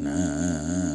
na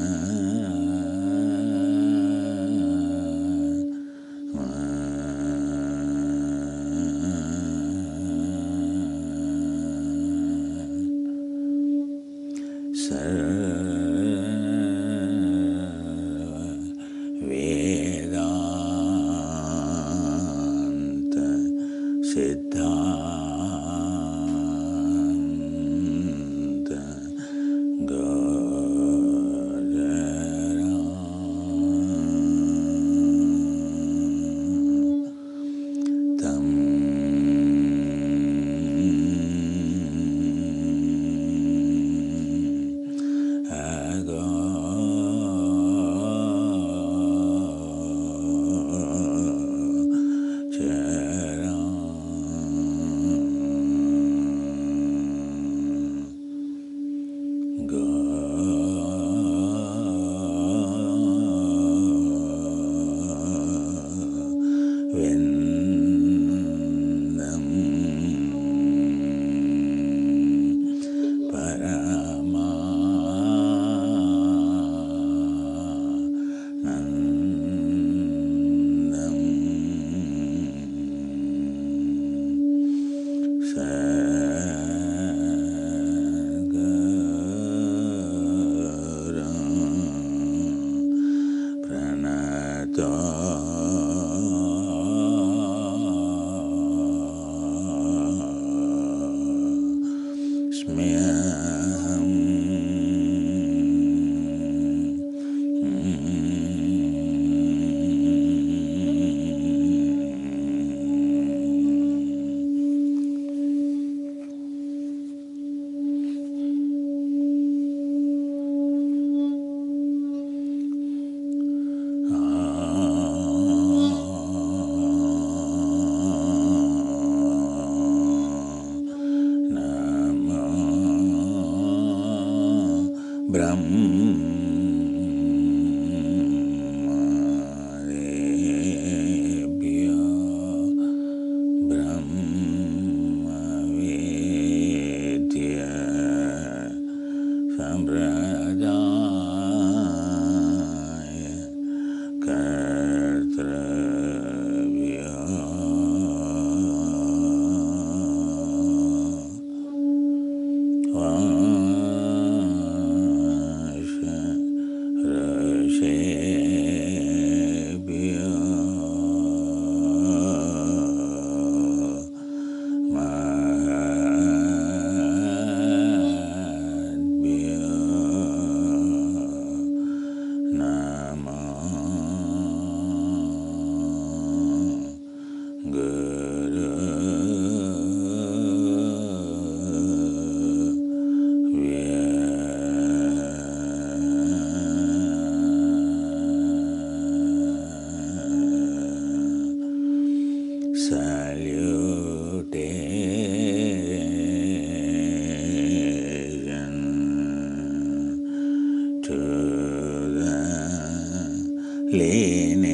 Lineage,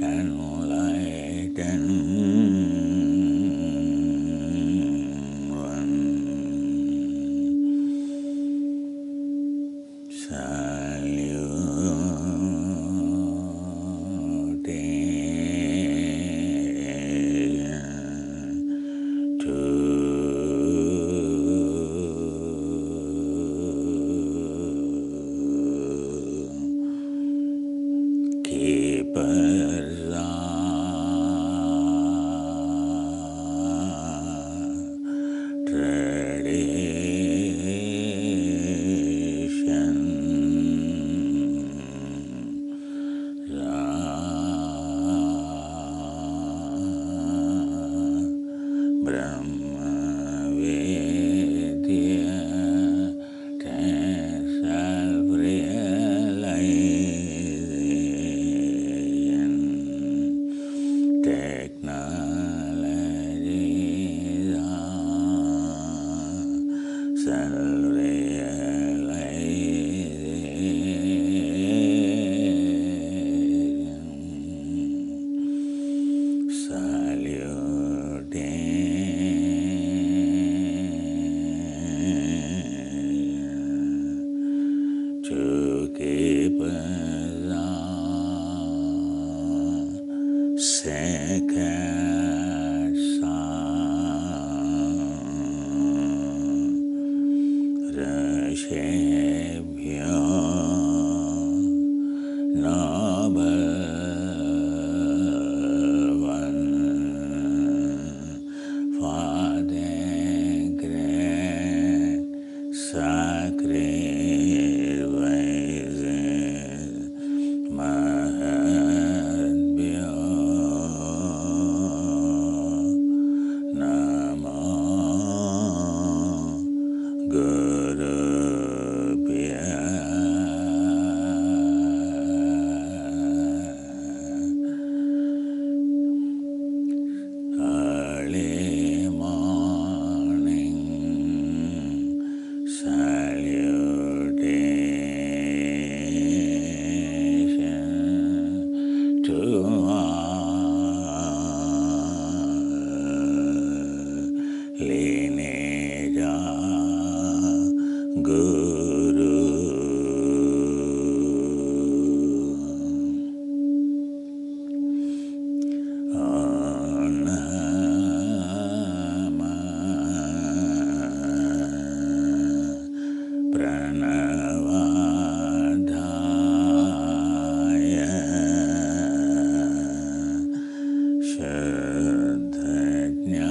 enlightenment one, salutation to keepers of tradition, Brahma Vidya, self-realization, technology, self-realization, salutation to keep us on sacred sound, Rashebhyo, noble one, for the great sacrifices, Mahatbhyo Namo Gurubhyo. Early morning salutation to all lineage Guru. Om Namah Pranavadhaya Shuddha Jnanaika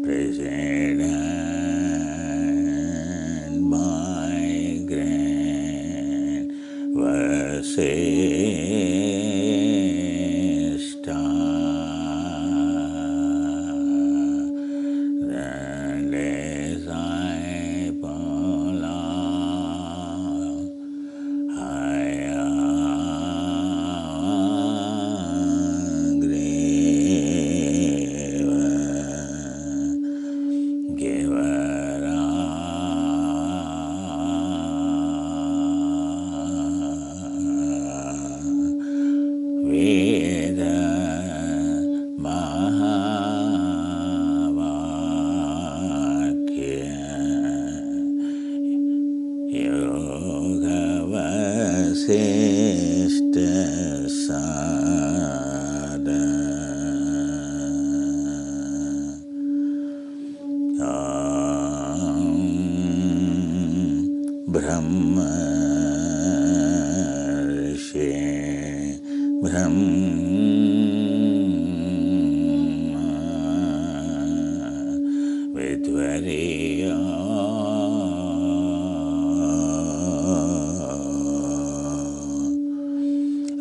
Present brahmarshi brahma vidvariya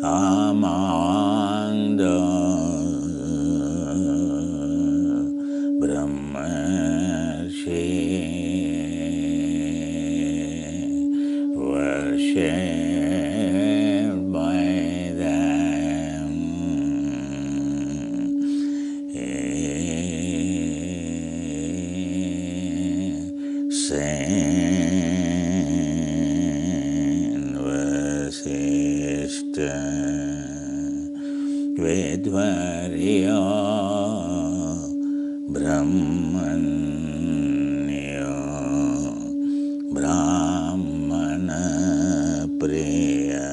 amanda brahmarshi worshipped by them. Sen vasishta Vedvarya Brahmanya Brahmana Priya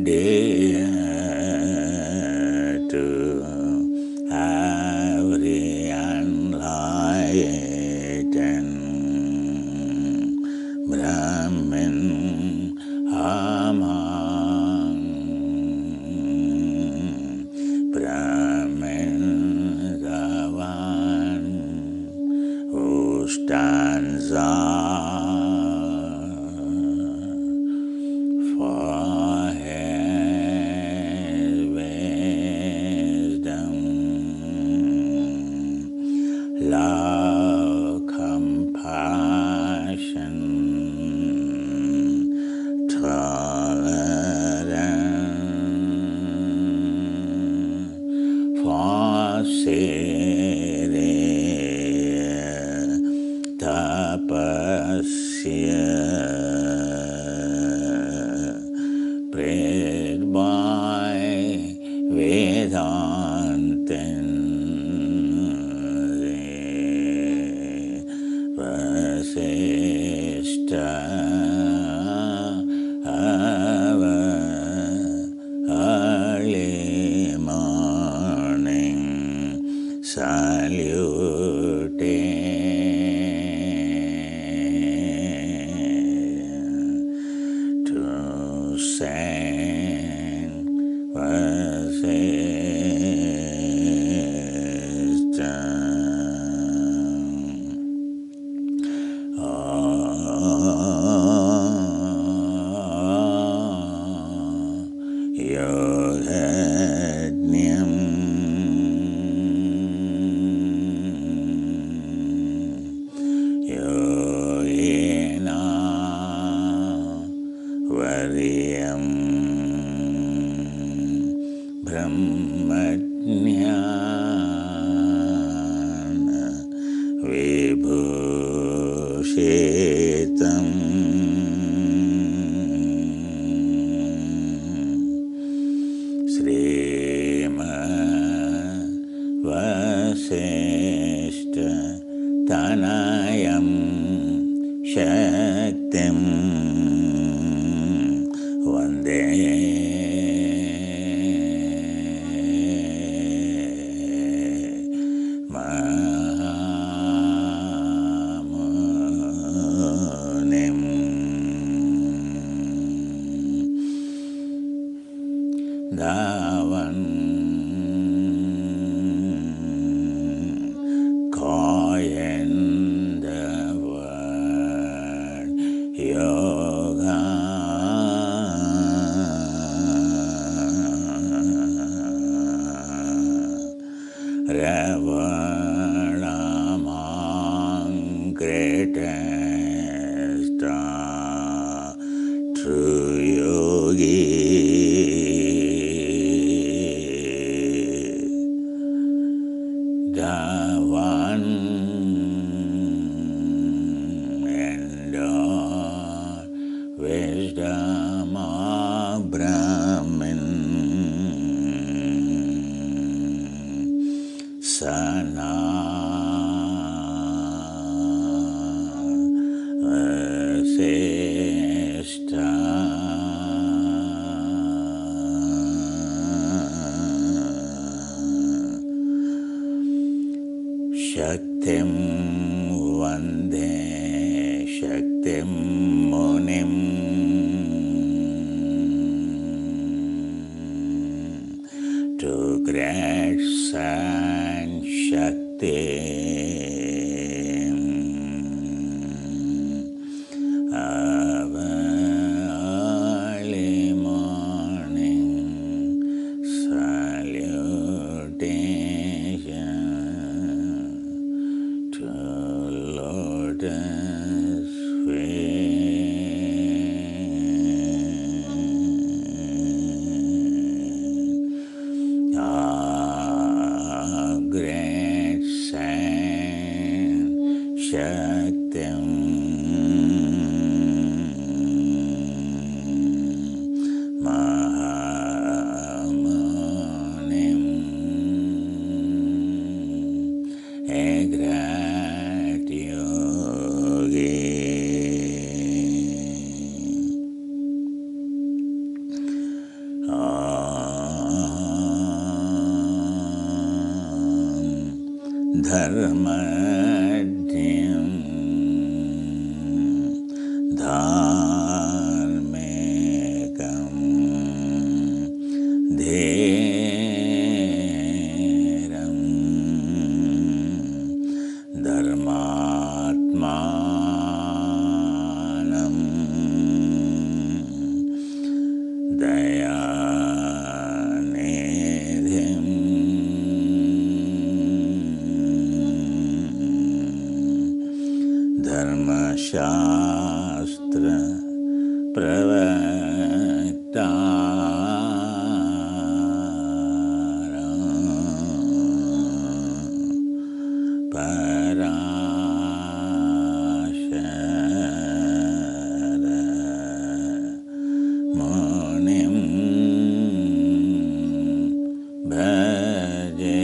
Dare to every enlightened Brahmin among Brahmins, the one who stands for his wisdom, love, compassion, tolerance, Fasiriya tapasya prayed by Vedantin Vasishta early morning salutation to Saint Vasishta. Yogadnyam Yogena Varyam Brahmatnyana Vibhushitam Srimad Vasishta Tanayam Shaktim Vande Mahamunim. Davan Koyen the word yoga Ravanamang greatest true yogi the one and all wisdom of Brahman Sana Vasishta Shaktim Vande Shaktim Munim to great San Shakti early morning salutation to lotus feet. Great Saint Shaktim Mahamunim Egrat Yogi Dharmadyam Dharmekam Dheram Dharmatmanam Dayanidhim Dharmashastra Parashara Munim Bhaje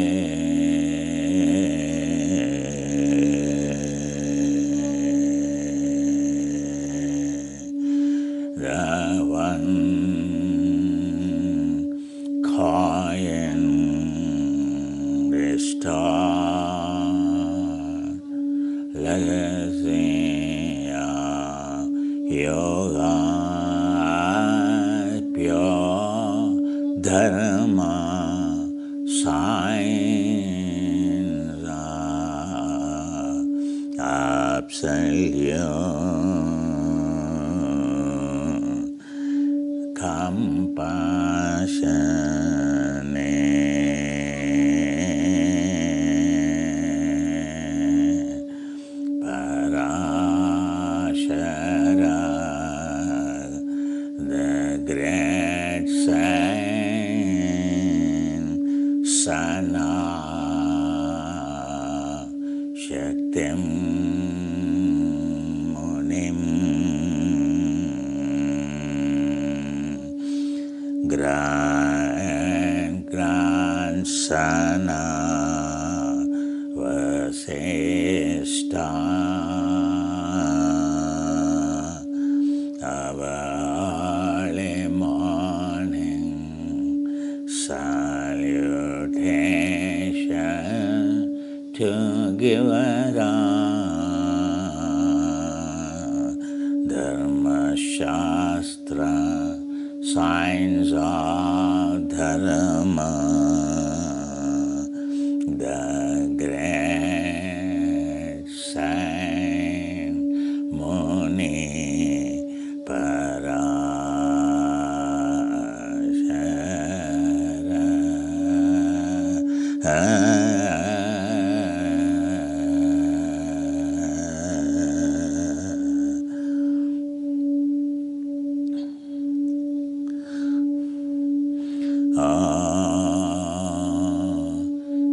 Ravan Kayan Restore Legacy Yoga Pure Dharma Signs absolute compassionate Parashara, the great saint Sana Shaktim Munim Grand Sana Vasishta early morning salutation to Givara Dharma Shastra signs of Dharma the great saint Muni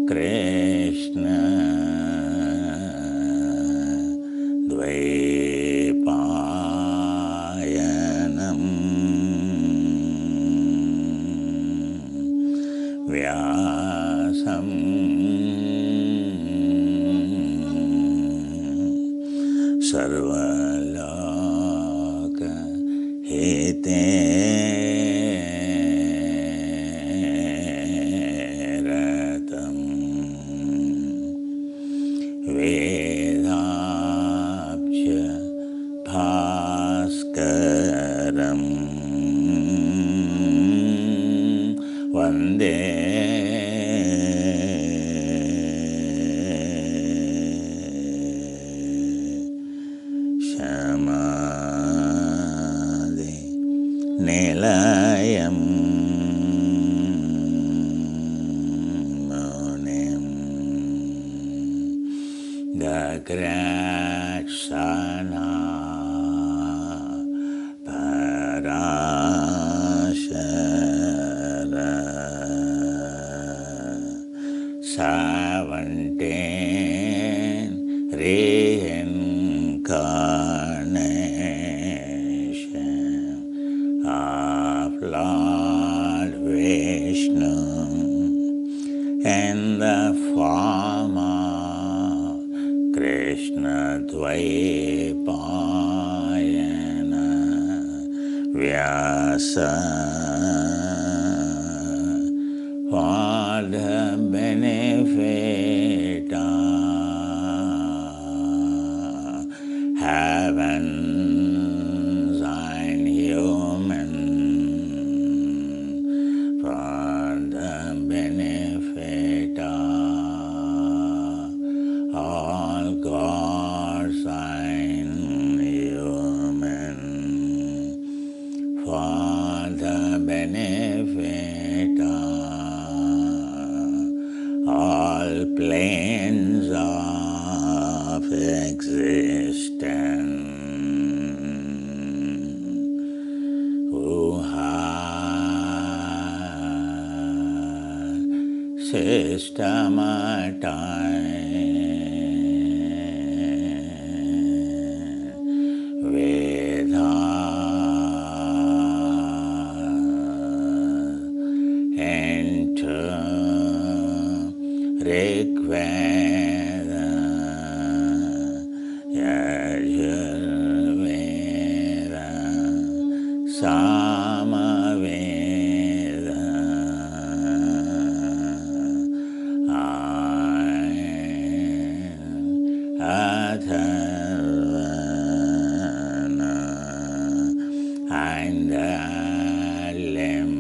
Krishna Dvaipayanam Vyasam Sarvaloka Hite Ratam Vedanta Jagrachana Parashara 17 reincarnation of Lord Vishnu in the form of Krishna Dvaipayana Vyasa for the benefit of heavens and human, for the benefit of all gods and human, for the benefit of all planes of existence, who have systematized Vedas into Rigveda, Yajurveda, Samaveda, Atharvana, and Lim,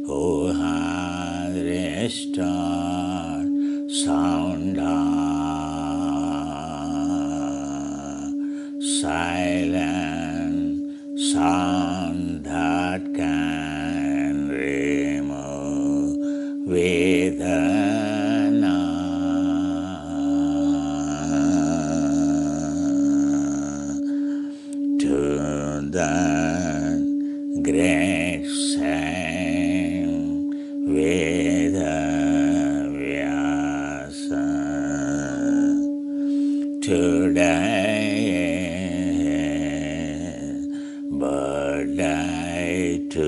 who had restored sound silent sound that can remove Vedana. To that great saint Veda Vyasa, today birthday to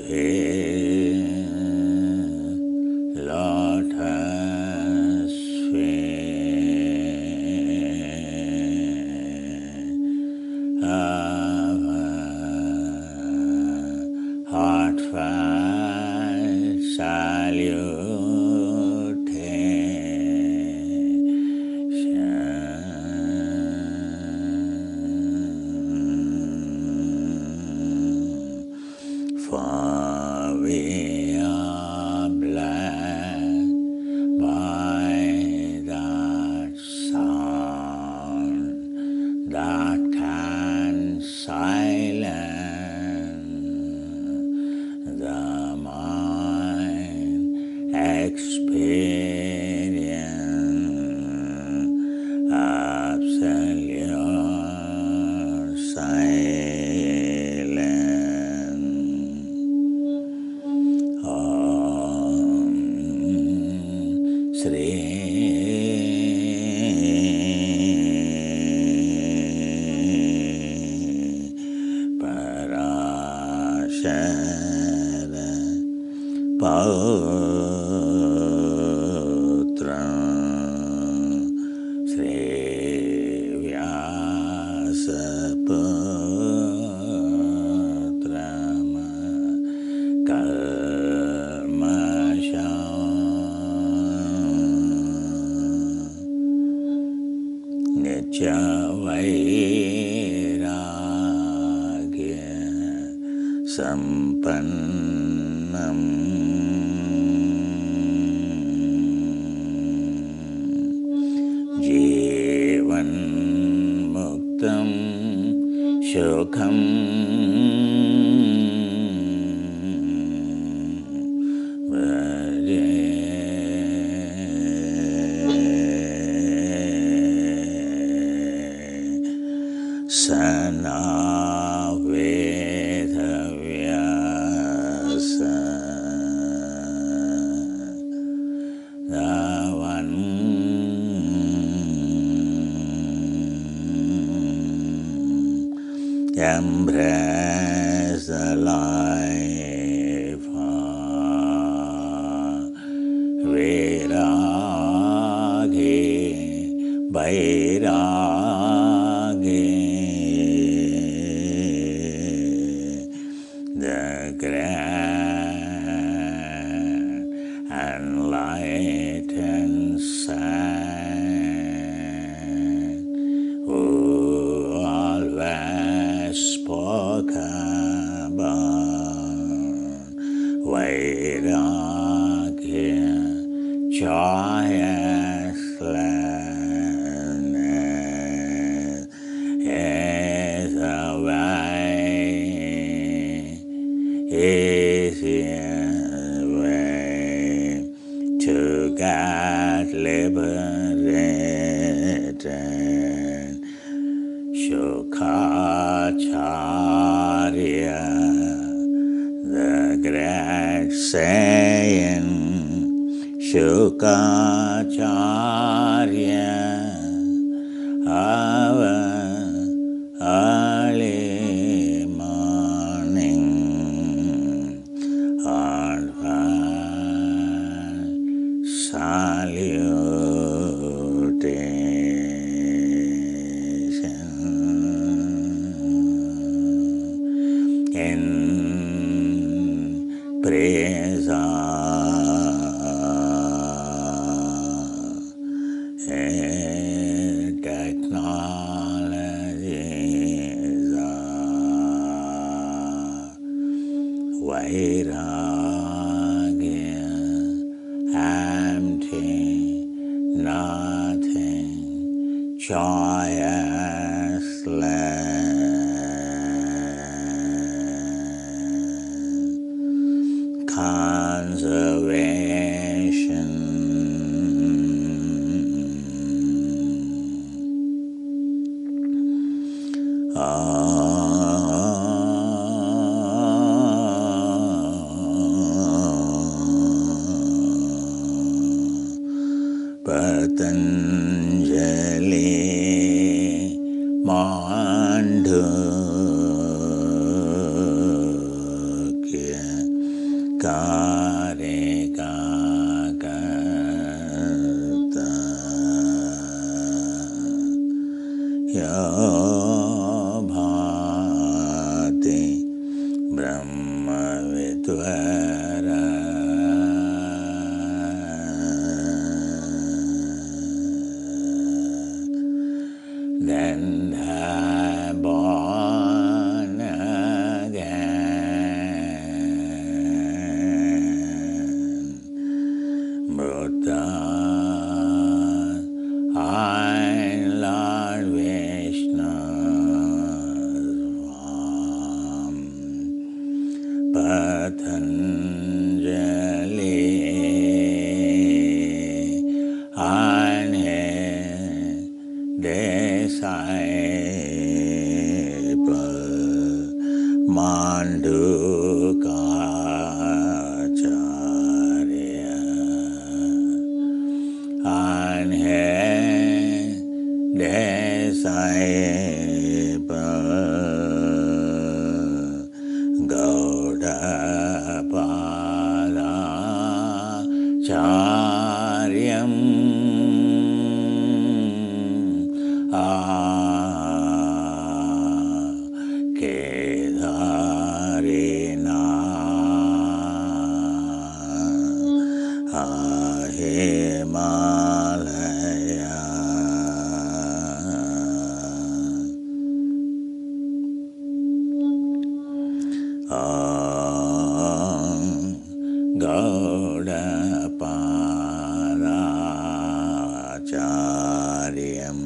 his lotus feet of heartfelt salutation, for we are blessed by that sound that can silence the mind, experience absolute silence. Om Sri Parashara Pautra Sri Vyasa Putrama Kalmasham Nitya Vairagya Sampannam Jivan Shokam Vraje Sana Veda Vyasa Davan embrace the life Vairagi Vairagi the grand enlightened saint who always spoke about Vairagya, joyousness is the way, easiest way to get liberated. Shukacharya, the great saying, Shukacharya, our early morning advance salutation in praise of technologies Vairagya, empty, nothing, joyousness, conservation, Patanjali Mandukya Karika Karta Yobhati Brahma Vitvara then thou born again. Buddha, I Lord Vishnu's form. Patanjali, and his disciple Mandukacharya, and his disciple Gaudapada Charyam Kedarina Himalaya Gaudapada Charyam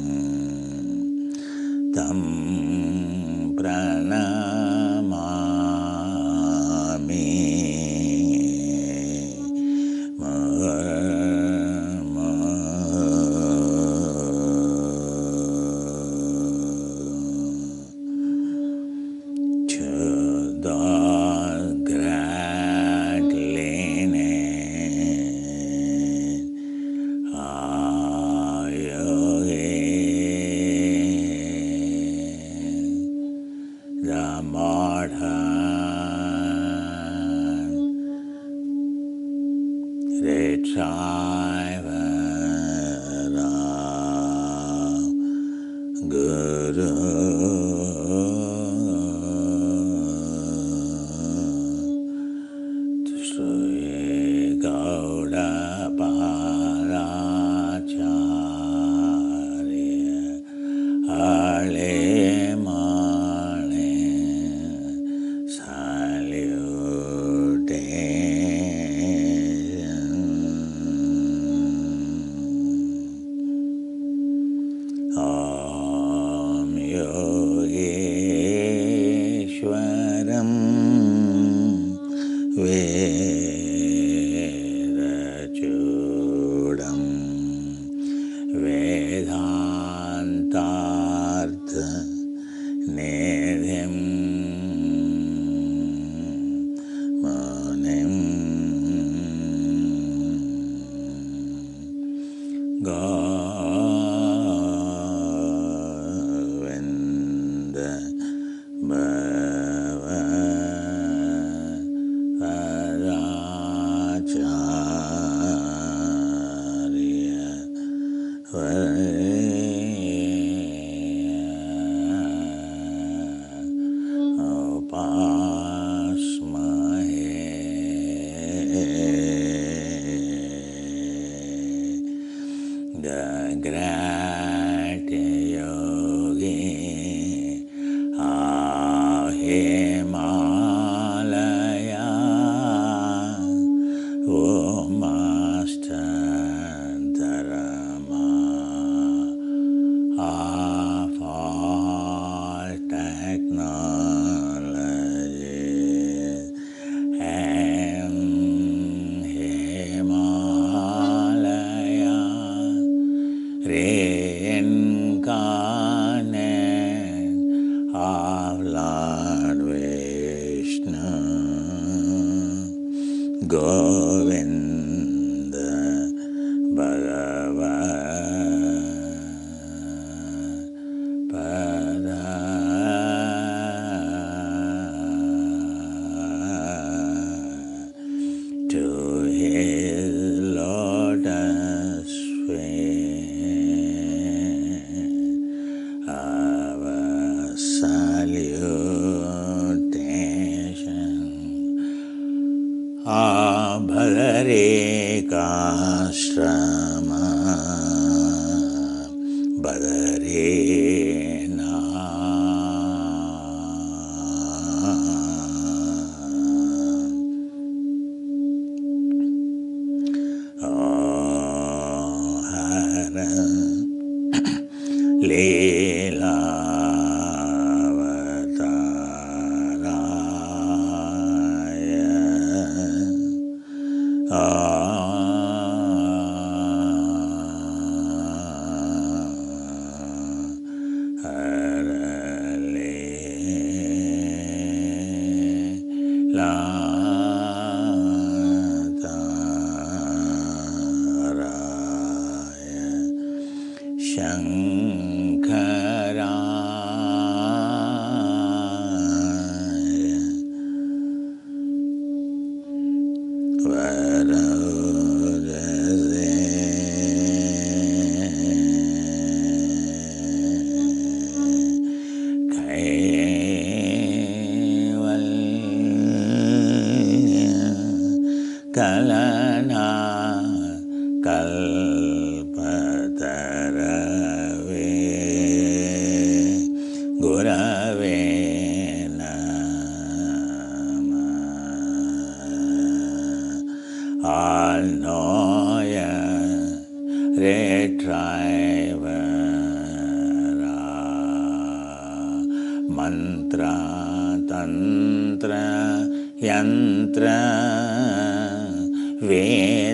Tam pranamami to the great lineage of yogis, the modern retriever of Guru Sri Gauda Paracharya Ale Mane salutation. Om Yogeshwaram Vedachudam Vedantartha Nidhim Munim Govinda Bhava Paracharya Upasmahe. The great yogi of Himalaya, O Master Dharma of all technologies and Himalaya reincarnate of Lord Vishnu, Govinda Bhagava Pada to his lotus feet our salutation. Bhadarikashrama Bhadarina Hara Leela kalana kalpatarave mantra tantra yantra vedanta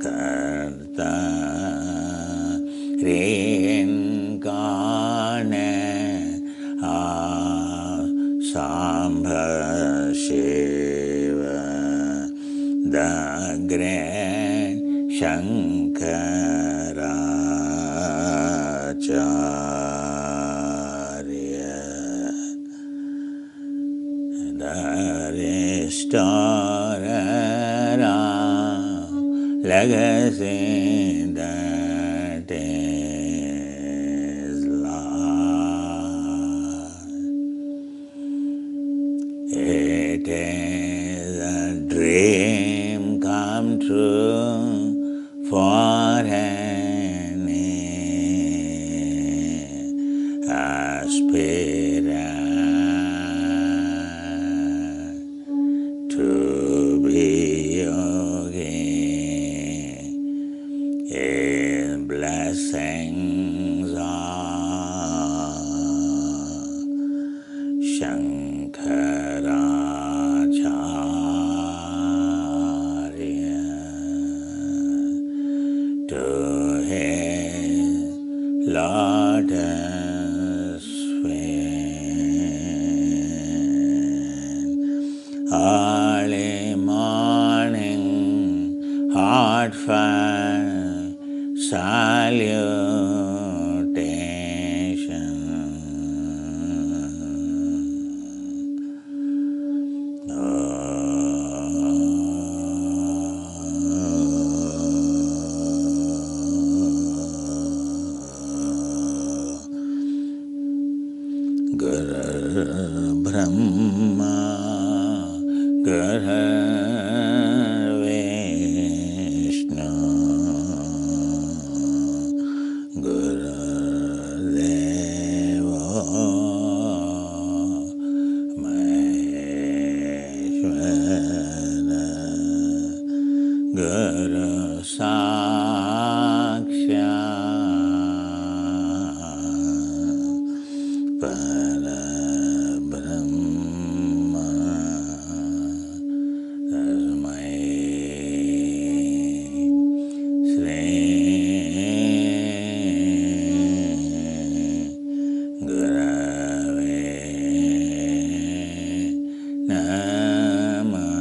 karta reincarnate sambha shiva the great Shankaracharya, the restorer of legacy that is lost. It is a dream come true for any aspirant to be yogi. His blessings are Shankaracharya to his lotus feet. Early morning, heartfelt salutation. Guru Brahma, Guru Vishnu, Guru Deva Maheshwara, Guru Sakshat Parabrahma, Tasmai Shri Gurave Namah.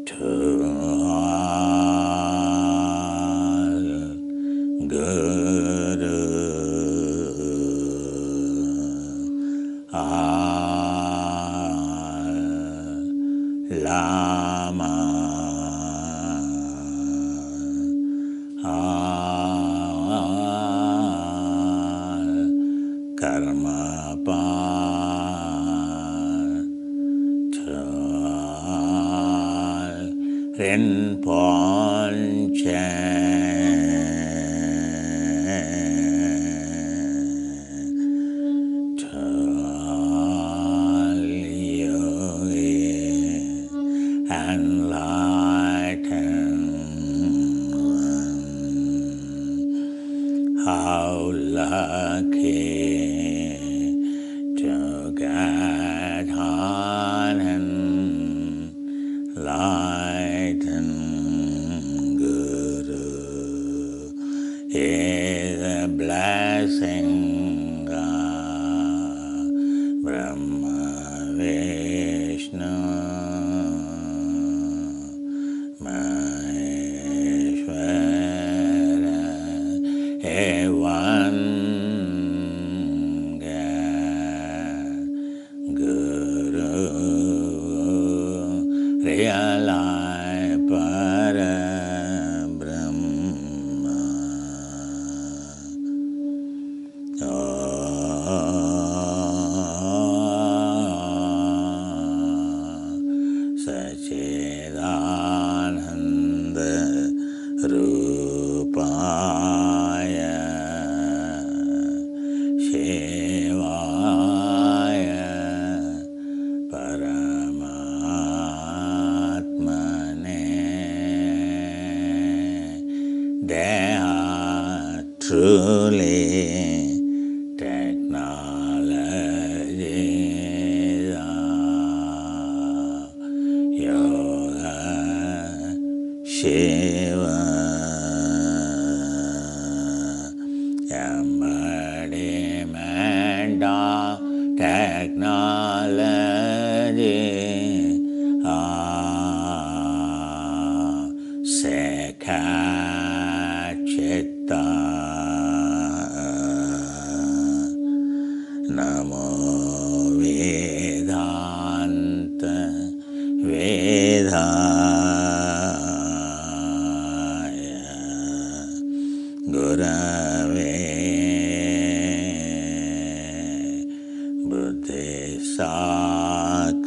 To all Guru, all Lama, all Karmapa, to all Rinpoche, to all yogis, enlightenment. How lucky to get on enlightened Guru is a blessing of Brahma Vishnu Maheshwara, one Guru realize Parabrahma. Oh, Shiva embodiment of technology, Sekachita Namo Vedanta Vedaya Gurave Buddhi Sakshine.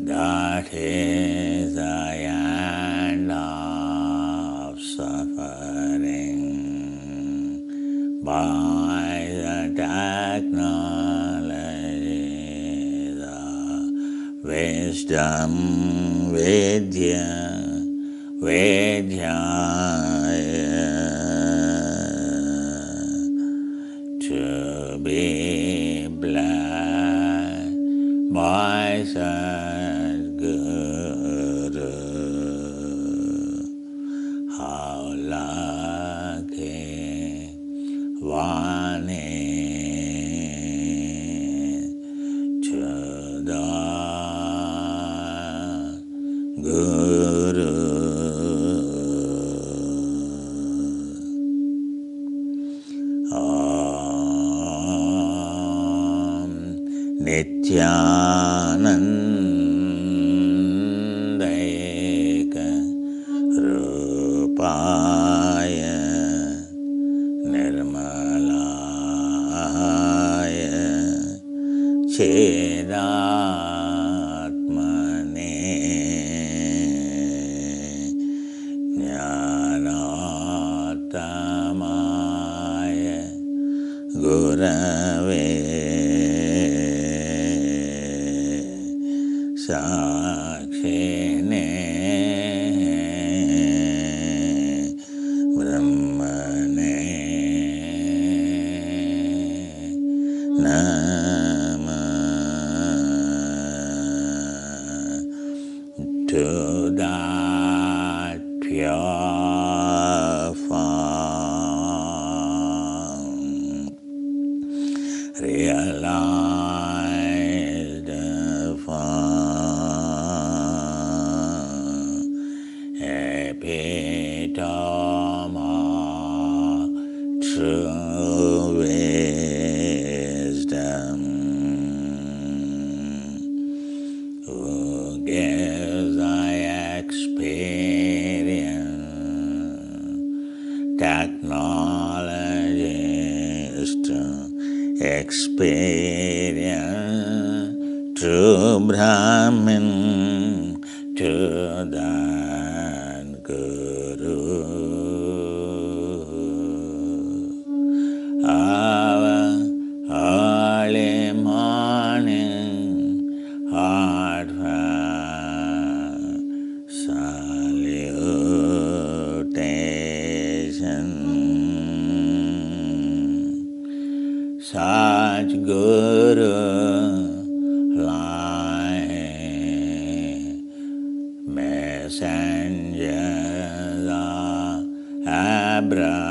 That is the end of suffering by the technology, the wisdom, vidya, Vedhyaya, to be blessed by Sadguru. How lucky one is to the Guru. Nityanandayeka Rupaya Nirmalaya Chedatmane Jnanatamaya Gurave Sakshine Brahmane Namah. To that pure form realized form, epitome of true wisdom, who gives thy experience technologies to experience true Brahman, to that Guru. Our early morning heartfelt salutation. Such Guru like messengers of Abraham,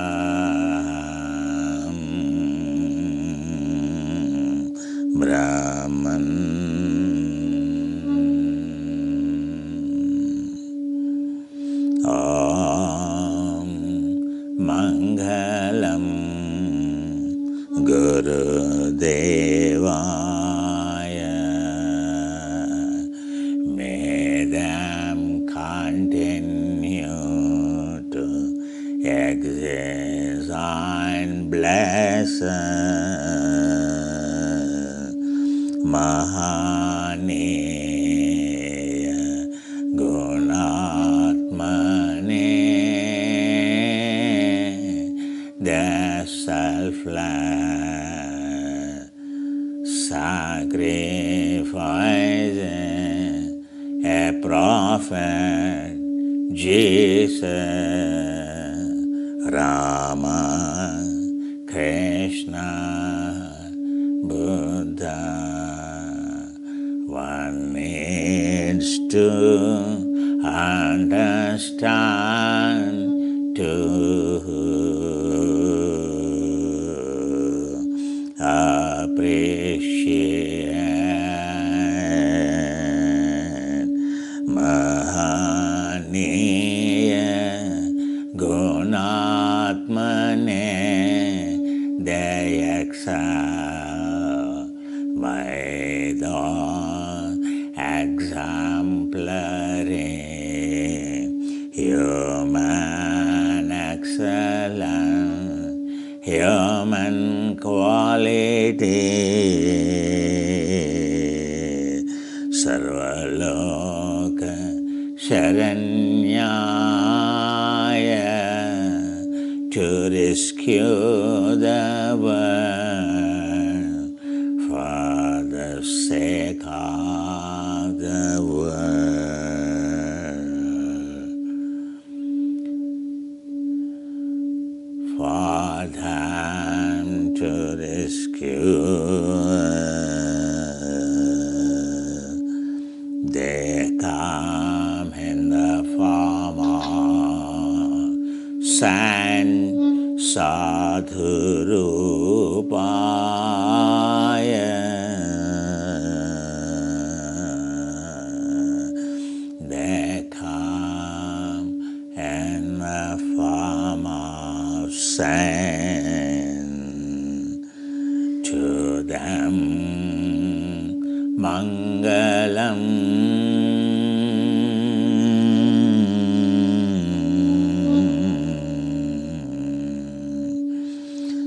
Brahman, Om Mangalam Guru Devaya. May them continue to exist and bless Mahaniya Gunatmane, the selfless sacrificing a prophet, Jesus, Rama, Krishna, Buddha. One needs to understand to appreciate Mahaniya Gunatmane Dayaksa Vaida exemplary human excellence, human quality, Sarvaloka Sharanyaya, to rescue the world for the sake of the world, for them to rescue. They come in the form of sand, sadhurupaya. They come in the form of sand. To them Mangalam,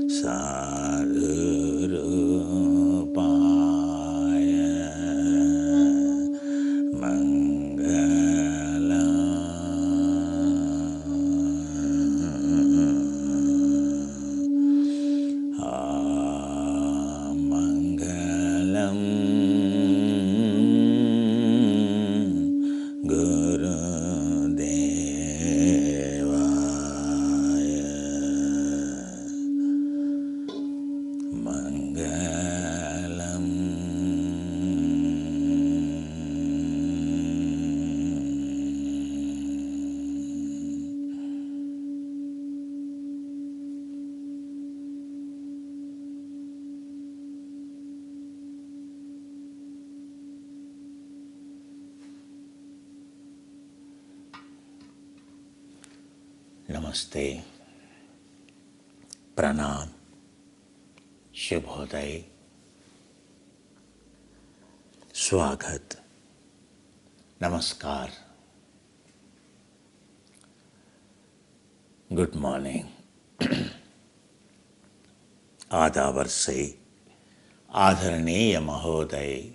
Sadhurupaya Mangalam. Mangalam Gurudevaya. Mangalam. Namaste, Pranam, Shubhodaya, Swagat, Namaskar, good morning, Adavarse, Adharaneya Mahoday,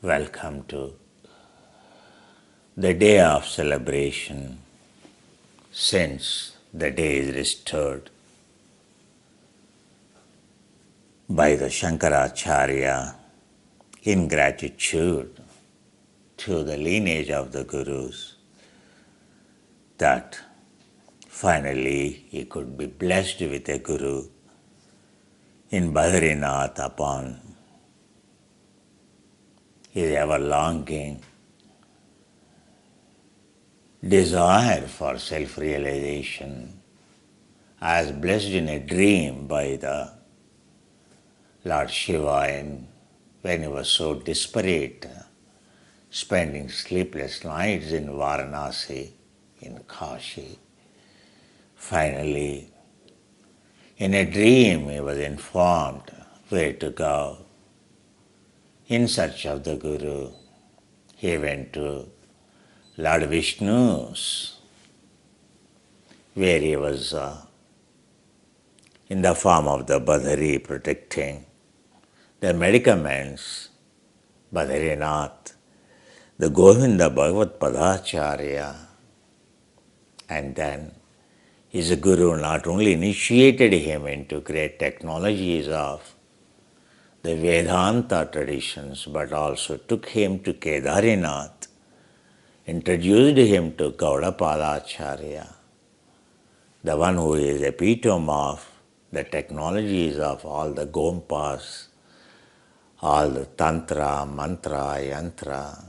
welcome to the day of celebration, since the day is restored by the Shankaracharya in gratitude to the lineage of the Gurus, that finally he could be blessed with a Guru in Badrinath upon his ever-longing desire for self-realization, as blessed in a dream by the Lord Shiva when he was so desperate, spending sleepless nights in Varanasi, in Kashi. Finally, in a dream he was informed where to go. In search of the Guru, he went to Lord Vishnu's, where he was in the form of the Badhari protecting the medicaments, Badrinath, the Govinda Bhagavat Padacharya, and then his Guru not only initiated him into great technologies of the Vedanta traditions, but also took him to Kedarinath, introduced him to Gaudapadacharya, the one who is epitome of the technologies of all the Gompas, all the Tantra, Mantra, Yantra,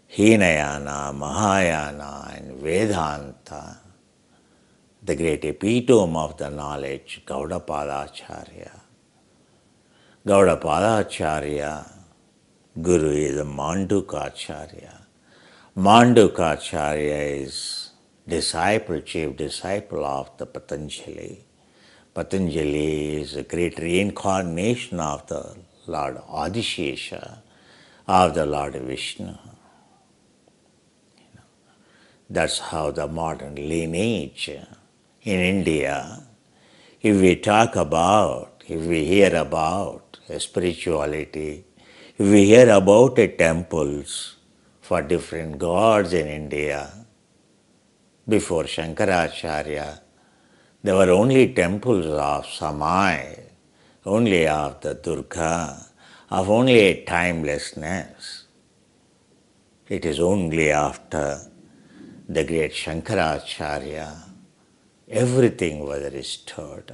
Hinayana, Mahayana, and Vedanta, the great epitome of the knowledge, Gaudapadacharya. Gaudapadacharya, Guru is Mandukacharya. Mandukacharya is disciple, chief disciple of the Patanjali. Patanjali is a great reincarnation of the Lord Adishesha, of the Lord Vishnu. That's how the modern lineage in India, if we talk about, if we hear about spirituality, if we hear about temples for different gods in India, before Shankaracharya, there were only temples of Samai, only of the Durga, of only a timelessness. It is only after the great Shankaracharya, everything was restored.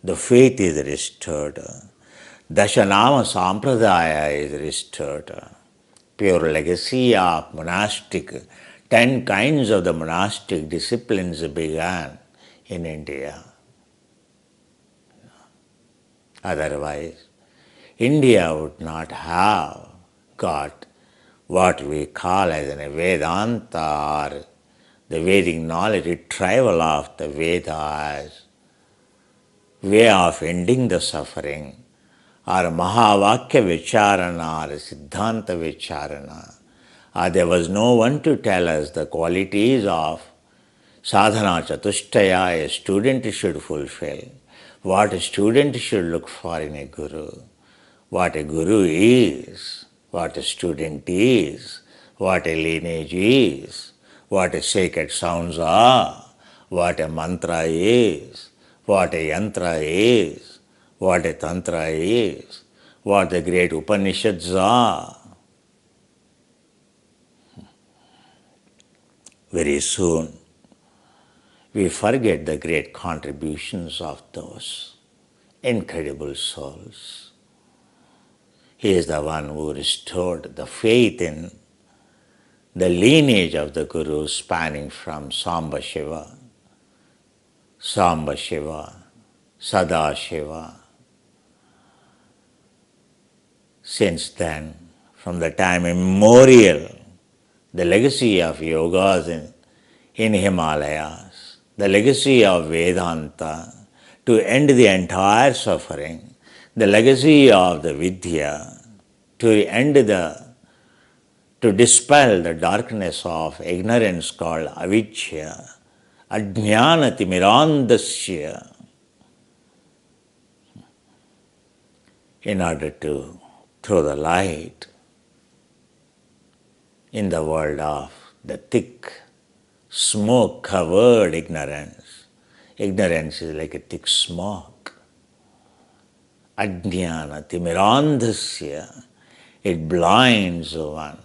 The faith is restored. Dashanama Sampradaya is restored. Pure legacy of monastic, 10 kinds of the monastic disciplines began in India. Otherwise, India would not have got what we call as a Vedanta or the Vedic knowledge, retrieval of the Vedas, way of ending the suffering, or Mahavakya Vicharana or Siddhanta Vicharana. There was no one to tell us the qualities of sadhana chatushtaya a student should fulfill, what a student should look for in a guru, what a guru is, what a student is, what a lineage is, what a sacred sounds are, what a mantra is, what a yantra is, what a tantra is, what the great Upanishads are. Very soon, we forget the great contributions of those incredible souls. He is the one who restored the faith in the lineage of the Guru spanning from Samba Shiva, Sada Shiva. Since then, from the time immemorial, the legacy of yogas in Himalayas, the legacy of Vedanta to end the entire suffering, the legacy of the Vidya to dispel the darkness of ignorance called avidya, ajnana timirandasya, in order to throw the light in the world of the thick, smoke-covered ignorance. Ignorance is like a thick smoke. Ajnana timirandasya, it blinds one.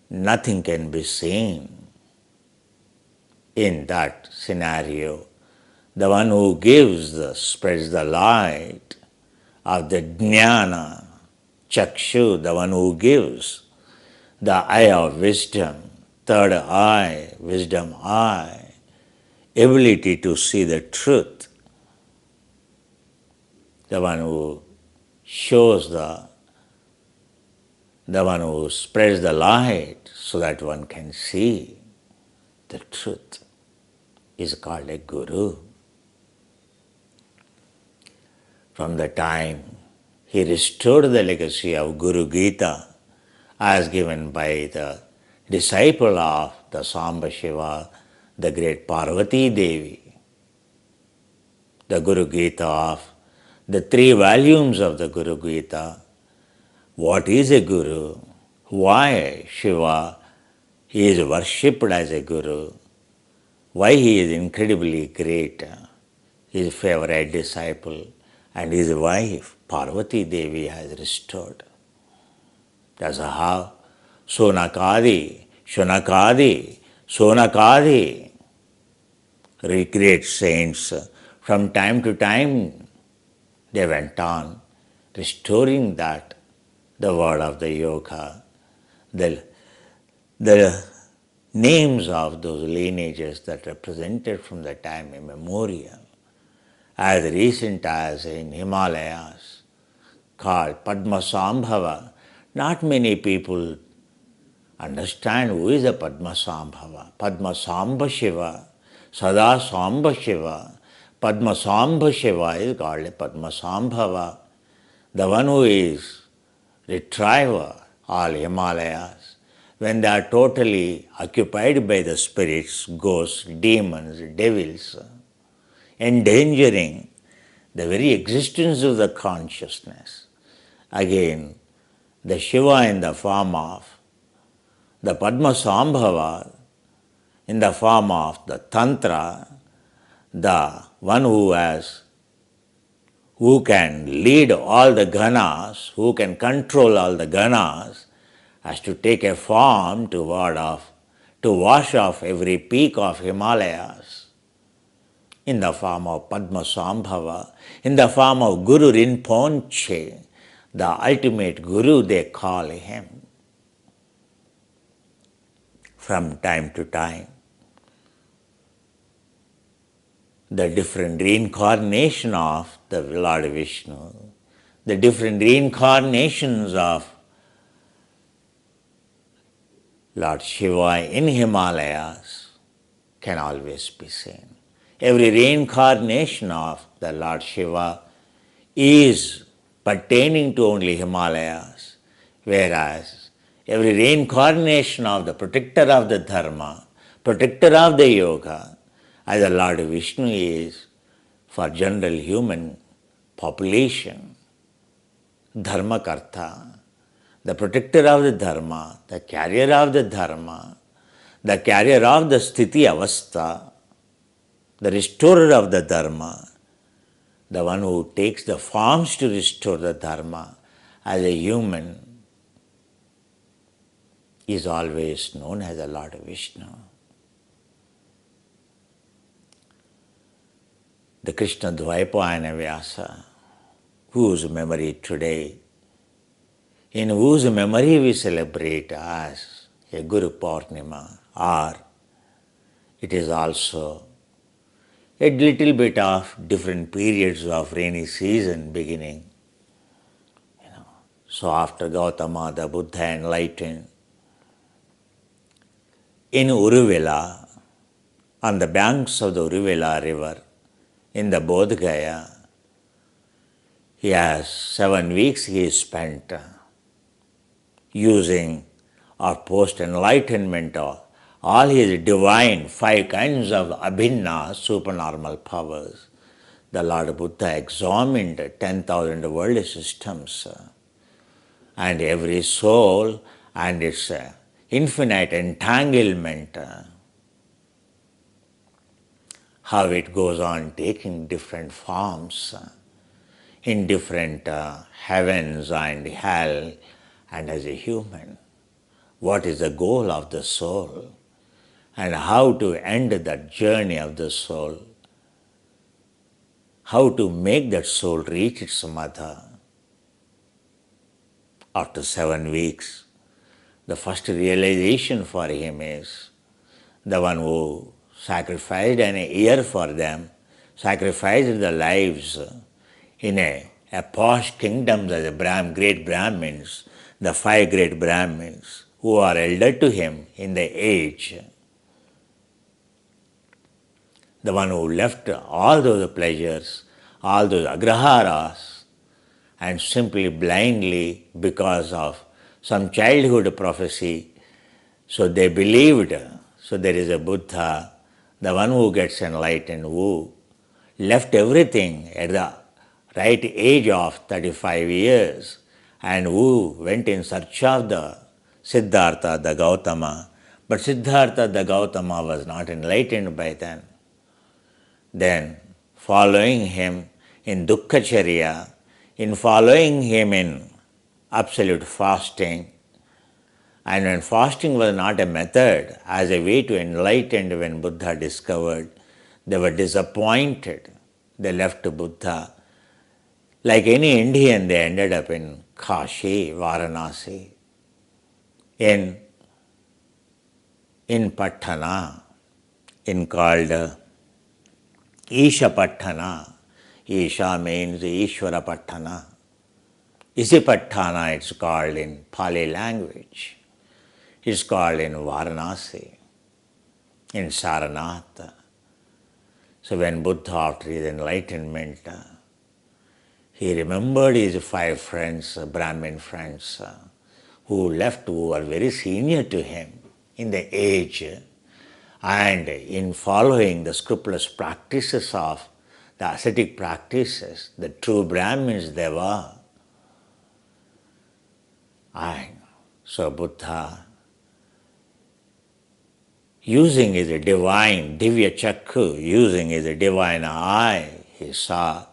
Nothing can be seen. In that scenario, the one who spreads the light of the jnana, chakshu, the one who gives the eye of wisdom, third eye, wisdom eye, ability to see the truth, the one who shows the one who spreads the light so that one can see the truth is called a guru. From the time he restored the legacy of Guru Gita as given by the disciple of the Samba Shiva, the great Parvati Devi, the Guru Gita of the 3 volumes of the Guru Gita. What is a guru? Why Shiva is worshipped as a guru? Why he is incredibly great? His favorite disciple and his wife Parvati Devi has restored. That's how Sonakadi, Shunakadi, great saints From time to time, they went on restoring that, the word of the yoga, the names of those lineages that represented from the time immemorial, as recent as in Himalayas, called Padmasambhava. Not many people understand who is a Padmasambhava. Padmasambha Shiva, Sada Sambha Shiva. Padmasambha Shiva is called a Padmasambhava, the one who is retriever all Himalayas. When they are totally occupied by the spirits, ghosts, demons, devils, endangering the very existence of the consciousness. Again, the Shiva in the form of the Padmasambhava, in the form of the Tantra, the one who can lead all the ganas, who can control all the ganas, has to take a form to wash off every peak of Himalayas in the form of Padmasambhava, in the form of Guru Rinpoche, the ultimate Guru they call him. From time to time, the different reincarnation of the Lord Vishnu, the different reincarnations of Lord Shiva in Himalayas can always be seen. Every reincarnation of the Lord Shiva is pertaining to only Himalayas, whereas every reincarnation of the protector of the Dharma, protector of the Yoga, as the Lord Vishnu is for general human population, Dharmakarta, the protector of the Dharma, the carrier of the Dharma, the carrier of the Sthiti Avastha, the restorer of the Dharma, the one who takes the forms to restore the Dharma as a human, is always known as the Lord Vishnu. The Krishna Dvaipayana Vyasa, whose memory today, in whose memory we celebrate as a Guru Purnima, or it is also a little bit of different periods of rainy season beginning. So after Gautama, the Buddha enlightened, in Uruvela, on the banks of the Uruvela river, in the Bodh Gaya, he has 7 weeks he spent using or post-enlightenment of all his divine 5 kinds of abhinna supernormal powers. The Lord Buddha examined 10,000 world systems and every soul and its infinite entanglement, how it goes on taking different forms in different heavens and hell, and as a human, what is the goal of the soul and how to end that journey of the soul, how to make that soul reach its mother. After 7 weeks, the first realization for him is the one who sacrificed an year for them, sacrificed the lives in a posh kingdom, the great Brahmins, the 5 great Brahmins who are elder to him in the age. The one who left all those pleasures, all those agraharas, and simply blindly because of some childhood prophecy, so they believed, so there is a Buddha, the one who gets enlightened, who left everything at the right age of 35 years and who went in search of the Siddhartha, the Gautama. But Siddhartha, the Gautama, was not enlightened by then. Then, following him in Dukkacharya, in following him in absolute fasting, and when fasting was not a method as a way to enlighten, when Buddha discovered, they were disappointed. They left Buddha. Like any Indian, they ended up in Kashi, Varanasi, in Pattana, in called Isha Pattana. Isha means Ishvara Pattana. Isipattana it's called in Pali language. It's called in Varanasi, in Saranath. So when Buddha, after his enlightenment, he remembered his 5 friends, Brahmin friends, who left, who were very senior to him in the age, and in following the scrupulous practices of the ascetic practices, the true Brahmins they were. And so Buddha, using his divine Divya Chakku, using his divine eye, he saw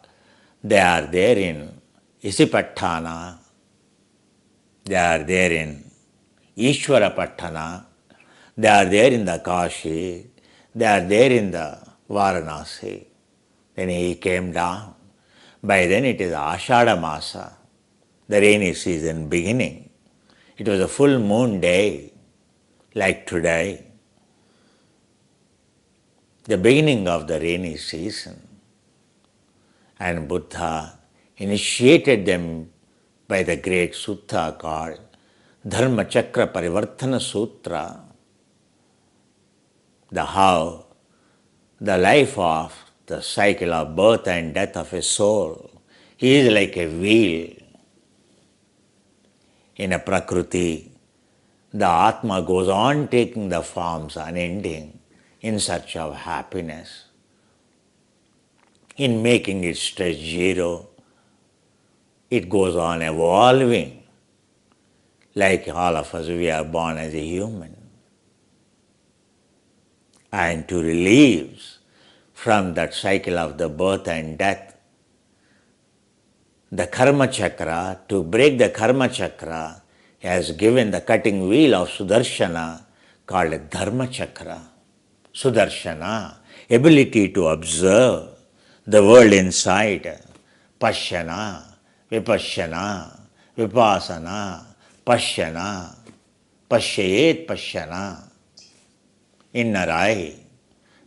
they are there in Isipattana, they are there in Ishvara Pattana, they are there in the Kashi, they are there in the Varanasi. Then he came down. By then it is Ashada Masa, the rainy season beginning. It was a full moon day, like today, the beginning of the rainy season. And Buddha initiated them by the great sutta called Dharma Chakra Parivartana Sutra, how the life of the cycle of birth and death of a soul is like a wheel. In a Prakriti, the Atma goes on taking the forms unending in search of happiness, in making its stress zero. It goes on evolving. Like all of us, we are born as a human. And to relieve from that cycle of the birth and death, the karma chakra, to break the karma chakra, has given the cutting wheel of Sudarshana called Dharma chakra. Sudarshana, ability to observe the world inside, Pashyana, Vipassana, Vipassana, Pashyana, Pashyayet Pashyana, inner eye.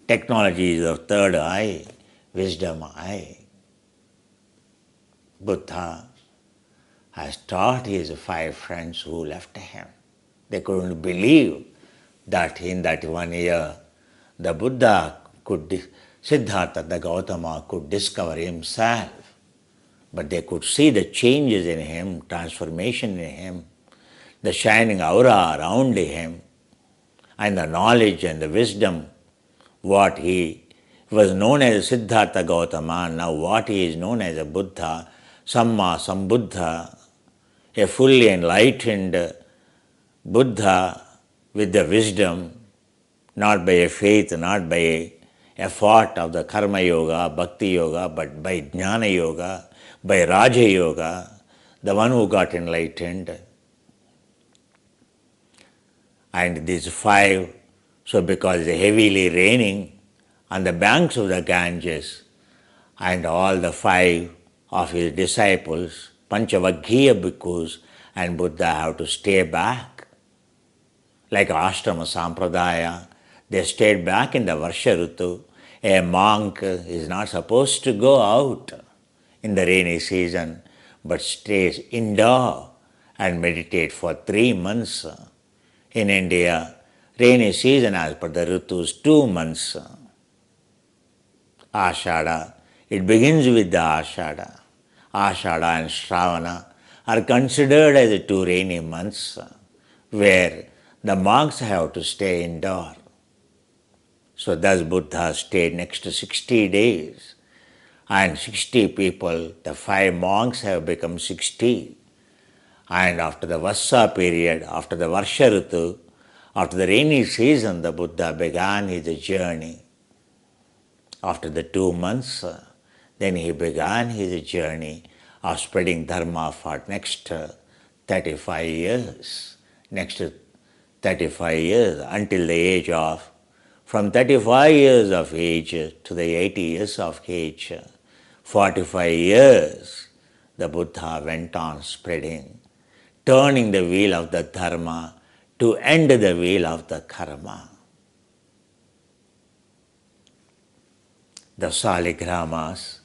Technology is the third eye, wisdom eye. Buddha has taught his 5 friends who left him. They couldn't believe that in that 1 year the Buddha Siddhartha, the Gautama could discover himself. But they could see the changes in him, transformation in him, the shining aura around him, and the knowledge and the wisdom, what he was known as Siddhartha Gautama, now what he is known as a Buddha, Samma Sambuddha, a fully enlightened Buddha with the wisdom, not by a faith, not by a effort of the Karma Yoga, Bhakti Yoga, but by Jnana Yoga, by Raja Yoga, the one who got enlightened. And these 5, so because it's heavily raining on the banks of the Ganges, and all the 5 of his disciples, Panchavaggiya bhikkhus and Buddha have to stay back. Like Ashrama Sampradaya, they stayed back in the Varsha Ritu. A monk is not supposed to go out in the rainy season, but stays indoor and meditate for 3 months. In India, rainy season as per the Ritus, 2 months. Ashada, it begins with the Ashada. Ashada and Shravana are considered as the 2 rainy months where the monks have to stay indoor. So thus Buddha stayed next to 60 days, and 60 people, the 5 monks have become 60. And after the Vyasa period, after the Varsha Ritu, after the rainy season, the Buddha began his journey. After the 2 months, then he began his journey of spreading Dharma for next 35 years. Next 35 years until the age of, from 35 years of age to the 80 years of age, 45 years the Buddha went on spreading, turning the wheel of the dharma to end the wheel of the karma. The saligramas,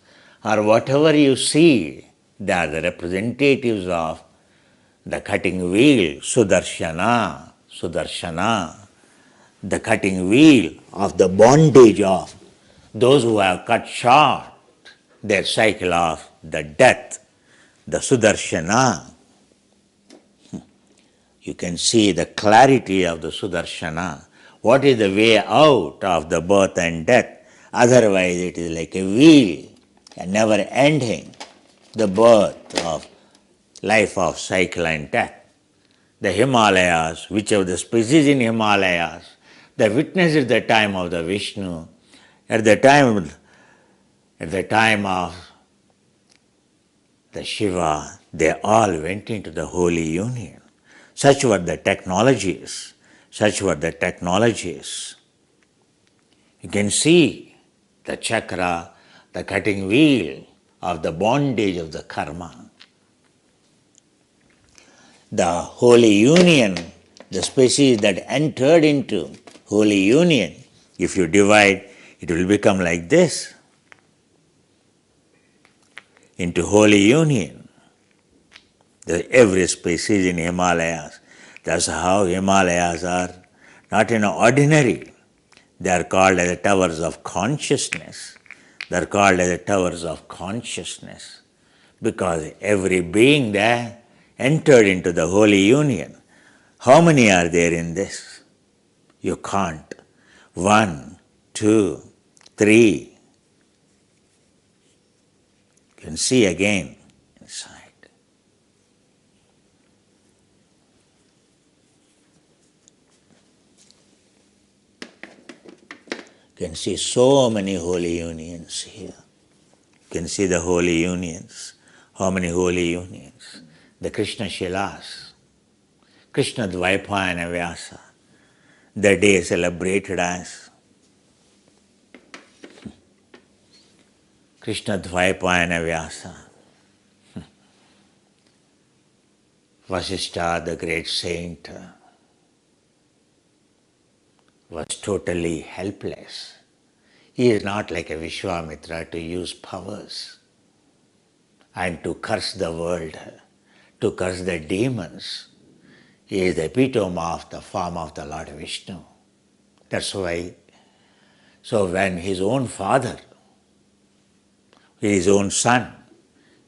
or whatever you see, they are the representatives of the cutting wheel, Sudarshana, Sudarshana, the cutting wheel of the bondage of those who have cut short their cycle of the death, the Sudarshana. You can see the clarity of the Sudarshana. What is the way out of the birth and death? Otherwise, it is like a wheel, a never ending, the birth of life of cycle and death. The Himalayas, which of the species in Himalayas, the witness at the time of the Vishnu, at the time of the Shiva, they all went into the holy union. Such were the technologies. Such were the technologies. You can see the chakra, the cutting wheel of the bondage of the karma. The holy union, the species that entered into holy union, if you divide, it will become like this. Into holy union. Every species in Himalayas. That's how Himalayas are not ordinary. They are called as the towers of consciousness. They are called as the towers of consciousness because every being there entered into the holy union. How many are there in this? You can't. 1, 2, 3. You can see again inside. You can see so many holy unions here. You can see the holy unions. How many holy unions? The Krishna Shilas, Krishna Dvaipayana Vyasa, the day celebrated as Krishna Dvaipayana Vyasa. Vasishtha, the great saint, was totally helpless. He is not like a Vishwamitra to use powers and to curse the world, to curse the demons. He is the epitome of the form of the Lord Vishnu. That's why, so when his own father, his own son,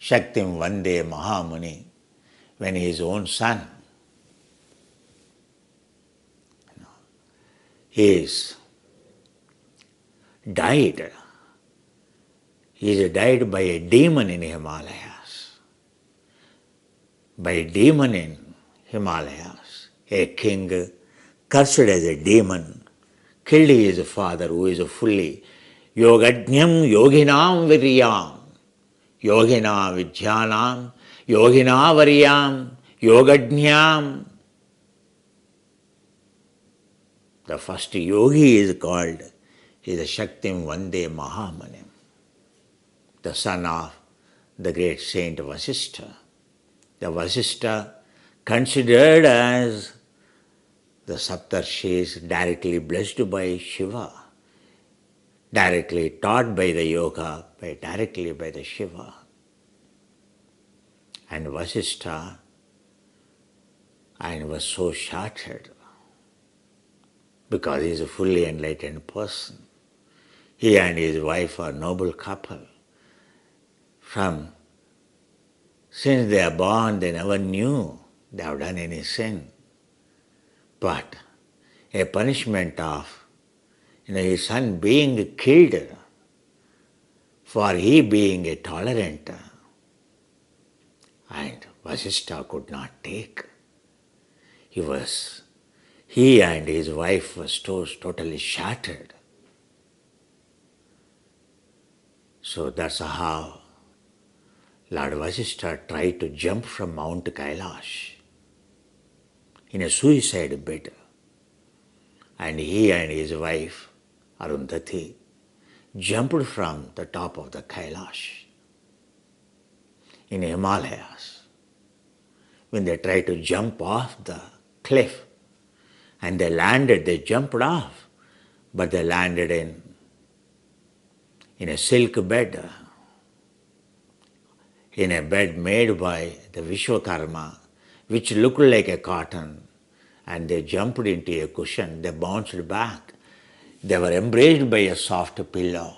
Shaktim Vande Mahamuni, when his own son is died, he is died by a demon in Himalayas. By a demon in Himalayas. A king cursed as a demon killed his father who is fully Yogajñam Yoginam Viryam Yogina Vidyanam Yogina Varyam Yogajñam. The first yogi is called, is a Shaktim Vande Mahamanim, the son of the great saint Vasishtha. The Vasishtha considered as the Saptarshis directly blessed by Shiva, directly taught by the yoga, directly by the Shiva. And Vasishtha was so shattered because he is a fully enlightened person. He and his wife are a noble couple. Since they are born, they never knew they have done any sin. But a punishment of his son being killed for he being a tolerant, and Vasishtha could not take. He and his wife was totally shattered. So that's how Lord Vasishtha tried to jump from Mount Kailash in a suicide bed. And he and his wife, Arundhati, jumped from the top of the Kailash. in Himalayas. When they tried to jump off the cliff and they jumped off, but they landed in a silk bed, in a bed made by the Vishwakarma, which looked like a cotton, and they jumped into a cushion, they bounced back. They were embraced by a soft pillow.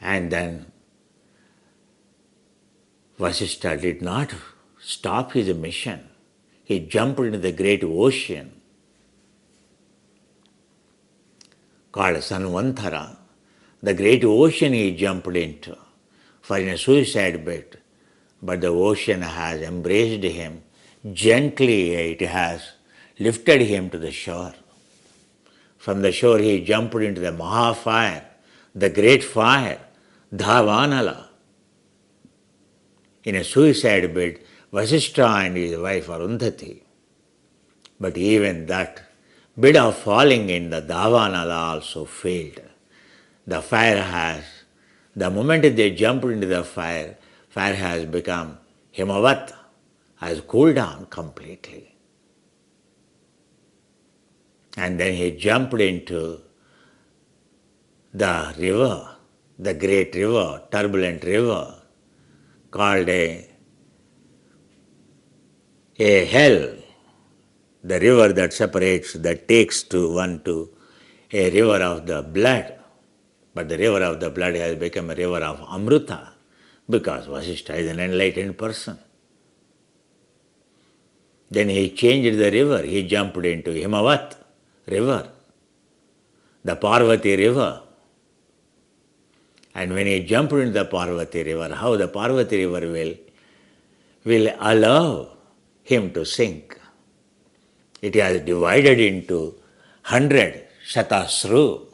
And then Vasishtha did not stop his mission. He jumped into the great ocean called Sanvantara. The great ocean he jumped into for in a suicide bed. But the ocean has embraced him. Gently it has lifted him to the shore. From the shore he jumped into the Mahafire, the great fire, Dhavanala. In a suicide bed, Vasishtha and his wife Arundhati. But even that bid of falling in the Dhavanala also failed. The fire has, the moment they jumped into the fire has become Himavat, has cooled down completely. And then he jumped into the river, the great river, turbulent river, called a hell, the river that separates, that takes one to a river of the blood. But the river of the blood has become a river of Amrita, because Vasishtha is an enlightened person. Then he changed the river, he jumped into Himavat river, the Parvati river. And when he jumped into the Parvati river, how the Parvati river will allow him to sink. It has divided into 100 Shatasru,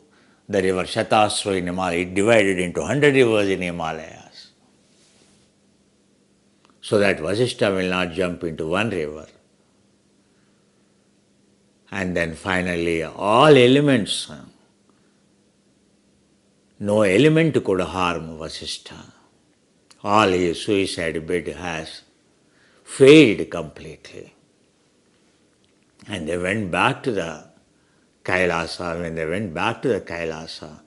the river Shatasru in Himalaya, it divided into 100 rivers in Himalayas. So that Vasishtha will not jump into one river. And then finally all elements, no element could harm Vasishtha. All his suicide bid has failed completely. And they went back to the Kailasa. When they went back to the Kailasa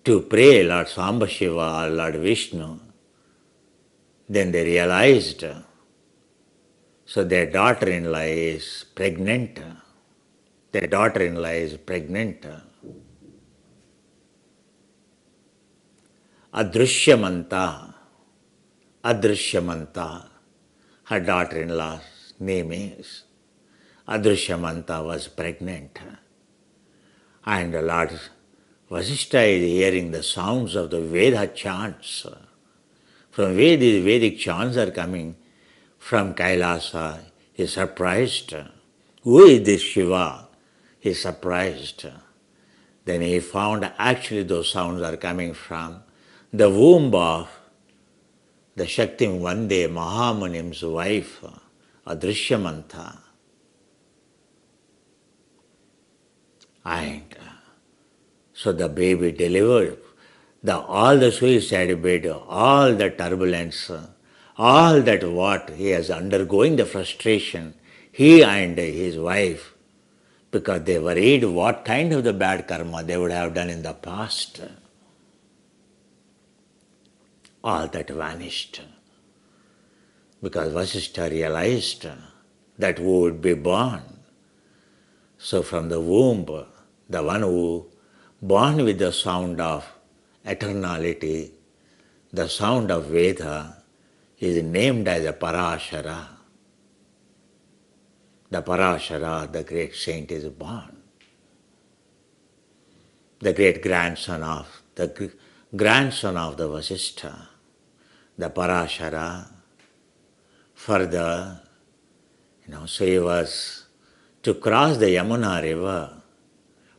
to pray Lord Sambashiva or Lord Vishnu, then they realized, so their daughter-in-law is pregnant. Their daughter-in-law is pregnant. Adrishyamanta, her daughter-in-law's name is. Adrishyamanta was pregnant. And Lord Vasishtha is hearing the sounds of the Veda chants. From where these Vedic chants are coming, from Kailasa, he is surprised. Who is this Shiva? He is surprised. Then he found actually those sounds are coming from the womb of the Shakti Vande Mahamunim's wife, Adrishyamanta. And so the baby delivered. All the suicide bed, all the turbulence, all that what he is undergoing, the frustration, he and his wife, because they worried what kind of the bad karma they would have done in the past. All that vanished. Because Vasishtha realized that who would be born. So from the womb, the one who born with the sound of eternality, the sound of Veda, is named as a Parashara. The Parashara, the great saint, is born. The great grandson of the Vasishtha, the Parashara. Further, so he was to cross the Yamuna river.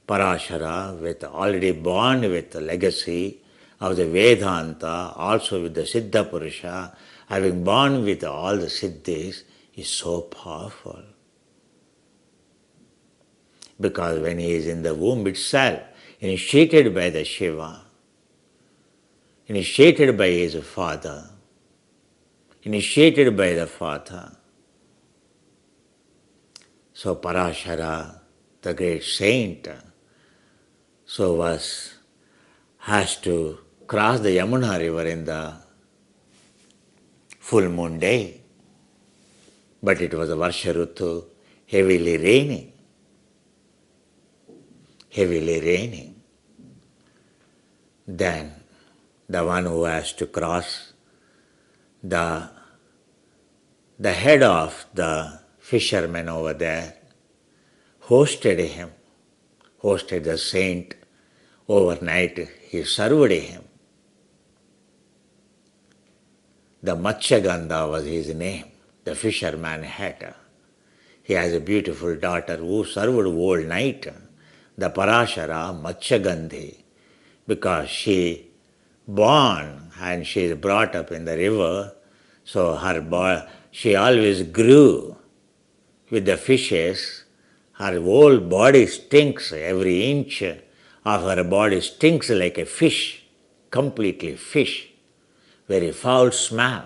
Parashara, already born with the legacy of the Vedanta, also with the Siddha Purusha, having born with all the Siddhis, is so powerful. Because when he is in the womb itself, initiated by the Shiva, initiated by his father, initiated by the father. So Parashara, the great saint, has to cross the Yamuna river in the full moon day. But it was a Varsha Rutu, heavily raining. Heavily raining. Then the one who has to cross, the head of the fisherman over there, hosted the saint overnight. He served him. The Matsyagandha was his name, the fisherman had. He has a beautiful daughter who served all night, the Parashara Matsyagandhi, because she born and she is brought up in the river, so she always grew with the fishes. Her whole body stinks, every inch of her body stinks like a fish, completely fish, very foul smell.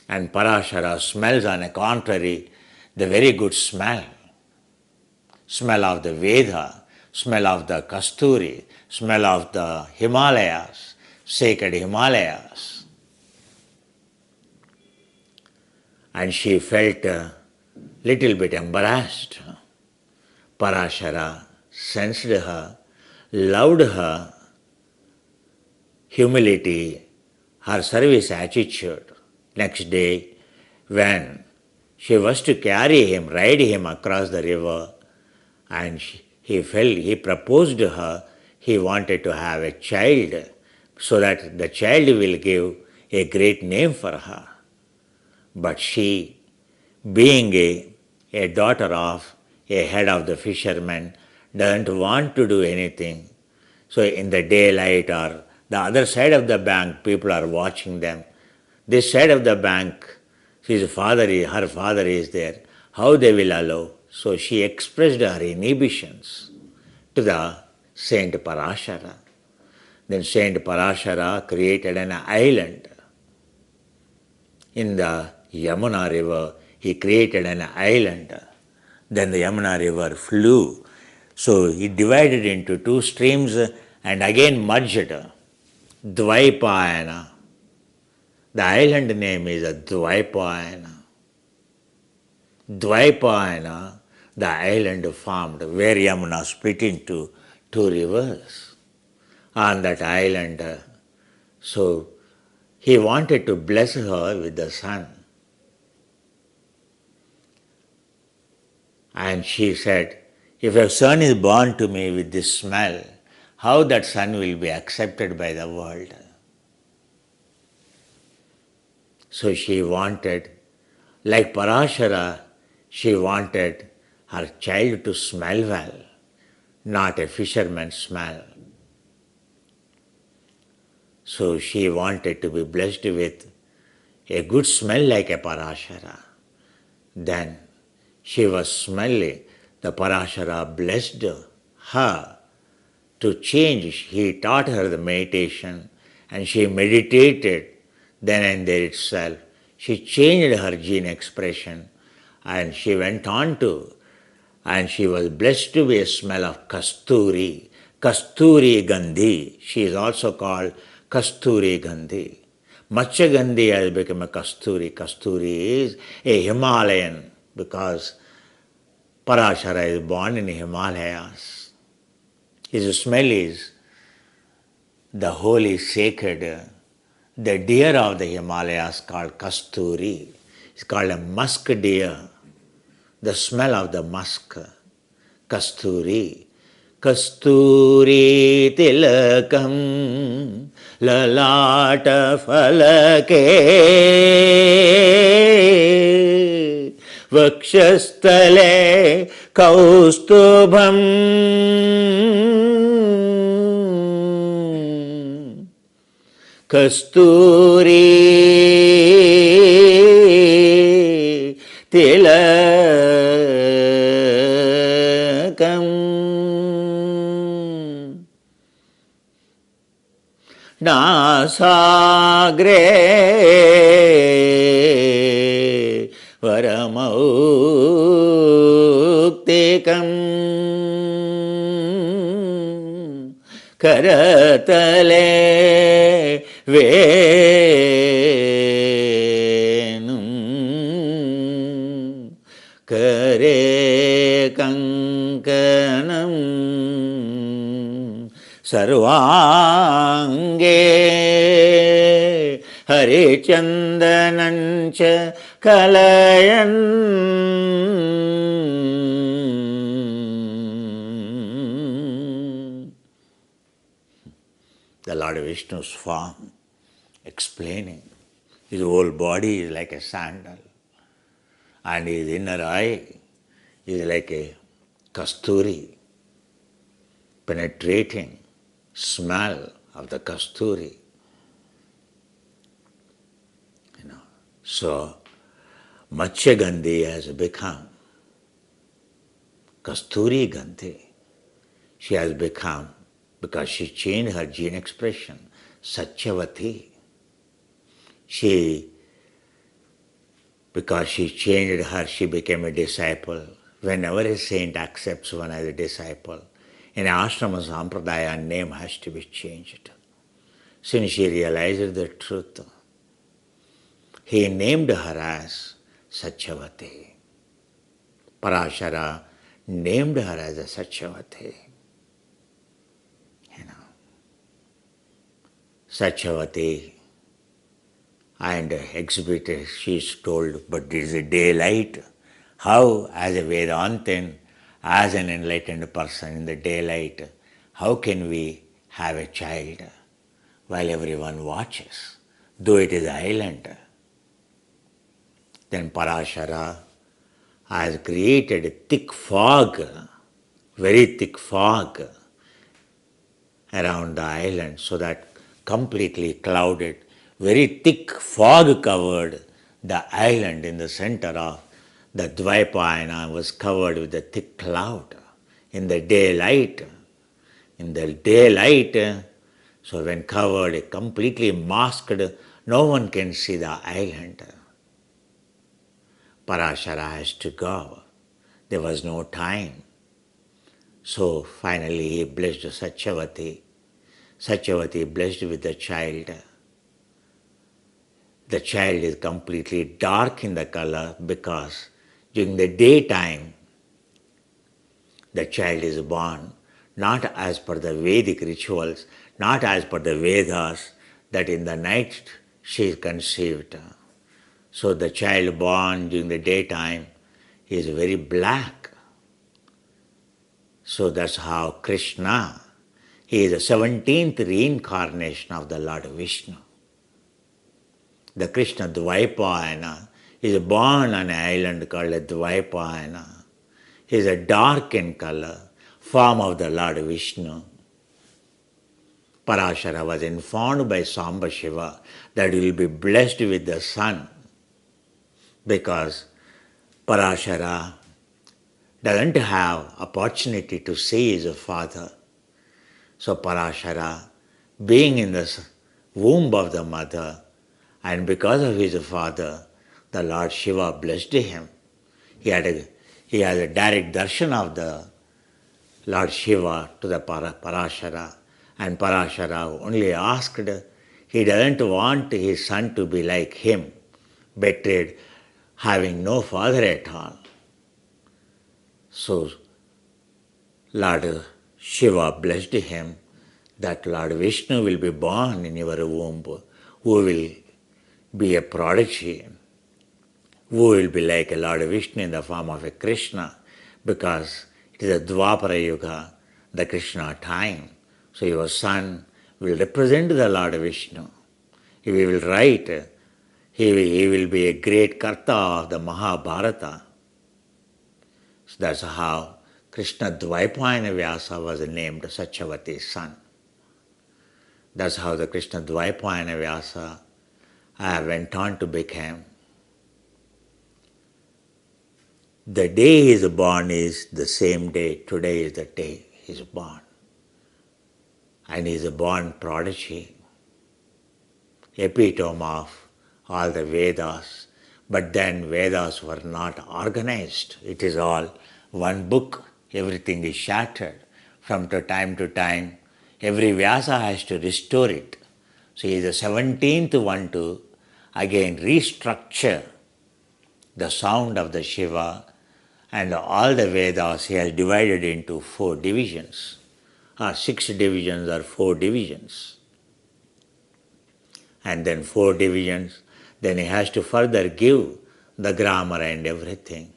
And Parashara smells, on the contrary, the very good smell. Smell of the Veda, smell of the Kasturi, smell of the Himalayas, sacred Himalayas. And she felt a little bit embarrassed. Parashara sensed her, loved her humility, her service attitude. Next day, when she was to carry him, ride him across the river, and he proposed to her, he wanted to have a child so that the child will give a great name for her. But she, being a daughter of a head of the fishermen, doesn't want to do anything. So in the daylight or the other side of the bank, people are watching them. This side of the bank, her father is there. How they will allow? So she expressed her inhibitions to the Saint Parashara. Then Saint Parashara created an island. In the Yamuna river, he created an island. Then the Yamuna river flew. So it divided into two streams and again merged. Dvaipayana. The island name is Dvaipayana. Dvaipayana, the island formed where Yamuna split into two rivers. On that island, so he wanted to bless her with the sun. And she said, if a son is born to me with this smell, how that son will be accepted by the world? So she wanted, like Parashara, she wanted her child to smell well, not a fisherman's smell. So she wanted to be blessed with a good smell like a Parashara. Then she was smelling. The Parashara blessed her to change. He taught her the meditation and she meditated then and there itself. She changed her gene expression and she went on to, and she was blessed to be a smell of Kasturi. Kasturi Gandhi. She is also called Kasturi Gandhi. Matsya Gandhi has become a Kasturi. Kasturi is a Himalayan because Parashara is born in Himalayas. His smell is the holy, sacred, the deer of the Himalayas called Kasturi. It's called a musk deer. The smell of the musk. Kasturi. Kasturi tilakam lalata falake vakshastale kaustubham Kasturi tilakam. 。 . 。 . 。 . 。 . 。 . 。 . 。 . 。 . 。 . 。 . 。 . 。 . 。 . 。 . 。 . 。 。 . 。 。 。 。 。 。 。 。 . 。 。 。 。 。 。 。 。 。 。 。 . 。 。 . नासाग्रे वरमौक्तिकम् करतले वेणुं करे कंकणं सर्वांगे हरिचंदनं च कलयन् the Lord Vishnu's form, explaining his whole body is like a sandal and his inner eye is like a kasturi, penetrating smell of the kasturi. So Matsya Gandhi has become Kasturi Gandhi. She has become, because she changed her gene expression, Satyavati. Because she changed her, she became a disciple. Whenever a saint accepts one as a disciple, in ashrama sampradaya, name has to be changed. Since she realized the truth, he named her as Satyavati. Parashara named her as a Satyavati. Satyavati and exhibited, she is told, but it is a daylight. How, as a Vedantin, as an enlightened person in the daylight, how can we have a child while everyone watches, though it is island? Then Parashara has created a thick fog, very thick fog around the island, so that completely clouded, very thick fog covered the island in the center of the Dvaipayana was covered with a thick cloud in the daylight. So when covered, completely masked, no one can see the island. Parashara has to go. There was no time. So finally he blessed Satyavati. Satyavati blessed with the child. The child is completely dark in the color because during the daytime the child is born not as per the Vedic rituals, not as per the Vedas, that in the night she is conceived. So the child born during the daytime is very black. So that's how Krishna, he is the 17th reincarnation of the Lord Vishnu. The Krishna Dvaipayana is born on an island called Dvaipayana. He is a dark in color, form of the Lord Vishnu. Parashara was informed by Samba Shiva that he will be blessed with the son, because Parashara doesn't have opportunity to see his father. So Parashara, being in the womb of the mother, and because of his father, the Lord Shiva blessed him. He has a direct darshan of the Lord Shiva to the Parashara, and Parashara only asked, he doesn't want his son to be like him, betrayed, having no father at all. So Lord Shiva blessed him that Lord Vishnu will be born in your womb, who will be a prodigy, who will be like a Lord Vishnu in the form of a Krishna, because it is a Dvapara Yuga, the Krishna time. So your son will represent the Lord Vishnu. He will write, he will be a great Karta of the Mahabharata. So that's how Krishna Dvaipayana Vyasa was named Satyavati's son. That's how the Krishna Dvaipayana Vyasa went on to become. The day he is born is the same day. Today is the day he is born. And he is a born prodigy. epitome of all the Vedas. But then Vedas were not organized. It is all one book. Everything is shattered. From time to time, every Vyasa has to restore it. So he is the 17th one to again restructure the sound of the Shiva, and all the Vedas he has divided into 4 divisions, or 6 divisions or 4 divisions. And then 4 divisions, then he has to further give the grammar and everything.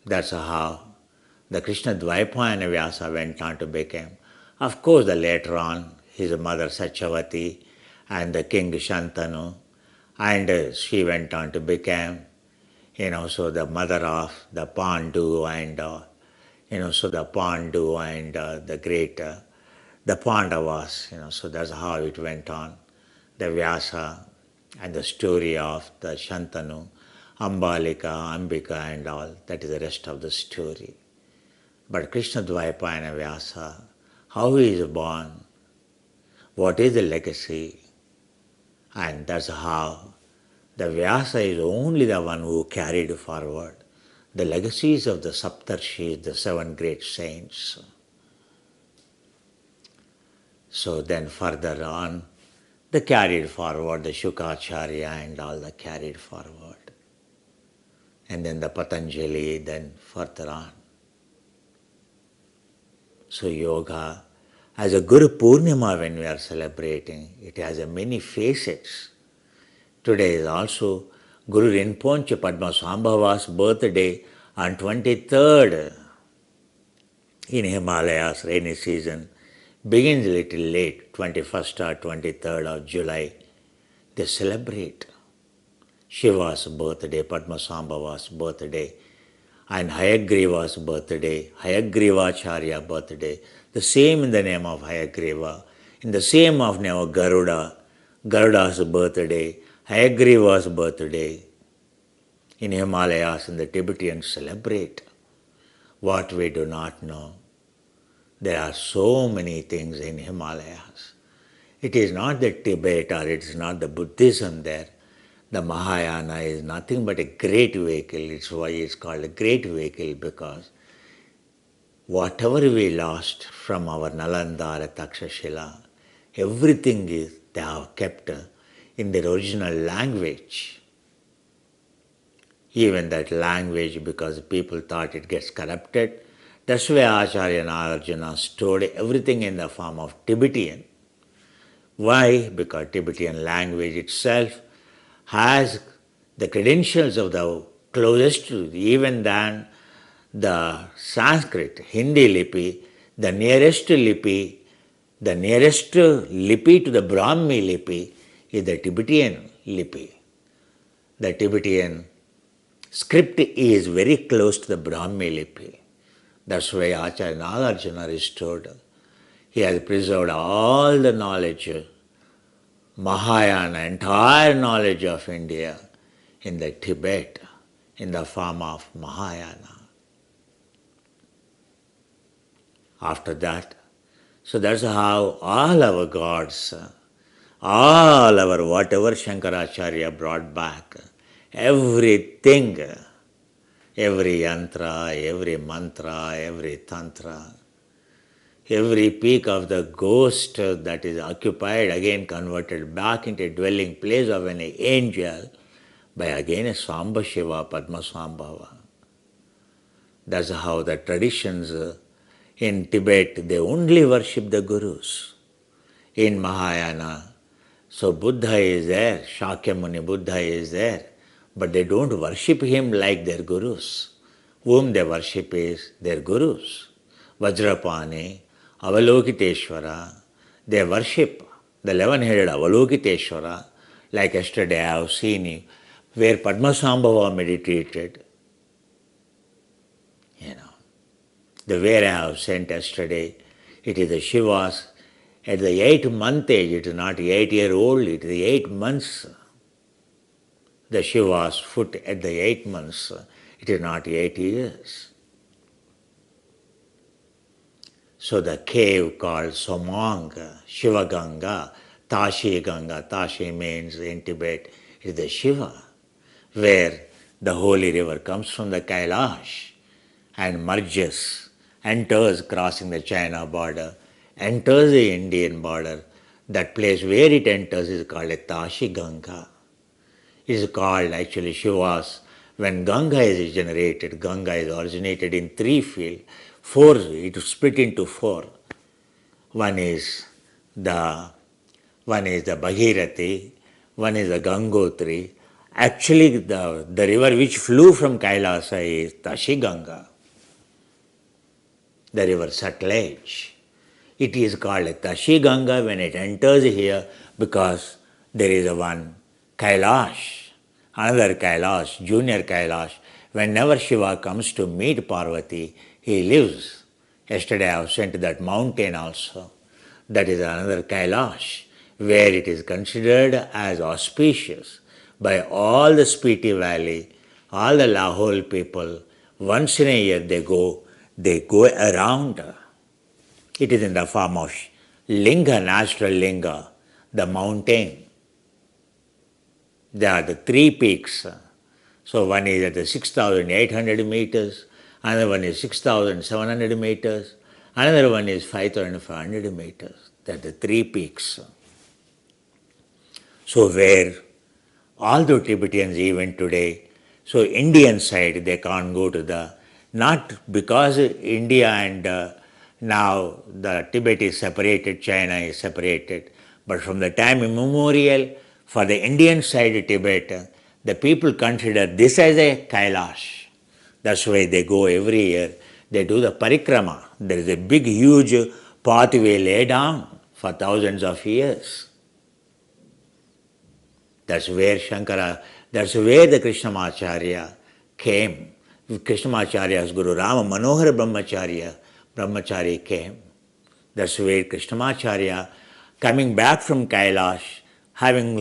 That's how the Krishna Dvaipayana Vyasa went on to become. Of course, the later on, his mother Satyavati and the king Shantanu, and she went on to become, so the mother of the Pandu and, so the Pandu and the great, the Pandavas, so that's how it went on. The Vyasa and the story of the Shantanu, Ambalika, Ambika and all, that is the rest of the story. But Krishna Dvaipayana Vyasa, how he is born, what is the legacy, and that's how the Vyasa is only the one who carried forward the legacies of the Saptarshis, the 7 great saints. So then further on, they carried forward the Shukacharya and all that carried forward. And then the Patanjali, then further on. So yoga, as a Guru Purnima when we are celebrating, it has a many facets. Today is also Guru Rinpoche Padmasambhava's birthday on 23rd in Himalayas, rainy season. Begins a little late, 21st or 23rd of July. They celebrate Shiva's birthday, Padmasambhava's birthday, and Hayagriva's birthday, Hayagrivacharya birthday. The same in the name of Hayagriva, in the same of name of Garuda, Garuda's birthday, Hayagriva's birthday. In Himalayas, and the Tibetans celebrate what we do not know. There are so many things in Himalayas. It is not the Tibet or it is not the Buddhism there. The Mahayana is nothing but a great vehicle. It's why it's called a great vehicle, because whatever we lost from our Nalanda or Takshashila, everything is they have kept in their original language. Even that language, because people thought it gets corrupted, that's why Acharya Nagarjuna stored everything in the form of Tibetan. Why? Because Tibetan language itself has the credentials of the closest to, even than the Sanskrit, Hindi lipi, the nearest lipi to the Brahmi lipi is the Tibetan lipi. The Tibetan script is very close to the Brahmi lipi. That's why Acharya Nagarjuna restored. He has preserved all the knowledge, Mahayana, entire knowledge of India in the Tibet, in the form of Mahayana. After that, so that's how all our gods, all our whatever Shankaracharya brought back, everything, every yantra, every mantra, every tantra, every peak of the ghost that is occupied, again converted back into a dwelling place of an angel by again a Samba Shiva, Padmasambhava. That's how the traditions in Tibet, they only worship the gurus. In Mahayana, so Buddha is there, Shakyamuni Buddha is there, but they don't worship him like their gurus. Whom they worship is their gurus. Vajrapani, Avalokiteshvara, they worship the 11-headed Avalokiteshvara, like yesterday I have seen where Padmasambhava meditated. The where I have sent yesterday, it is the Shivas at the 8-month age, it is not 8-year-old, it is the 8 months. The Shiva's foot at the 8 months, it is not 8 years. So the cave called Somanga, Shivaganga, Tashi Ganga. Tashi means in Tibet is the Shiva, where the holy river comes from the Kailash and merges, enters crossing the China border, enters the Indian border. That place where it enters is called a Tashi Ganga. It is called actually Shiva's. When Ganga is generated, Ganga is originated in three fields. Four, it is split into four. One is the Bhagirathi, one is the Gangotri. Actually, the river which flew from Kailasa is Tashi Ganga, the river Sutlej. It is called Tashi Ganga when it enters here because there is a one Kailash, another Kailash, junior Kailash. Whenever Shiva comes to meet Parvati, he lives. Yesterday I was sent to that mountain also. That is another Kailash, where it is considered as auspicious by all the Spiti Valley, all the Lahore people. Once in a year they go around. It is in the form of linga, natural linga, the mountain. There are the three peaks. So one is at the 6,800 meters, another one is 6,700 meters, another one is 5,500 meters. That are the three peaks. So where although Tibetans even today, so Indian side they can't go to the, not because India and now the Tibet is separated, China is separated, but from the time immemorial, for the Indian side Tibet, the people consider this as a Kailash. That's why they go every year, they do the parikrama. There is a big huge pathway laid down for thousands of years. That's where Shankara, that's where the Krishnamacharya came. Krishnamacharya's Guru Rama Manohar Brahmachari came. That's where Krishnamacharya, coming back from Kailash, having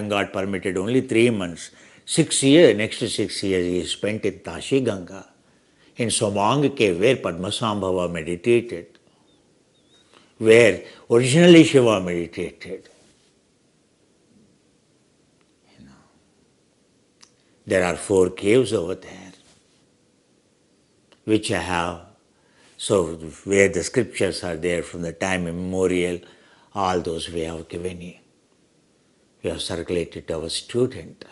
got permitted only 3 months, 6 years, next 6 years he spent in Tashi Ganga, in Somang cave where Padmasambhava meditated, where originally Shiva meditated. There are 4 caves over there, which I have. So where the scriptures are there from the time immemorial, all those we have given you. We have circulated to our student.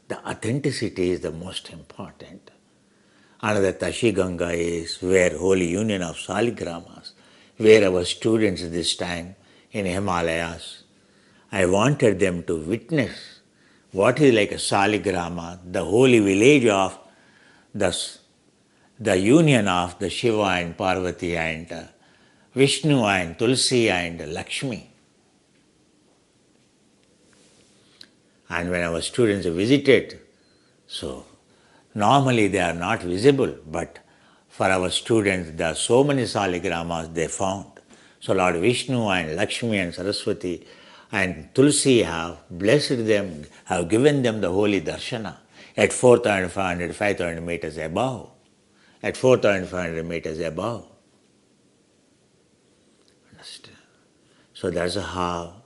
The authenticity is the most important. Another Tashi Ganga is where Holy Union of Saligramas, where our students this time in Himalayas, I wanted them to witness what is like a Saligrama, the holy village of the union of the Shiva and Parvati and Vishnu and Tulsi and Lakshmi. And when our students visited, so normally they are not visible, but for our students there are so many Saligramas they found. So Lord Vishnu and Lakshmi and Saraswati and Tulsi have blessed them, have given them the holy darshana at 4,500, 5,000 meters above. At 4,500 meters above. Understand? So that's how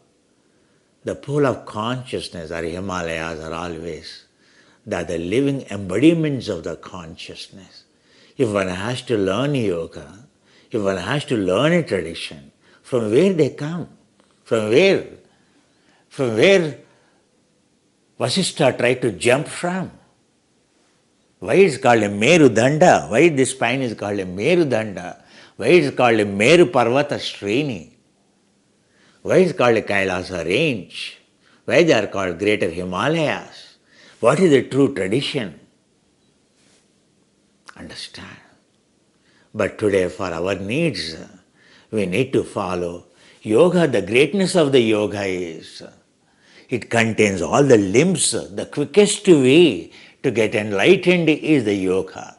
the pole of consciousness or Himalayas are always the living embodiments of the consciousness. If one has to learn yoga, if one has to learn a tradition, from where they come, from where Vasishtha tried to jump from. Why is it called a Meru Danda? Why this spine is called a Meru Danda? Why is it called a Meru Parvata Srini? Why is it called a Kailasa range? Why they are called Greater Himalayas? What is the true tradition? Understand. But today for our needs, we need to follow yoga. The greatness of the yoga is, it contains all the limbs. The quickest way to get enlightened is the yoga.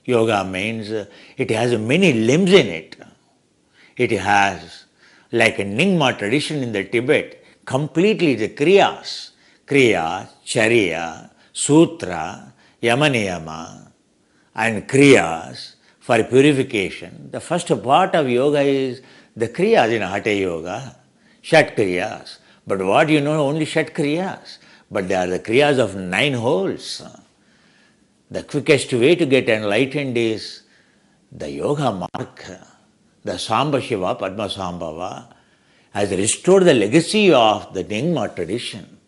Yoga means it has many limbs in it. It has, like a Nyingma tradition in the Tibet, completely the kriyas. Kriya, Charya, Sutra, Yamaniyama, and kriyas for purification. The first part of yoga is the kriyas in Hatha Yoga. Shat Kriyas. But what you know, only Shat Kriyas. But they are the Kriyas of 9 holes. The quickest way to get enlightened is the yoga mark. The Samba Shiva, Padma Sambhava, has restored the legacy of the Nyingma tradition,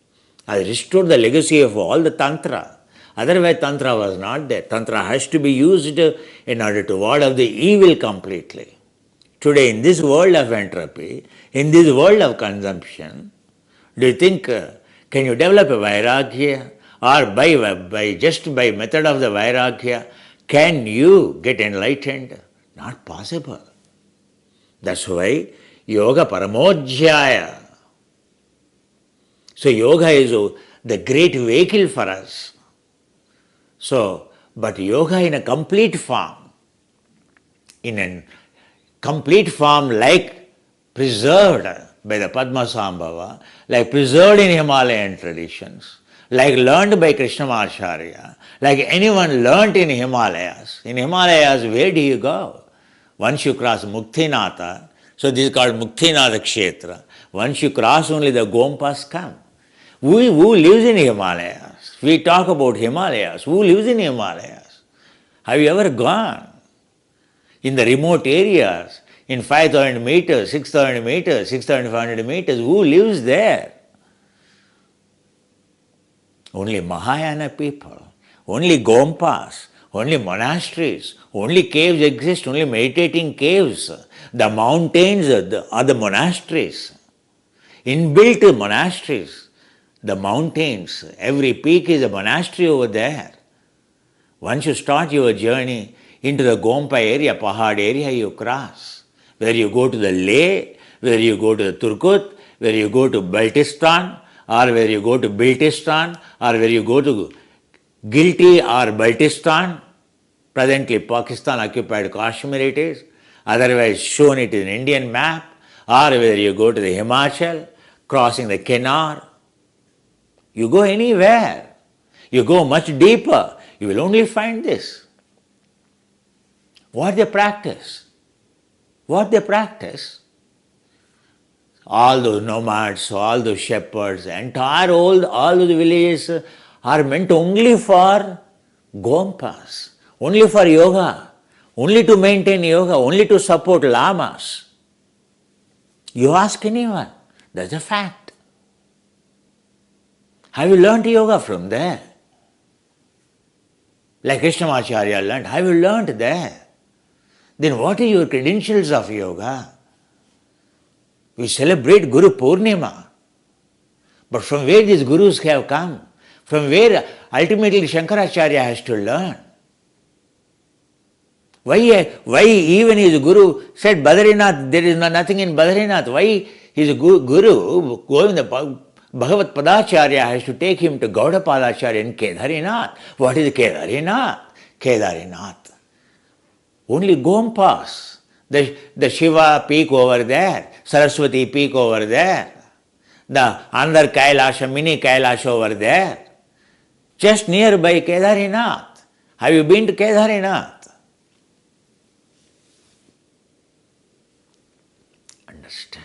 has restored the legacy of all the Tantra. Otherwise, Tantra was not there. Tantra has to be used in order to ward off the evil completely. Today, in this world of entropy, in this world of consumption, do you think, can you develop a Vairagya? Or just by method of the Vairagya, can you get enlightened? Not possible. That's why Yoga Paramodhyaya. So yoga is the great vehicle for us. So, but yoga in a complete form, like preserved by the Padmasambhava, like preserved in Himalayan traditions, like learned by Krishnamacharya, like anyone learnt in Himalayas. In Himalayas, where do you go? Once you cross Muktinatha, so this is called Muktinatha Kshetra. Once you cross, only the Gompas come. Who lives in Himalayas? We talk about Himalayas. Who lives in Himalayas? Have you ever gone? In the remote areas, in 5,000 meters, 6,000 meters, 6,500 meters, who lives there? Only Mahayana people, only Gompas, only monasteries, only caves exist, only meditating caves. The mountains are the monasteries, inbuilt monasteries. The mountains, every peak is a monastery over there. Once you start your journey into the Gompa area, Pahad area, you cross. Where you go to the Leh, where you go to the Turkut, where you go to Baltistan, or where you go to Baltistan, or where you go to Gilti or Baltistan. Presently, Pakistan occupied Kashmir it is. Otherwise, shown it in Indian map. Or where you go to the Himachal, crossing the Kennar. You go anywhere. You go much deeper. You will only find this. What they practice? What they practice? All those nomads, all those shepherds, all those villages are meant only for Gompas, only for yoga, only to maintain yoga, only to support lamas. You ask anyone, that's a fact. Have you learnt yoga from there? Like Krishnamacharya learnt, have you learnt there? Then what are your credentials of yoga? We celebrate Guru Purnima. But from where these gurus have come? From where ultimately Shankaracharya has to learn? Why even his guru said Badrinath, there is nothing in Badrinath. Why his guru, Govinda Bhagavat Padacharya, has to take him to Gaudapadacharya in Kedarinath? What is Kedarinath? Kedarinath. Only Gompas. The Shiva peak over there, Saraswati peak over there, the under Kailasha, mini Kailasha over there, just nearby Kedarinath. Have you been to Kedarinath? Understand.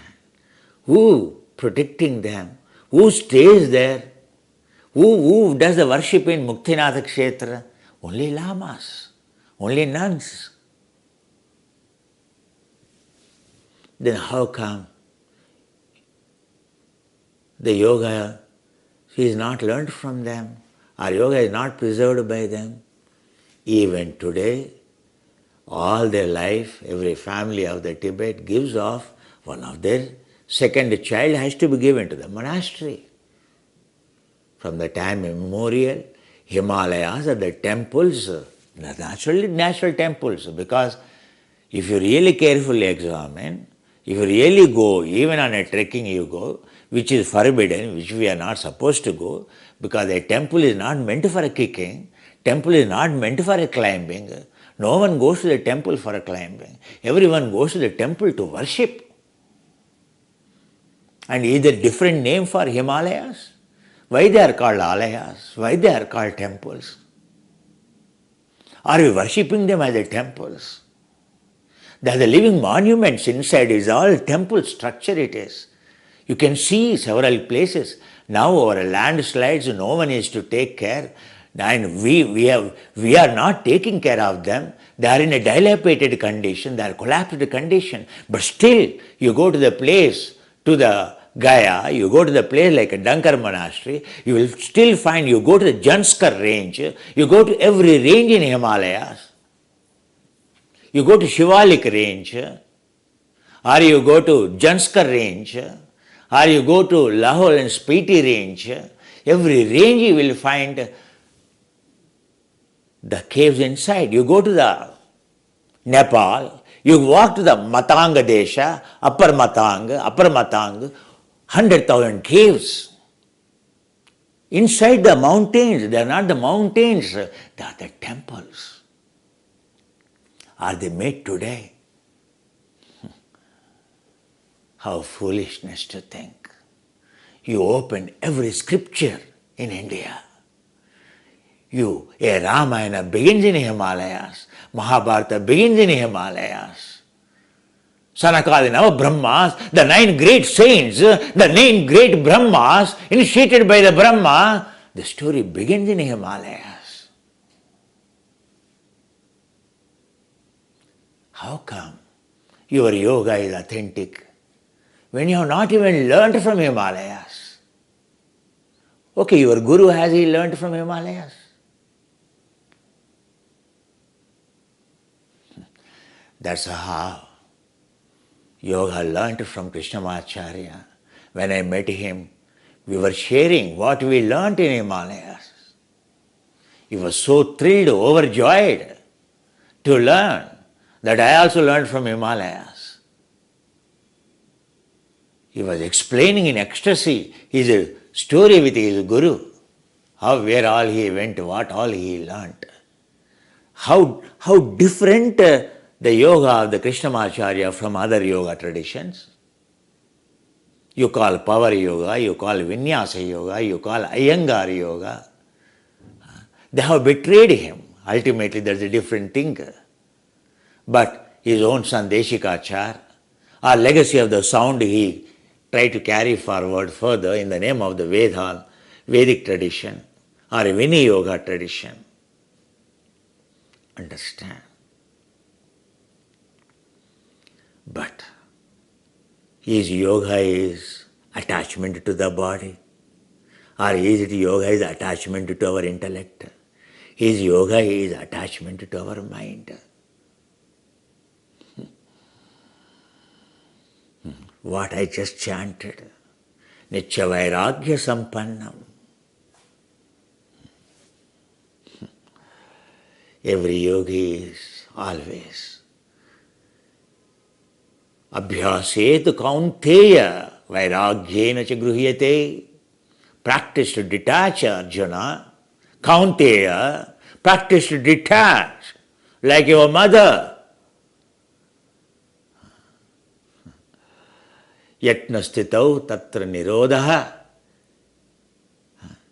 Who protecting them? Who stays there? Who does the worship in Muktinatha Kshetra? Only lamas, only nuns. Then how come the yoga is not learned from them? Our yoga is not preserved by them? Even today, all their life, every family of the Tibet gives off one of their second child has to be given to the monastery. From the time immemorial, Himalayas are the temples, natural temples, because if you really carefully examine, if you really go, even on a trekking you go, which is forbidden, which we are not supposed to go, because a temple is not meant for a kicking, temple is not meant for a climbing. No one goes to the temple for a climbing. Everyone goes to the temple to worship. And is there different name for Himalayas? Why they are called alayas? Why they are called temples? Are we worshipping them as the temples? They are the living monuments inside, is all temple structure it is. You can see several places. Now our landslides, no one is to take care. And we are not taking care of them. They are in a dilapidated condition, they are collapsed condition. But still, you go to the place, to the Gaya, you go to the place like a Dankar monastery, you will still find, you go to the Janskar range, you go to every range in Himalayas, you go to Shivalik range, or you go to Janskar range, or you go to Lahore and Spiti range, every range you will find the caves inside. You go to the Nepal, you walk to the Matanga Desha, Upper Matang, 100,000 caves. Inside the mountains, they are not the mountains, they are the temples. Are they made today? How foolishness to think. You open every scripture in India. A Ramayana begins in Himalayas, Mahabharata begins in Himalayas. Sanakadi Brahmas, the 9 great saints, the 9 great Brahmas, initiated by the Brahma, the story begins in Himalayas. How come your yoga is authentic when you have not even learned from Himalayas? Okay, your guru, has he learned from Himalayas? That's how yoga learned from Krishnamacharya. When I met him, we were sharing what we learned in Himalayas. He was so thrilled, overjoyed to learn that I also learned from Himalayas. He was explaining in ecstasy his story with his guru, where all he went, what all he learned. How different the yoga of the Krishnamacharya from other yoga traditions. You call power yoga, you call vinyasa yoga, you call Iyengar yoga. They have betrayed him. Ultimately, there's a different thing. But his own son Deshikachar, our legacy of the sound, he tried to carry forward further in the name of the Vedic tradition or a Vinaya yoga tradition. Understand? But his yoga is attachment to the body, or is it yoga is attachment to our intellect? His yoga is attachment to our mind. What I just chanted, Nitya Vairagya Sampannam. Every yogi is always Abhyaset kaunteya vairagyena cha gruhyate. Practice to detach, Arjuna. Kaunteya, practice to detach, like your mother. Yatna stitau tatra nirodha.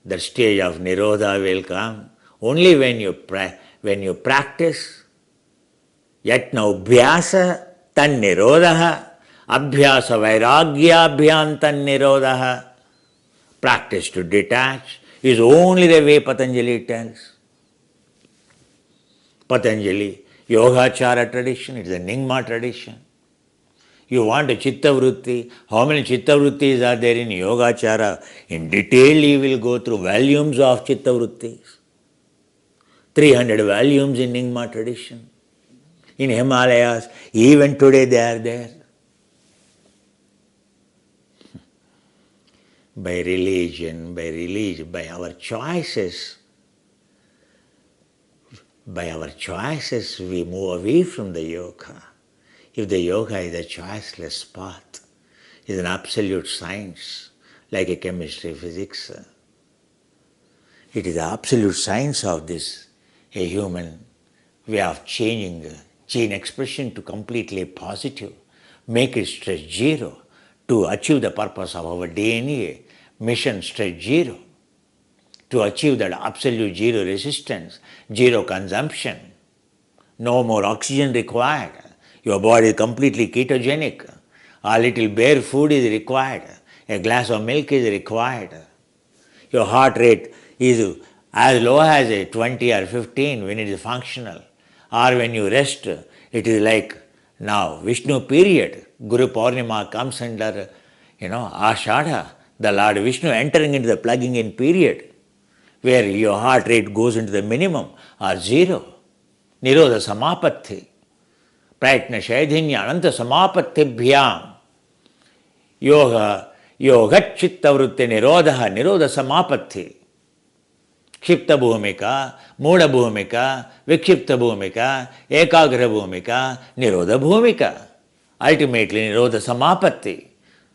The stage of nirodha will come only when you practice. Yatna ubhyasa tan nirodha. Abhyasa vairagyabhyam tan nirodha. Practice to detach is only the way Patanjali tells. Patanjali, Yogachara tradition, it is a Nyingma tradition. You want a Chitta Vritti, how many Chitta Vrittis are there in Yogachara? In detail you will go through volumes of Chitta Vrittis. 300 volumes in Nyingma tradition. In Himalayas, even today they are there. By religion, by our choices, we move away from the yoga. If the yoga is a choiceless path, is an absolute science, like a chemistry, physics, it is the absolute science of this, a human way of changing gene expression to completely positive, make it stress zero, to achieve the purpose of our DNA, mission stress zero, to achieve that absolute zero resistance, zero consumption, no more oxygen required, your body is completely ketogenic, a little bare food is required, A glass of milk is required. Your heart rate is as low as a 20 or 15 when it is functional. Or when you rest, it is like now Vishnu period. Guru Purnima comes under, Ashadha, the Lord Vishnu entering into the plugging in period, where your heart rate goes into the minimum or zero. Nirodha Samapatti. Prayatna Shaidhinya Ananta Samapatti Yoga Yogat Chitta Vritti Nirodha Nirodha Samapatti. क्षिप्त भूमिका मूढ़ भूमिका विक्षिप्त भूमिका एकाग्र भूमिका निरोध भूमिका. Ultimately nirodha samapatti.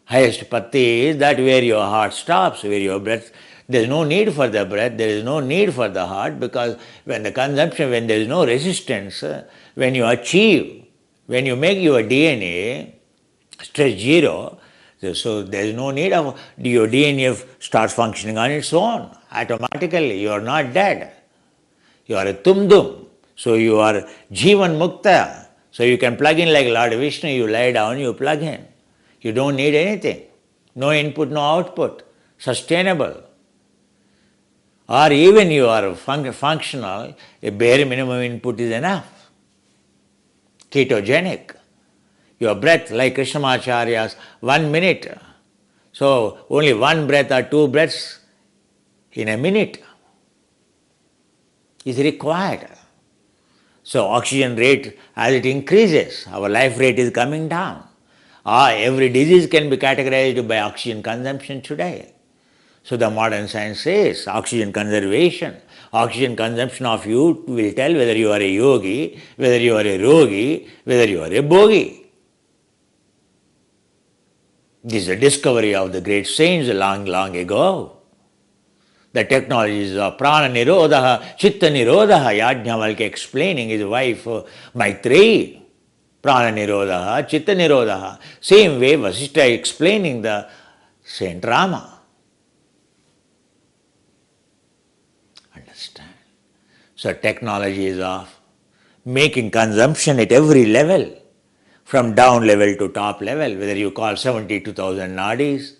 Highest patti is that where your heart stops, where your breath. There is no need for the breath, there is no need for the heart, because when the consumption, when there is no resistance, when you achieve, when you make your DNA stress zero, so there is no need of your DNA starts functioning on its own. Automatically, you are not dead. You are a tumdum. So you are Jivan Mukta. So you can plug in like Lord Vishnu, you lie down, you plug in. You don't need anything. No input, no output. Sustainable. Or even you are functional, a bare minimum input is enough. Ketogenic. Your breath, like Krishnamacharya's 1 minute. So only one breath or two breaths in a minute is required. So oxygen rate, as it increases, our life rate is coming down. Every disease can be categorized by oxygen consumption today. So the modern science says oxygen conservation, oxygen consumption of you will tell whether you are a yogi, whether you are a rogi, whether you are a bogi. This is a discovery of the great saints long, long ago. The technologies of prana nirodha, chitta nirodha, Yajnavalkya explaining his wife Maitreyi. Prana nirodha, chitta nirodha. Same way Vasishtha explaining the Saint Rama. Understand? So technology is of making consumption at every level, from down level to top level, whether you call 72,000 nadis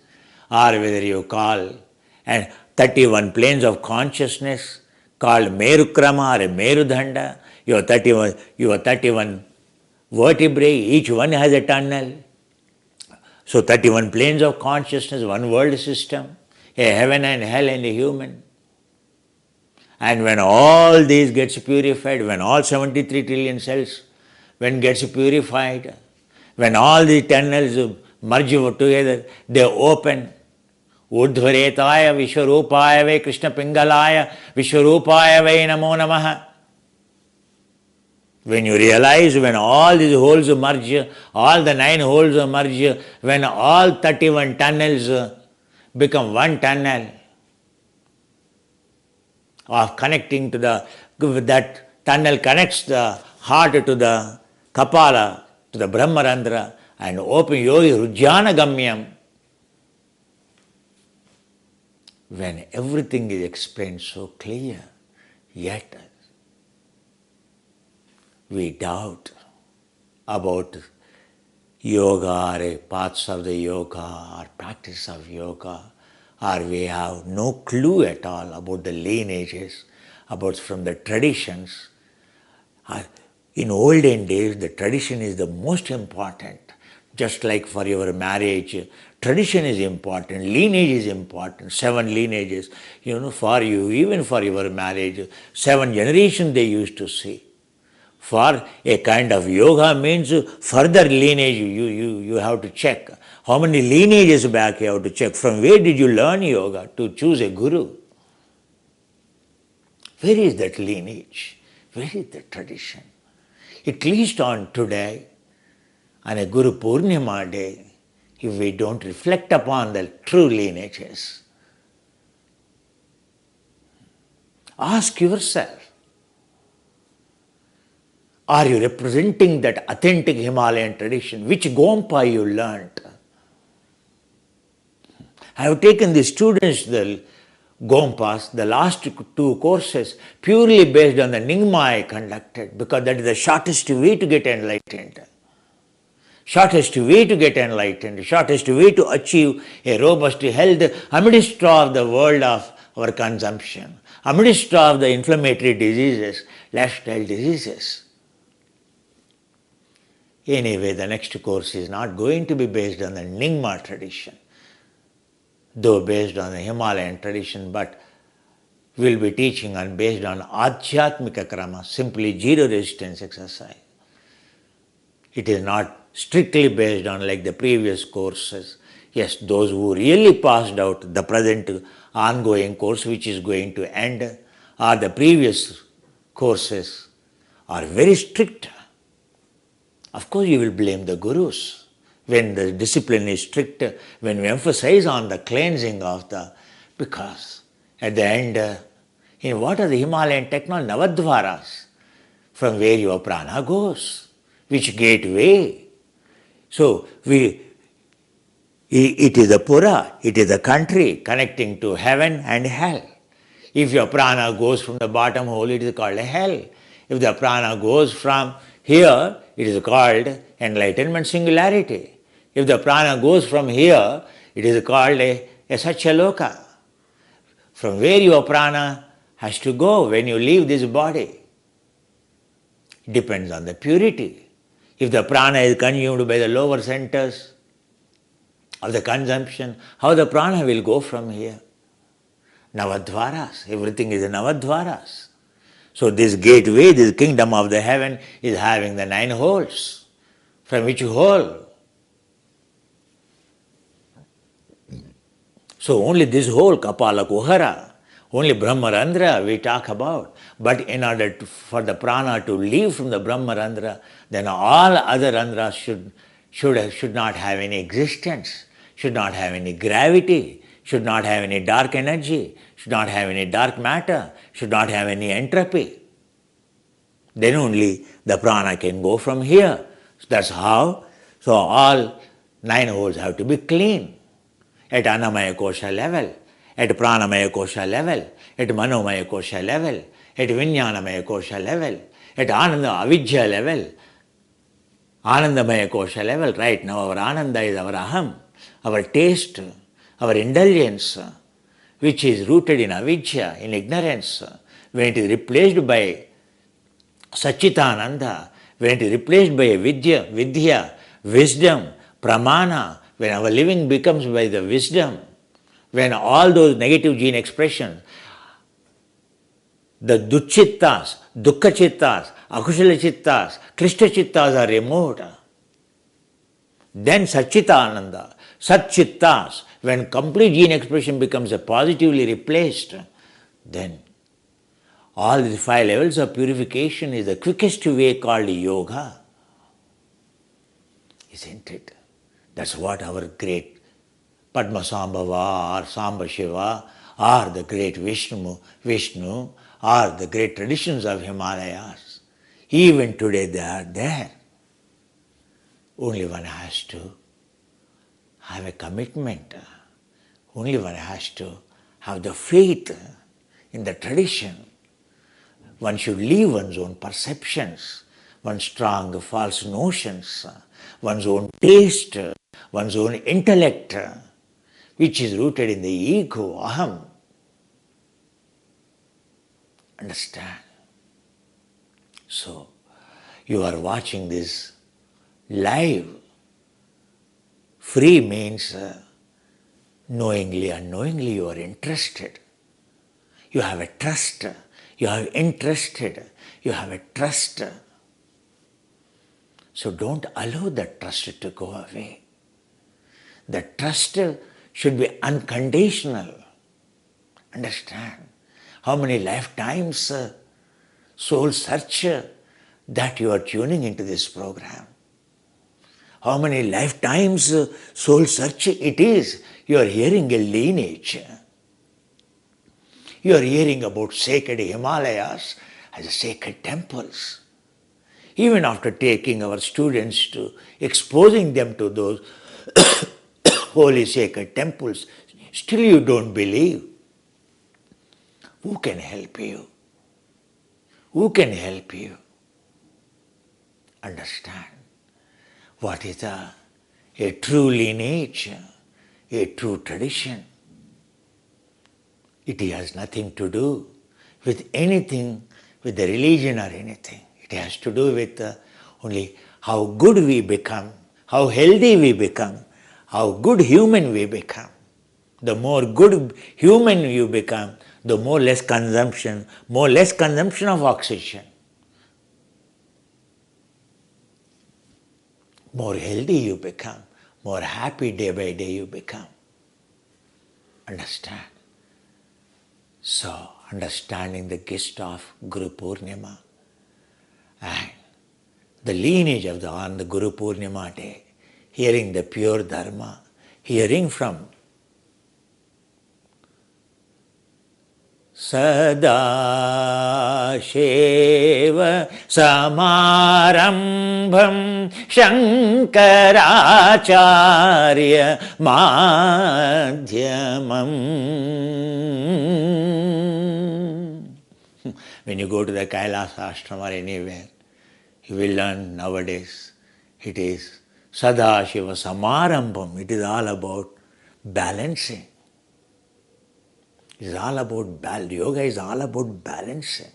or whether you call and 31 planes of consciousness called Merukrama or Merudhanda. Your 31 vertebrae, each one has a tunnel. So 31 planes of consciousness, one world system, a heaven and hell and a human. And when all these gets purified, when all 73 trillion cells, when gets purified, when all the tunnels merge together, they open. Urdhvaretaya Vishwarupaya Ve Krishna Pingalaya Vishwarupaya Ve Namo Namaha. When you realize when all these holes merge, all the 9 holes merge, when all 31 tunnels become one tunnel of connecting to that tunnel connects the heart to the Kapala, to the Brahmarandra, and open Yogi Rujjana Gamyam. When everything is explained so clear, yet we doubt about yoga or paths of the yoga or practice of yoga, or we have no clue at all about the lineages, about from the traditions. In olden days, the tradition is the most important. Just like for your marriage, tradition is important, lineage is important, 7 lineages, for you, even for your marriage, 7 generations they used to see. For a kind of yoga means further lineage you have to check. How many lineages back you have to check? From where did you learn yoga to choose a guru? Where is that lineage? Where is the tradition? At least on today, on a Guru Purnima day, if we don't reflect upon the true lineages, ask yourself, are you representing that authentic Himalayan tradition? Which Gompa you learnt? I have taken the students, the Gompas, the last 2 courses, purely based on the Nyingma I conducted, because that is the shortest way to get enlightened. shortest way to get enlightened, shortest way to achieve a robust health amidst of the world of our consumption, amidst of the inflammatory diseases, lifestyle diseases. Anyway, the next course is not going to be based on the Nyingma tradition, though based on the Himalayan tradition, but will be teaching on based on Adhyatmika Krama, simply zero resistance exercise. It is not strictly based on like the previous courses. Yes, those who really passed out the present ongoing course which is going to end, or the previous courses are very strict. Of course, you will blame the gurus. When the discipline is strict, when we emphasize on the cleansing of the, because at the end, in what are the Himalayan technology? Navadvaras, from where your prana goes, which gateway. So, it is the Pura, it is the country connecting to heaven and hell. If your prana goes from the bottom hole, it is called a hell. If the prana goes from here, it is called enlightenment singularity. If the prana goes from here, it is called a Satyaloka. From where your prana has to go when you leave this body. It depends on the purity. If the prana is consumed by the lower centers of the consumption, how the prana will go from here? Navadvaras, everything is Navadvaras. So this gateway, this kingdom of the heaven is having the 9 holes. From which hole? So only this hole, Kapala Kuhara, only Brahmarandra we talk about. But in order for the prana to leave from the Brahmarandra, then all other andras should not have any existence, should not have any gravity, should not have any dark energy, should not have any dark matter, should not have any entropy. Then only the prana can go from here. So that's how. So all 9 holes have to be clean. At Annamaya Kosha level, at Pranamaya Kosha level, at Manomaya Kosha level, at Vinyanamaya Kosha level, at Ananda Avidya level, Anandamaya Kosha level. Right now our Ananda is our Aham, our taste, our indulgence, which is rooted in avidya, in ignorance. When it is replaced by Satchitananda, when it is replaced by vidya, wisdom, pramana, when our living becomes by the wisdom, when all those negative gene expressions, the duchittas, dukkha chittas, akushala chittas, krishna chittas are removed, then Satchitananda, Sat chittas, when complete gene expression becomes positively replaced, then all these 5 levels of purification is the quickest way called yoga. Isn't it? That's what our great Padmasambhava or Samba Shiva or the great Vishnu or the great traditions of Himalayas. Even today they are there. Only one has to have a commitment. Only one has to have the faith in the tradition. One should leave one's own perceptions, one's strong false notions, one's own taste, one's own intellect, which is rooted in the ego, aham. Understand? So, you are watching this live. Free means knowingly, unknowingly you are interested. You have a trust. You have interested. You have a trust. So don't allow that trust to go away. The trust should be unconditional. Understand? How many lifetimes soul search that you are tuning into this program? How many lifetimes soul search it is you are hearing a lineage. You are hearing about sacred Himalayas as sacred temples. Even after taking our students to exposing them to those holy sacred temples, still you don't believe. Who can help you? Who can help you? Understand. what is a true lineage, a true tradition. It has nothing to do with anything, with the religion or anything. It has to do with only how good we become, how healthy we become, how good human we become. The more good human you become, the more less consumption of oxygen. More healthy you become, more happy day by day you become. Understand? So, understanding the gist of Guru Purnima and the lineage of on the Guru Purnima day, hearing the pure Dharma, hearing from Sadasheva Samarambham Shankaracharya Madhyamam. When you go to the Kailas ashram or anywhere, you will learn nowadays it is Sadashiva Samarambham. It is all about balancing. It is all about balance. Yoga is all about balancing.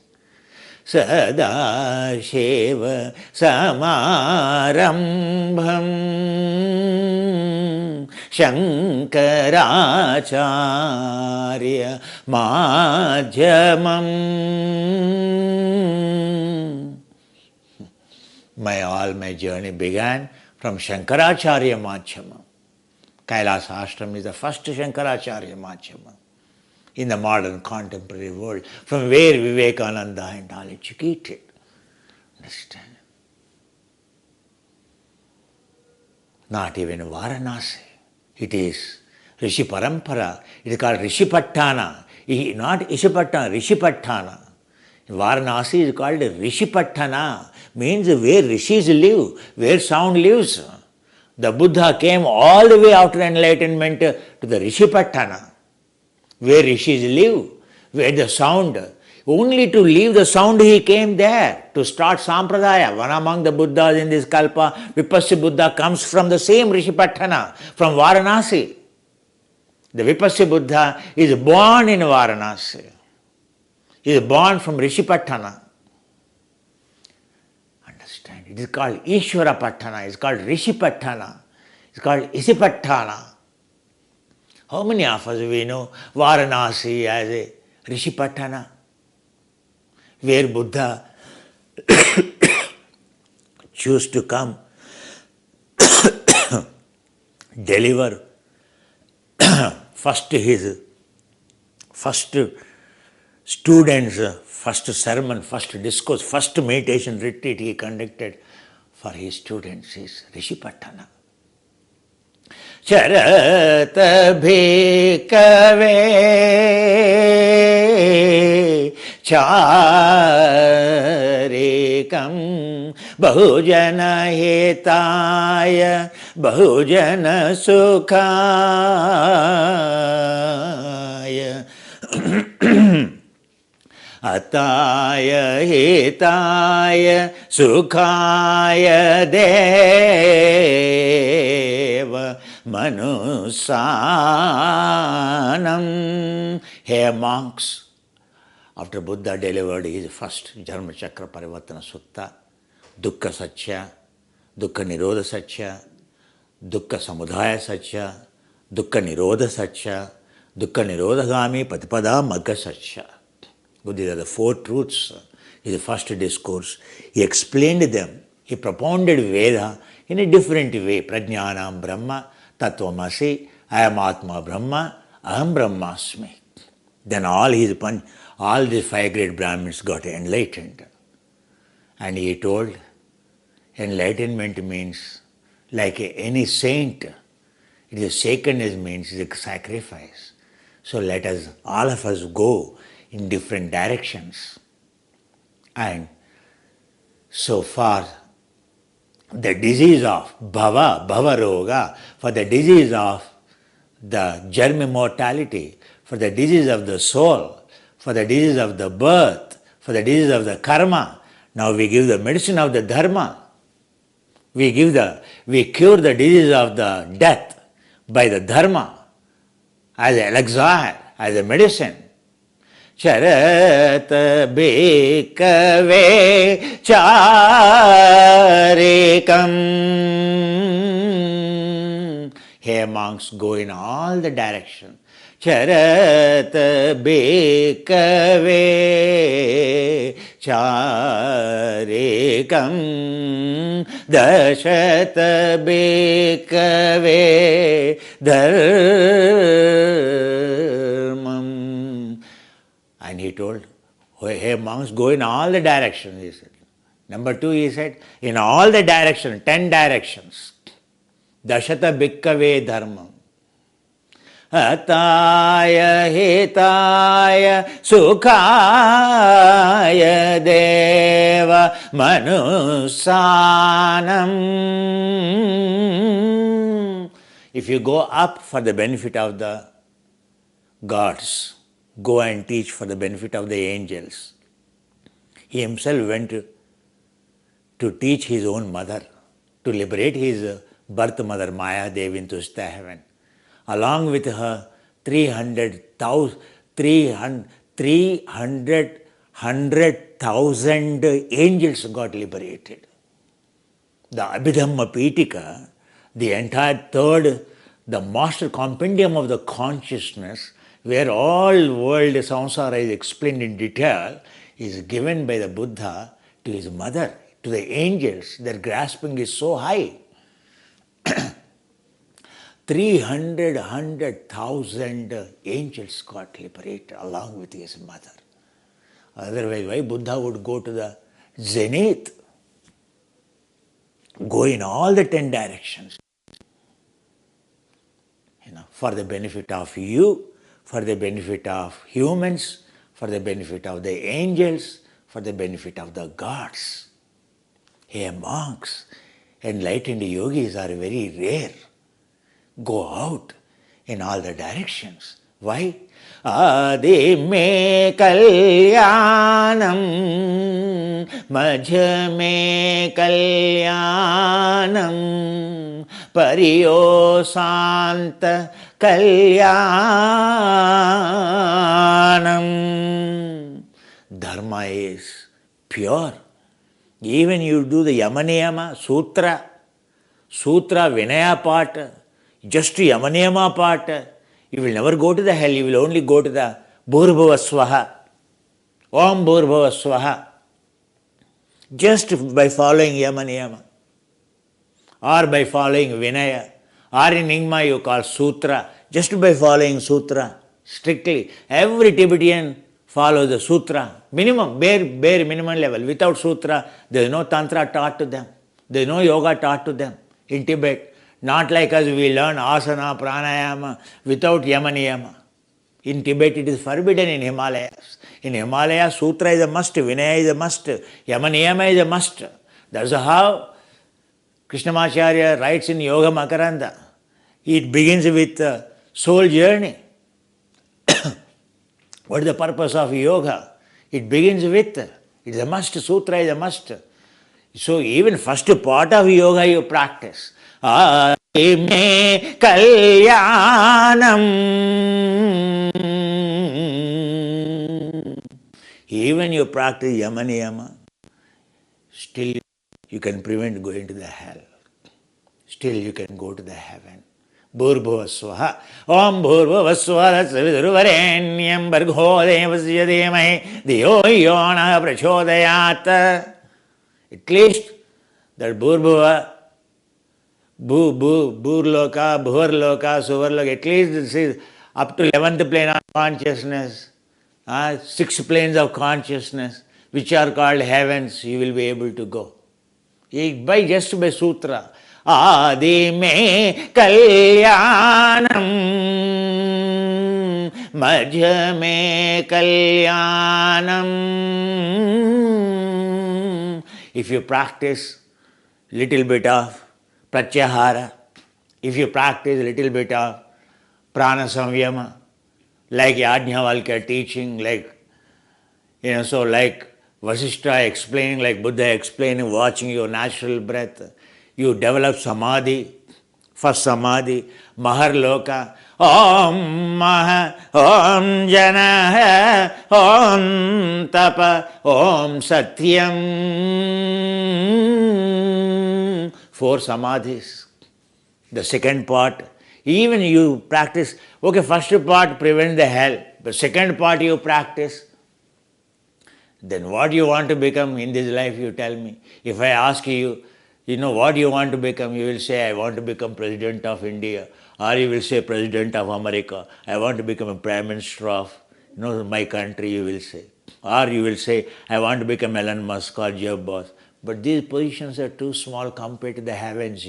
Sadasheva Samarambham Shankaracharya Madhyamam. All my journey began from Shankaracharya Madhyamam. Kailasa Ashram is the first Shankaracharya Madhyamam in the modern contemporary world, from where Vivekananda and all educated. Understand? Not even Varanasi. It is Rishi Parampara. It is called Rishi Pattana. Not Ishipattana, Rishi Pattana. Varanasi is called Rishi Pattana, means where rishis live, where sound lives. The Buddha came all the way after enlightenment to the Rishi Pattana, where rishis live, where the sound. Only to leave the sound he came there, to start Sampradaya. One among the Buddhas in this Kalpa, Vipassi Buddha, comes from the same Rishi Pattana, from Varanasi. The Vipassi Buddha is born in Varanasi. He is born from Rishi Pattana. Understand? It is called Ishvara Pattana, it is called Rishi Pattana, it is called Isipattana. How many of us we know Varanasi as a Rishi Pattana, where Buddha chose to come deliver his first students, first sermon, first discourse, first meditation retreat he conducted for his students is Rishi Pattana. Charata bhikave charikam bahujana hetaya bahujana sukhaya ataya hitaya sukhaya deva manusanam. Hey monks, after Buddha delivered his first Dharma Chakra Parivartana Sutta, Dukkha Satya, Dukkha Nirodha Satya, Dukkha Samudaya Satya, Dukkha Nirodha Satya, Dukkha Nirodhagami Patipada Magga Satya. These are the four truths in the first discourse. He explained them. He propounded Veda in a different way. Prajnanam Brahma, Tattvamasi, Ayam Atma Brahma, Aham Brahmasmi. Then all the five great Brahmins got enlightened. And he told, enlightenment means like any saint. It is sacredness means it is a sacrifice. So let us, all of us, go in different directions. And so far, the disease of bhava roga, for the disease of the germ immortality, for the disease of the soul, for the disease of the birth, for the disease of the karma, now we give the medicine of the dharma. We cure the disease of the death by the dharma as an elixir, as a medicine. Charat bhikkhave charikam. Here monks go in all the directions. Charat bhikkhave charikam dashat bhikkhave dharmam. And he told, hey monks, go in all the directions, he said. Number 2, he said, in all the directions, 10 directions. Dashata bhikkhave dharmam. Ataya hitaya sukhaya deva manusanam. If you go up for the benefit of the gods, go and teach for the benefit of the angels. He himself went to teach his own mother, to liberate his birth mother Maya Devi into Tushta heaven. Along with her 300,000 angels got liberated. The Abhidhamma Pitika, the entire third, the master compendium of the consciousness, where all world samsara is explained in detail, is given by the Buddha to his mother, to the angels. Their grasping is so high. 300,000 angels got liberated along with his mother. Otherwise, why Buddha would go to the zenith? Go in all the 10 directions. For the benefit of you, for the benefit of humans, for the benefit of the angels, for the benefit of the gods. Hey monks, enlightened yogis are very rare. Go out in all the directions. Why? Adi me kalyanam, madhya me kalyanam, pariyosanta kalyanam. Dharma is pure. Even you do the Yamaniyama, Sutra, Vinaya part, just Yamaniyama part, you will never go to the hell, you will only go to the Bhurbhuva Swaha, Om Bhurbhuva Swaha, just by following Yamaniyama, or by following Vinaya, or in Ingma you call Sutra, just by following Sutra, strictly. Every Tibetan follows the Sutra, minimum, bare minimum level. Without Sutra, there is no Tantra taught to them, there is no Yoga taught to them in Tibet. Not like us, we learn asana, pranayama without yamaniyama. In Tibet, it is forbidden in Himalayas. In Himalayas, Sutra is a must, Vinaya is a must, Yamaniyama is a must. That's how Krishnamacharya writes in Yoga Makaranda. It begins with soul journey. What is the purpose of yoga? It begins with, it is a must, Sutra is a must. So even first part of yoga you practice. Adi me kalyanam. Even you practice Yamaniyama, still you can prevent going to the hell. Still you can go to the heaven. Bhurbhuva Swaha. Om Bhurbhuva Swaha Saviduruvarenyam Bhargo Devasya Dhimai Dhiyo Yona Prachodayat. At least that Bhurbhuva, Bhurloka, Bhurloka, Suvarloka, at least this is up to 11th plane of consciousness, 6 planes of consciousness, which are called heavens, you will be able to go. Just by Sutra. Adi me kalyanam, madhya me kalyanam. If you practice little bit of pratyahara, if you practice little bit of prana samyama, like Yajnavalkya teaching, like so like Vasishtha explaining, like Buddha explaining, watching your natural breath, You develop samadhi. First samadhi, maharloka. Om maha, om jana, om tapa, om satyam. 4 samadhis. The second part, even you practice, okay, first part prevent the hell, the second part you practice, then what you want to become in this life, you tell me. If I ask you, what you want to become, you will say, I want to become President of India, or you will say President of America, I want to become a Prime Minister of my country, you will say. Or you will say, I want to become Elon Musk or Jeff Bezos. But these positions are too small compared to the heavens,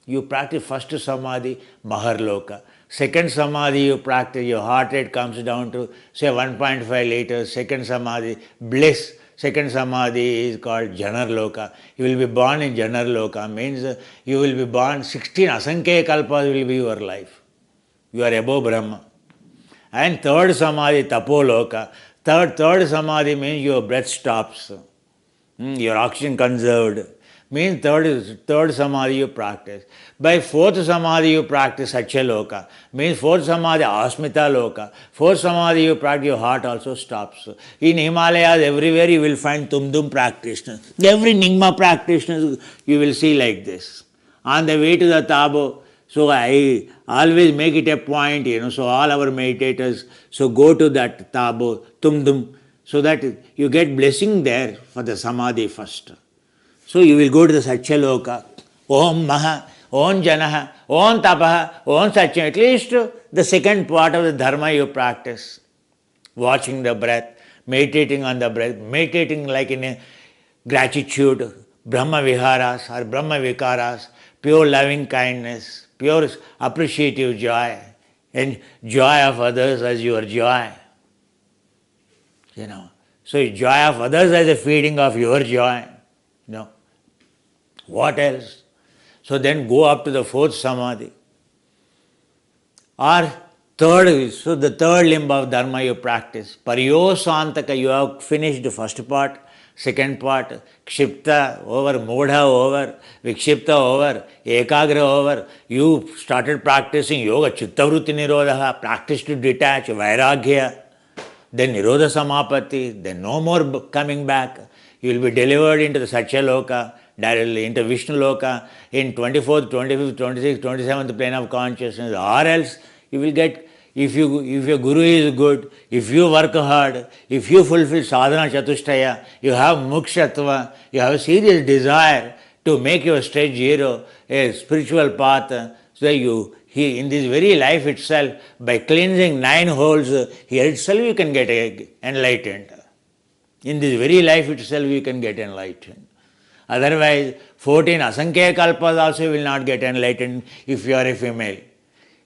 You practice first samadhi, maharloka. Second samadhi, you practice, your heart rate comes down to say 1.5 liters. Second samadhi, bliss. Second samadhi is called janarloka. You will be born in janarloka, means you will be born 16 asankhya kalpas will be your life. You are above Brahma. And third samadhi, tapoloka. Third samadhi means your breath stops. Your oxygen conserved. Means third samadhi you practice. By fourth samadhi you practice Satyaloka. Means fourth samadhi Asmita Loka. Fourth samadhi you practice, your heart also stops. In Himalayas, everywhere you will find Tumdum practitioners. Every Nyingma practitioners you will see like this. On the way to the Tabo, so I always make it a point, so all our meditators, so go to that Tabo, Tumdum, so that you get blessing there for the samadhi first. So you will go to the Satyaloka, Om Maha, Om Janaha, Om Tapaha, Om Satyam. At least the second part of the dharma you practice. Watching the breath, meditating on the breath, meditating like in a gratitude, Brahma Viharas or Brahma Vikaras, pure loving kindness, pure appreciative joy, and joy of others as your joy. So joy of others as a feeding of your joy. What else? So then go up to the fourth samadhi. Or third, so the third limb of dharma you practice. Pariyosantaka, you have finished the first part, second part, kshipta over, modha over, vikshipta over, ekagra over. You started practicing yoga, chittavrutti nirodha, practice to detach, vairagya, then nirodha samapatti, then no more coming back. You will be delivered into the Satyaloka, directly into Vishnu Loka, in 24th, 25th, 26th, 27th plane of consciousness, or else you will get, if your guru is good, if you work hard, if you fulfill sadhana chatushtaya, you have mukshatva, you have a serious desire to make your stage zero a spiritual path, so that in this very life itself, by cleansing 9 holes, here itself you can get enlightened. In this very life itself you can get enlightened. Otherwise, 14 asankhya kalpas also will not get enlightened if you are a female.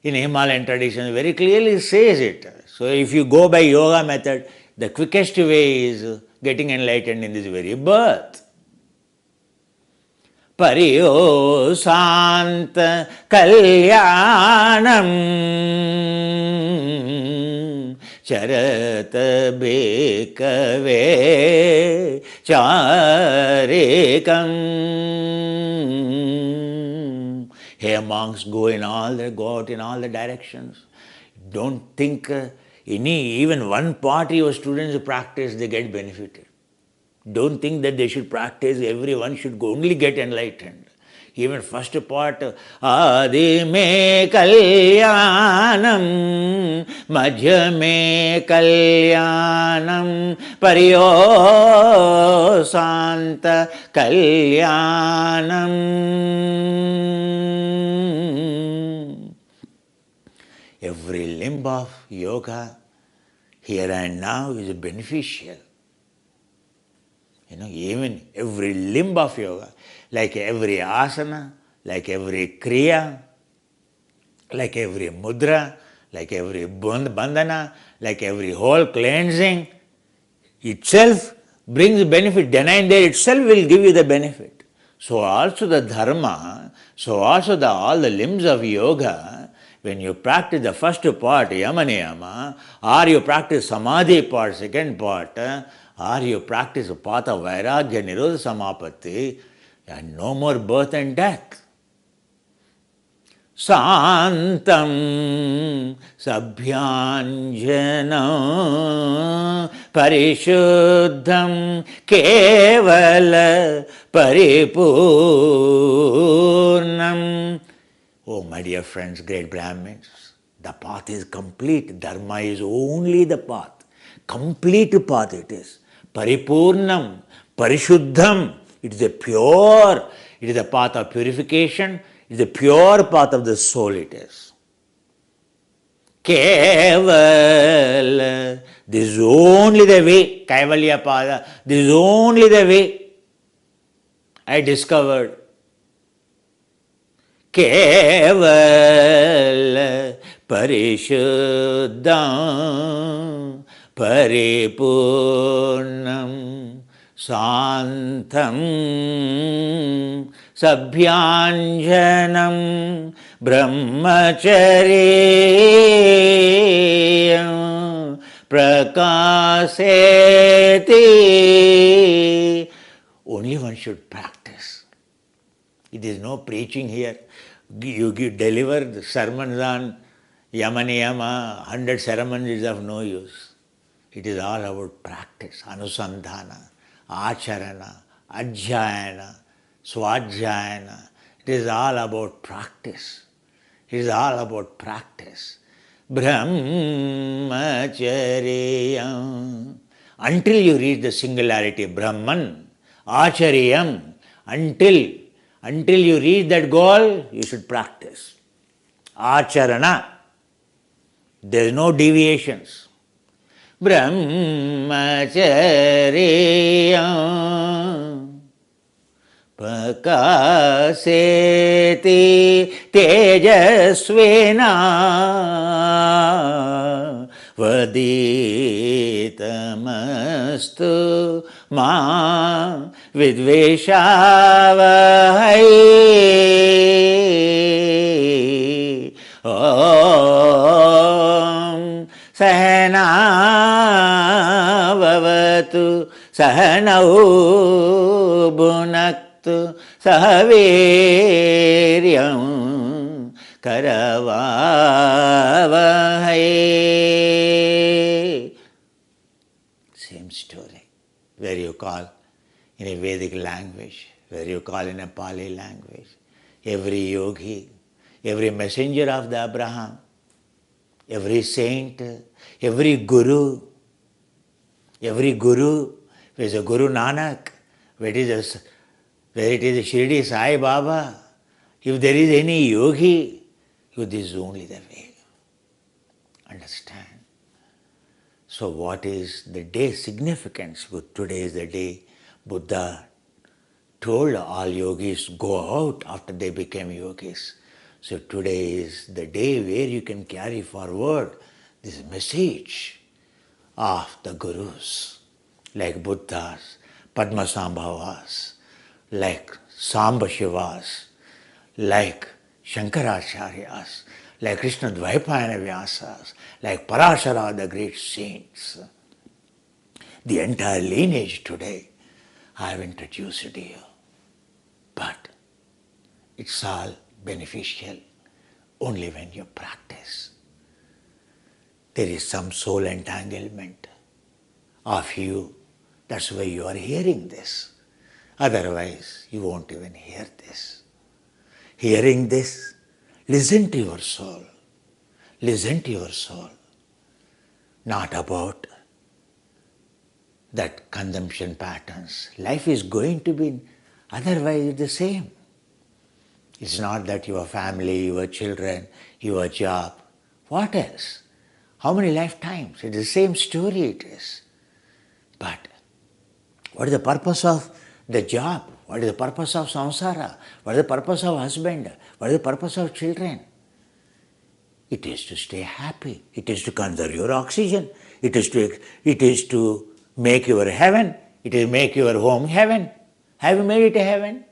In Himalayan tradition, very clearly says it. So if you go by yoga method, the quickest way is getting enlightened in this very birth. Pariyosant kalyanam charata bekave charekam. Hey, monks, go out in all the directions. Don't think even one part your students practice, they get benefited. Don't think that they should practice, everyone should only get enlightened. Even first part, Adi me kalyanam, madhya me kalyanam, pariyosanta kalyanam. Every limb of yoga, here and now, is beneficial. Even every limb of yoga, like every asana, like every kriya, like every mudra, like every bandhana, like every whole cleansing, itself brings benefit. Denying there itself will give you the benefit. So also the dharma, so also all the limbs of yoga, when you practice the first part, yama niyama, or you practice samadhi part, second part, or you practice a path of vairagya, nirodha samapatti, And no more birth and death. Santam sabhyanjana parishuddham kevala paripurnam. Oh, my dear friends, great Brahmins, the path is complete. Dharma is only the path. Complete path it is. Paripurnam, parishuddham. It is a pure, it is a path of purification. It is a pure path of the soul it is. Kevala, this is only the way. Kaivalya pada, this is only the way I discovered. Kevala parishuddham paripurnam santam sabhyanjanam brahmacharya prakaseti. Only one should practice. It is no preaching here. You deliver the sermons on yama niyama, 100 ceremonies is of no use. It is all about practice, anusandhana, acharana, adhyayana, swadhyayana. It is all about practice. It is all about practice. Brahmacharya. Until you reach the singularity, Brahman, Acharyam, until you reach that goal, you should practice. Acharana. There is no deviations. Brahmacharya prakaseti tejasvena vaditamastu ma vidveshavahai. Om Sahana Bhavatu Sahanau Bhunaktu Sahaviryam Karavavahai. Same story. Where you call in a Vedic language, where you call in a Pali language. Every yogi, every messenger of the Abraham, every saint, every guru, where is a Guru Nanak, where it is a Shirdi Sai Baba, if there is any yogi, this is only the way. Understand? So what is the day's significance? Today is the day Buddha told all yogis go out after they became yogis. So today is the day where you can carry forward this message of the Gurus, like Buddhas, Padmasambhavas, like Sambashivas, like Shankaracharyas, like Krishna Dvaipayana Vyasas, like Parashara, the great saints. The entire lineage today I have introduced to you. But it's all beneficial only when you practice. There is some soul entanglement of you. That's why you are hearing this. Otherwise, you won't even hear this. Hearing this, listen to your soul. Listen to your soul. Not about that consumption patterns. Life is going to be otherwise the same. It's not that your family, your children, your job. What else? How many lifetimes? It's the same story it is. But what is the purpose of the job? What is the purpose of samsara? What is the purpose of husband? What is the purpose of children? It is to stay happy. It is to conserve your oxygen. It is to make your heaven. It is make your home heaven. Have you made it a heaven?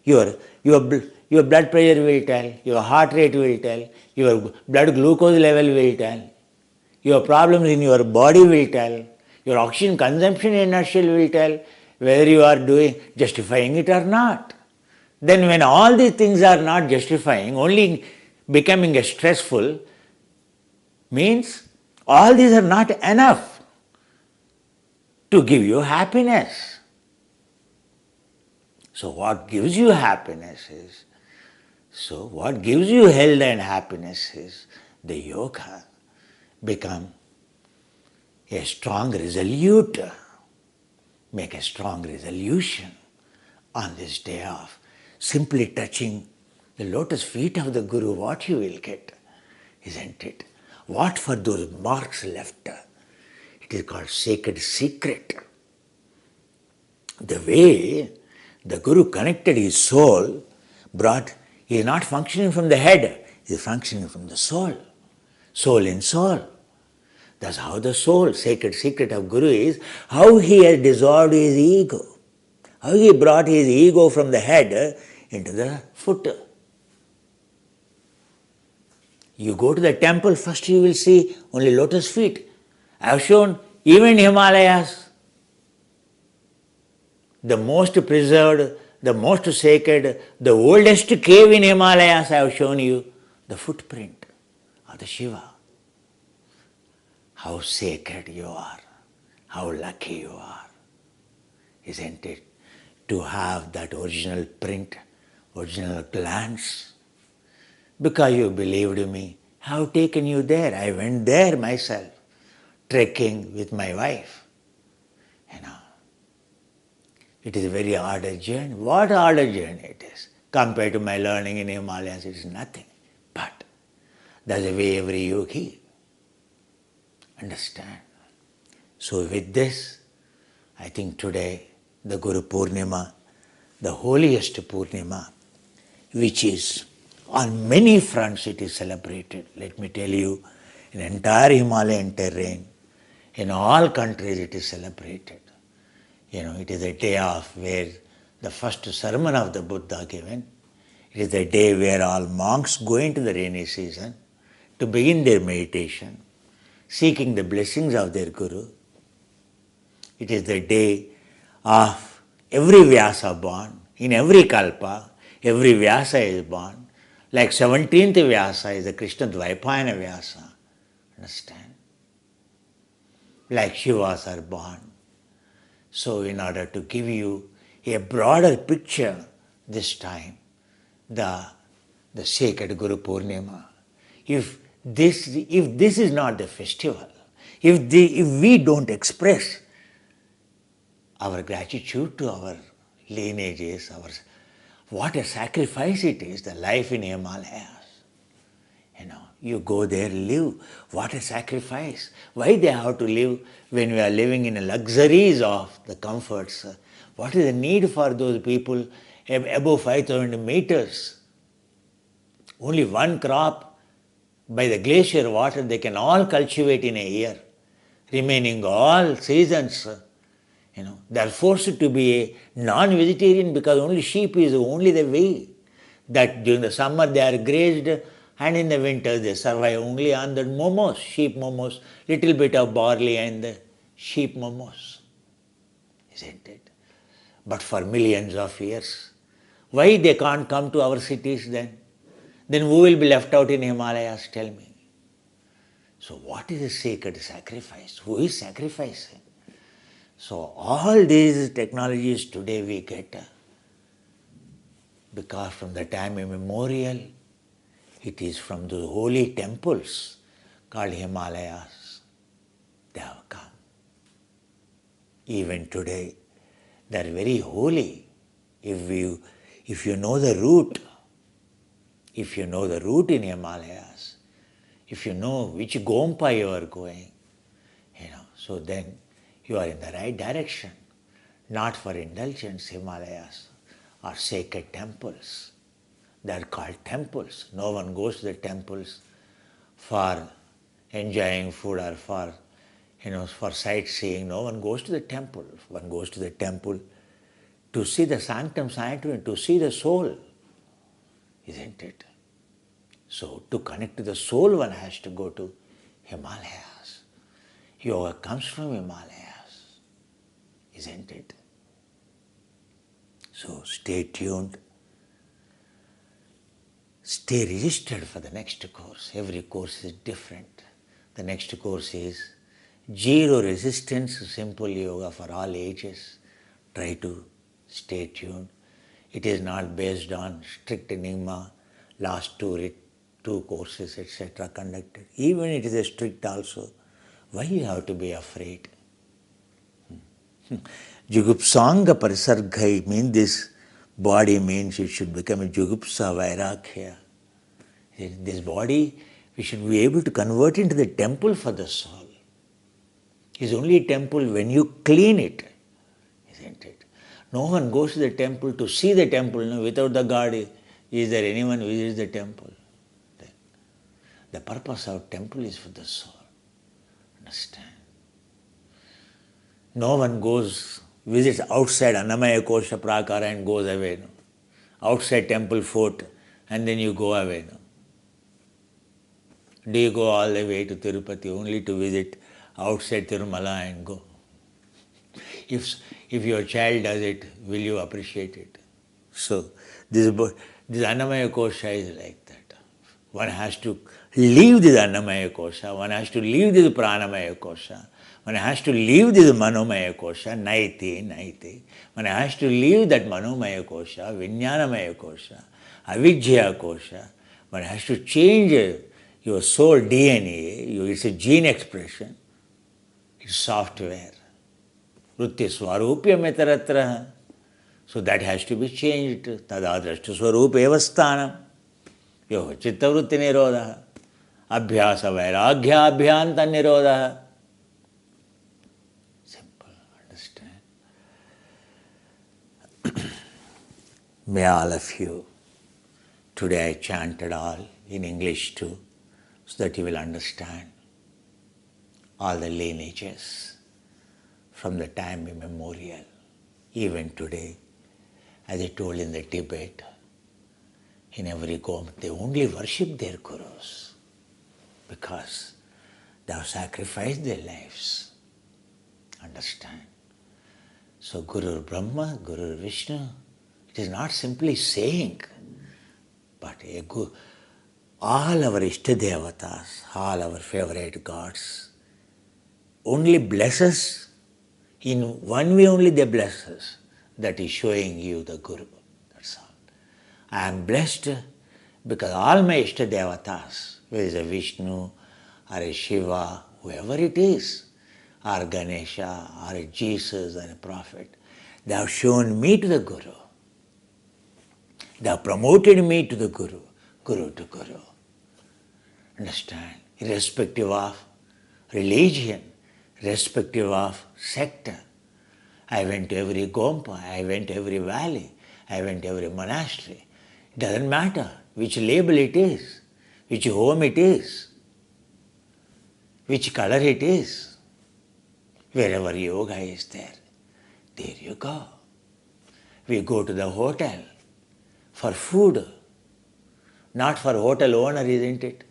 Your blood pressure will tell. Your heart rate will tell. Your blood glucose level will tell. Your problems in your body will tell. Your oxygen consumption inertia will tell. whether you are justifying it or not. Then when all these things are not justifying, only becoming stressful, means all these are not enough to give you happiness. So what gives you happiness is, what gives you health and happiness is the yoga. Become a strong resolute. Make a strong resolution on this day of simply touching the lotus feet of the Guru, what you will get, isn't it? What for those marks left? It is called sacred secret. The way the Guru connected his soul, he is not functioning from the head, he is functioning from the soul. Soul in soul. That's how the soul, sacred secret of Guru is, how he has dissolved his ego. How he brought his ego from the head into the foot. You go to the temple, first you will see only lotus feet. I have shown even Himalayas, the most preserved, the most sacred, the oldest cave in Himalayas, I have shown you the footprint of the Shiva. How sacred you are, how lucky you are, isn't it? To have that original print, original glance. Because you believed me, I have taken you there. I went there myself, trekking with my wife. It is a very harder journey. What harder journey it is? Compared to my learning in Himalayas, it is nothing. But that's the way every yogi understand. So with this, I think today the Guru Purnima, the holiest Purnima, which is on many fronts it is celebrated. Let me tell you, in entire Himalayan terrain, in all countries it is celebrated. It is a day of where the first sermon of the Buddha given. It is the day where all monks go into the rainy season to begin their meditation, seeking the blessings of their Guru. It is the day of every Vyasa born. In every Kalpa, every Vyasa is born. Like 17th Vyasa is the Krishna Dvaipayana Vyasa. Understand? Like Shivas are born. So in order to give you a broader picture this time, the sacred Guru Purnima, if this is not the festival, if we don't express our gratitude to our lineages, what a sacrifice it is, the life in Himalayas. You go there, live. What a sacrifice. Why they have to live when we are living in the luxuries of the comforts? What is the need for those people above 5,000 meters? Only one crop by the glacier water they can all cultivate in a year. Remaining all seasons, they are forced to be a non-vegetarian because only sheep is only the way. That during the summer they are grazed, and in the winter they survive only on the momos, sheep momos, little bit of barley and the sheep momos, isn't it? But for millions of years, why they can't come to our cities then? Then who will be left out in Himalayas, tell me? So what is a sacred sacrifice? Who is sacrificing? So all these technologies today we get, because from the time immemorial, it is from the holy temples called Himalayas they have come. Even today, they are very holy. If you know the route, in Himalayas, if you know which Gompa you are going, so then you are in the right direction. Not for indulgence, Himalayas are sacred temples. They are called temples. No one goes to the temples for enjoying food or for sightseeing. No one goes to the temple. One goes to the temple to see the sanctum sanctorum, to see the soul, isn't it? So to connect to the soul, one has to go to Himalayas. Yoga comes from Himalayas, isn't it? So stay tuned. Stay registered for the next course. Every course is different. The next course is Zero Resistance, Simple Yoga for all ages. Try to stay tuned. It is not based on strict enigma, last two courses, etc. conducted. Even it is a strict also. Why you have to be afraid? Jugupsanga parisargai means this body means it should become a jugupsa vairagya. This body we should be able to convert into the temple for the soul. It's only a temple when you clean it, isn't it? No one goes to the temple to see the temple. No? Without the God, is there anyone who visits the temple? The purpose of temple is for the soul. Understand? No one visits outside Annamaya Kosha Prakara and goes away. No? Outside temple fort and then you go away. No? Do you go all the way to Tirupati only to visit outside Tirumala and go? If your child does it, will you appreciate it? So, this Annamaya Kosha is like that. One has to leave this Annamaya Kosha, one has to leave this Pranamaya Kosha, one has to leave this Manomaya Kosha, Naiti. One has to leave that Manomaya Kosha, Vijnanamaya Kosha, Avidya Kosha. One has to change your soul DNA, it's a gene expression, it's software. Vritti Swarupyam etaratra. So that has to be changed. Tada drashtu swarupa evasthanam. Yo chitta vritti nirodha. Abhyasa vairagya abhyanta nirodha. Simple, understand? May all of you, today I chanted all in English too, so that you will understand all the lineages from the time immemorial, even today. As I told in the Tibet, in every home, they only worship their gurus because they have sacrificed their lives. Understand? So Guru Brahma, Guru Vishnu, it is not simply saying, but all our Ishtadevatas, all our favorite gods, only bless us. In one way only they bless us. That is showing you the Guru. That's all. I am blessed because all my Ishtadevatas, whether it is a Vishnu or a Shiva, whoever it is, or Ganesha, or a Jesus, or a prophet, they have shown me to the Guru. They have promoted me to the Guru, Guru to Guru. Understand? Irrespective of religion, irrespective of sector. I went to every gompa, I went to every valley, I went to every monastery. It doesn't matter which label it is, which home it is, which color it is. Wherever yoga is there you go. We go to the hotel for food, not for hotel owner, isn't it?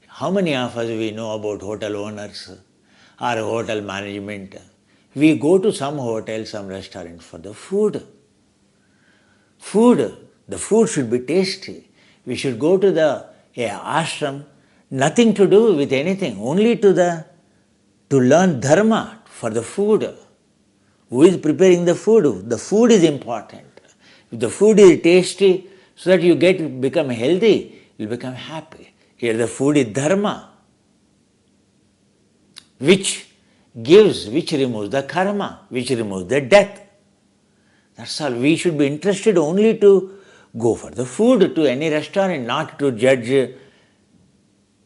How many of us we know about hotel owners or hotel management? We go to some hotel, some restaurant for the food. The food should be tasty. We should go to the ashram, nothing to do with anything, only to learn dharma for the food. Who is preparing the food? The food is important. If the food is tasty, so that you become healthy, you become happy. Here the food is dharma, which removes the karma, which removes the death. That's all. We should be interested only to go for the food to any restaurant, not to judge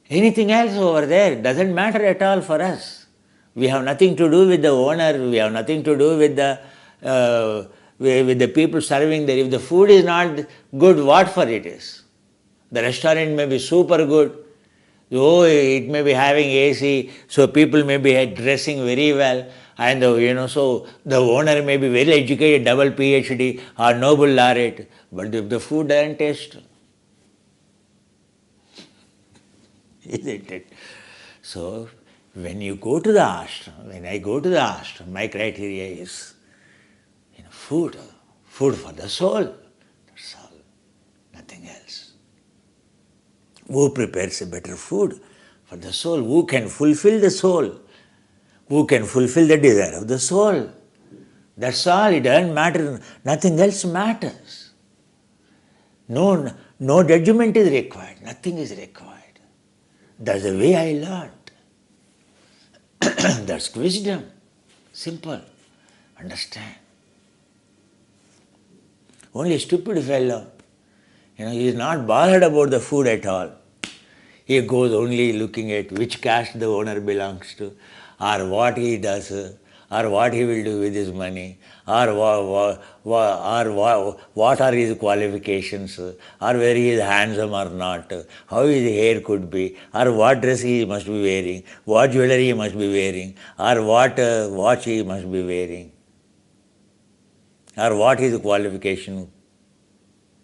anything else over there. It doesn't matter at all for us. We have nothing to do with the owner, we have nothing to do with the people serving there. If the food is not good, what for it is? The restaurant may be super good. Oh, it may be having AC, so people may be dressing very well, and so the owner may be very educated, double PhD or Nobel laureate, but if the food doesn't taste, isn't it? So when you go to the ashram, when I go to the ashram, my criteria is food food for the soul. That's all. Nothing else. Who prepares a better food for the soul? Who can fulfill the soul? Who can fulfill the desire of the soul? That's all. It doesn't matter. Nothing else matters. No judgment is required. Nothing is required. That's the way I learned. That's wisdom. Simple. Understand. Only a stupid fellow, he is not bothered about the food at all. He goes only looking at which caste the owner belongs to, or what he does, or what he will do with his money, or what are his qualifications, or whether he is handsome or not, how his hair could be, or what dress he must be wearing, what jewelry he must be wearing, or what watch he must be wearing, or what is the qualification.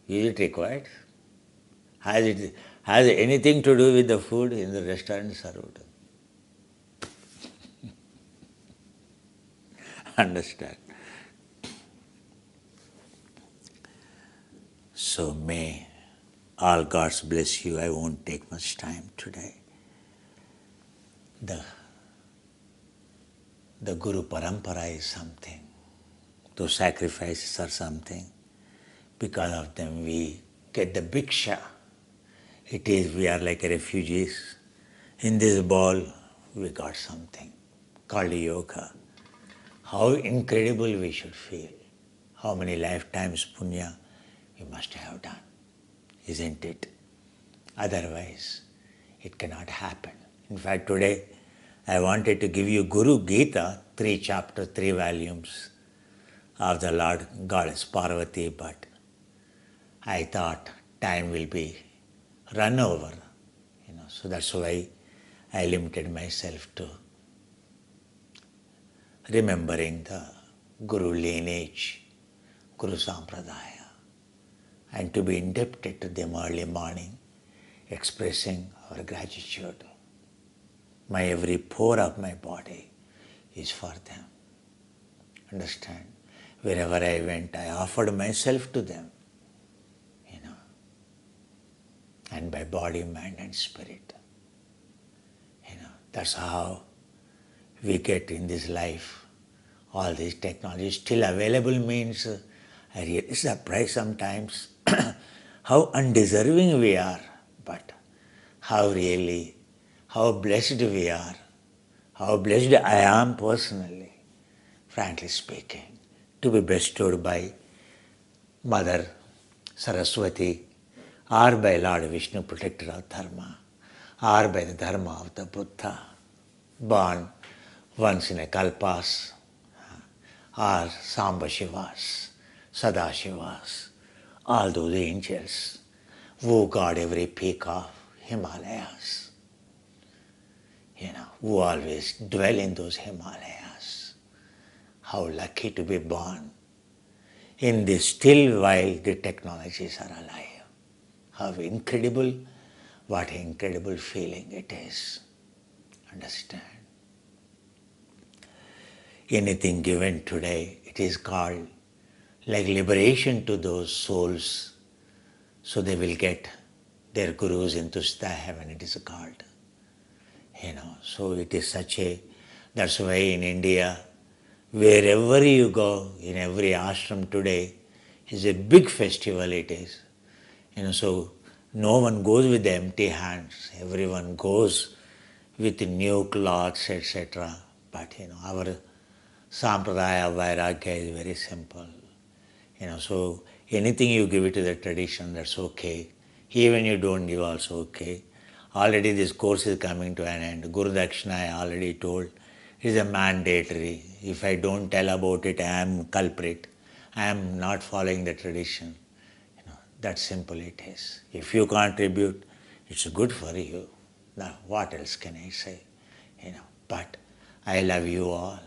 Is it required? Has anything to do with the food in the restaurant served? Understand? So may all gods bless you. I won't take much time today. The Guru Parampara is something. Those sacrifices are something. Because of them we get the bhiksha. We are like refugees. In this ball we got something called yoga. How incredible we should feel. How many lifetimes punya we must have done. Isn't it? Otherwise it cannot happen. In fact, today I wanted to give you Guru Gita, 3 chapters, 3 volumes of the Lord Goddess Parvati, but I thought time will be run over, so that's why I limited myself to remembering the Guru lineage, Guru Sampradaya, and to be indebted to them early morning, expressing our gratitude. My every pore of my body is for them. Understand? Wherever I went, I offered myself to them. And by body, mind and spirit. That's how we get in this life. All these technologies still available means I really surprise sometimes how undeserving we are, but how blessed we are, how blessed I am personally, frankly speaking, to be bestowed by Mother Saraswati, or by Lord Vishnu, protector of Dharma, or by the Dharma of the Buddha, born once in a kalpas, or Samba Shivas, Sada Shivas, all those angels who guard every peak of Himalayas, who always dwell in those Himalayas. How lucky to be born in this still while the technologies are alive. How incredible, what an incredible feeling it is. Understand? Anything given today, it is called like liberation to those souls, so they will get their gurus into the heaven, it is called. So it is that's why in India, wherever you go, in every ashram today, is a big festival it is. So no one goes with empty hands. Everyone goes with new clothes, etc. But our sampradaya vairagya is very simple. So anything you give it to the tradition, that's okay. Even you don't give, also okay. Already this course is coming to an end. Guru Dakshina, I already told, is a mandatory. If I don't tell about it, I am culprit. I am not following the tradition. That simple it is. If you contribute, it's good for you. Now, what else can I say? But I love you all.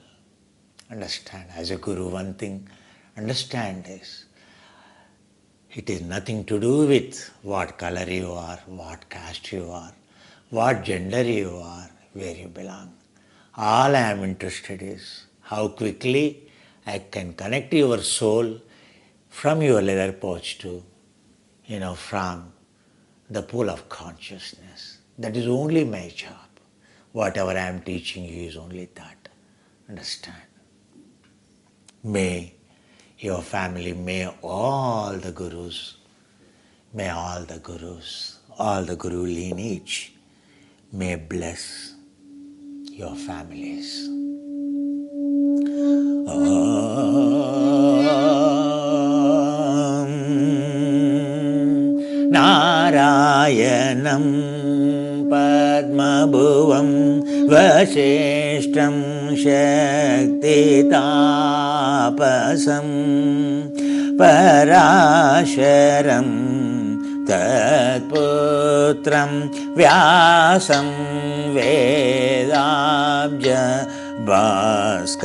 Understand, as a guru, one thing, understand is, it is nothing to do with what color you are, what caste you are, what gender you are, where you belong. All I am interested is how quickly I can connect your soul from your leather pouch to, from the pool of consciousness. That is only my job. Whatever I am teaching you is only that. Understand? May your family, may all the gurus, all the guru lineage, may bless your families. Narayanam Padmabhuvam Vasishtam Shaktitapasam Parasharam Tatputram Vyasam Vedabja Bhaskaram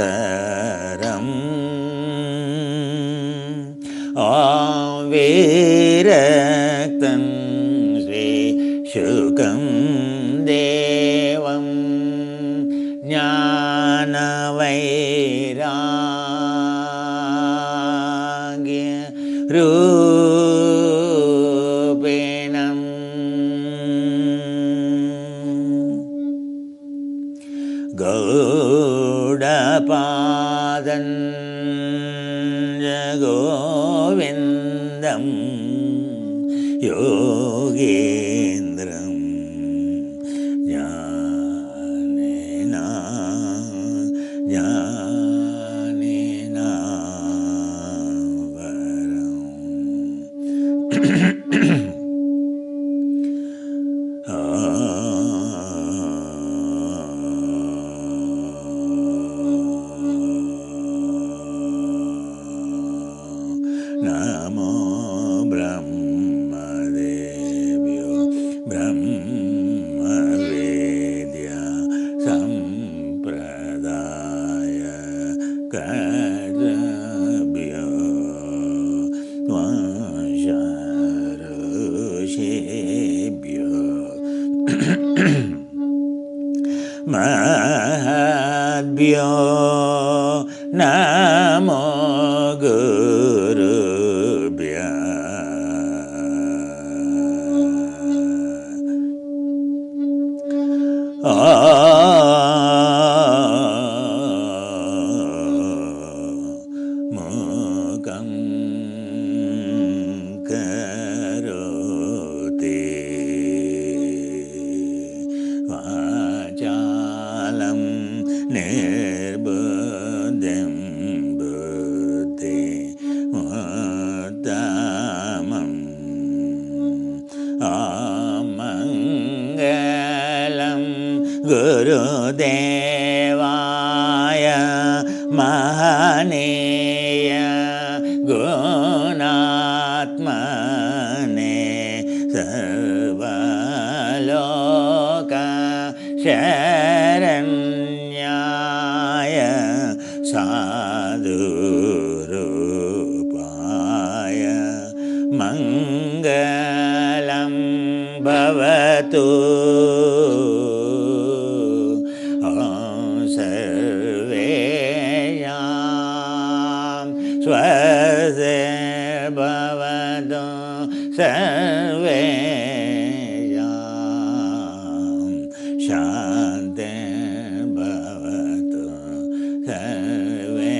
Om Viraktam Sri Shukam Devam Jnana Vairagya Rupenam Gaudapadan Govindam Yogendram Jnanena Jnanena Namo Brahmadevyo Brahma Vedya Sampradaya Karabhyo Vansharushebhyo Mahadbhyo Namo Gurubhya Mukam Karoti Vachalam Nirbudhim Buddhi Muddhamam Amangalam Gurudevaya Mahaneya Gunatmane Sarvaloka Sharanyaya Sadhurupaya Mangalam Bhavatu Om Sarvesham Swase Bhavatu Sarvesham Shanti Bhavatu Sarvesham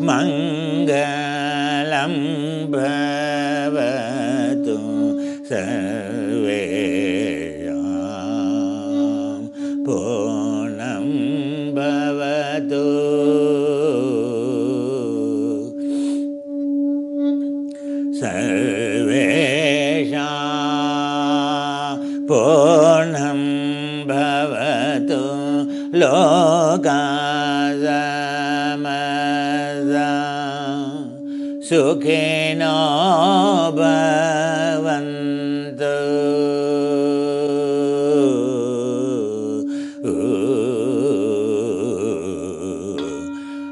Mangalam Bhavatu Sarvesham Purnam Bhavatu Sarvesham Purnam Bhavatu Loka Samasta Sukhino Bhavantu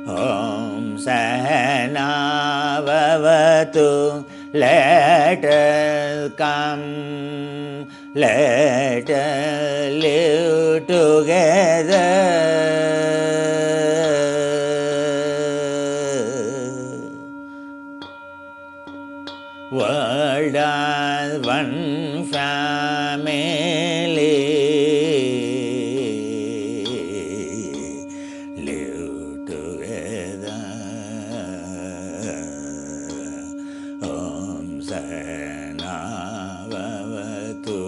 Om Sahana Bhavatu Let us come, let us live together. world as one family, live together. Om Sena Bhavatu.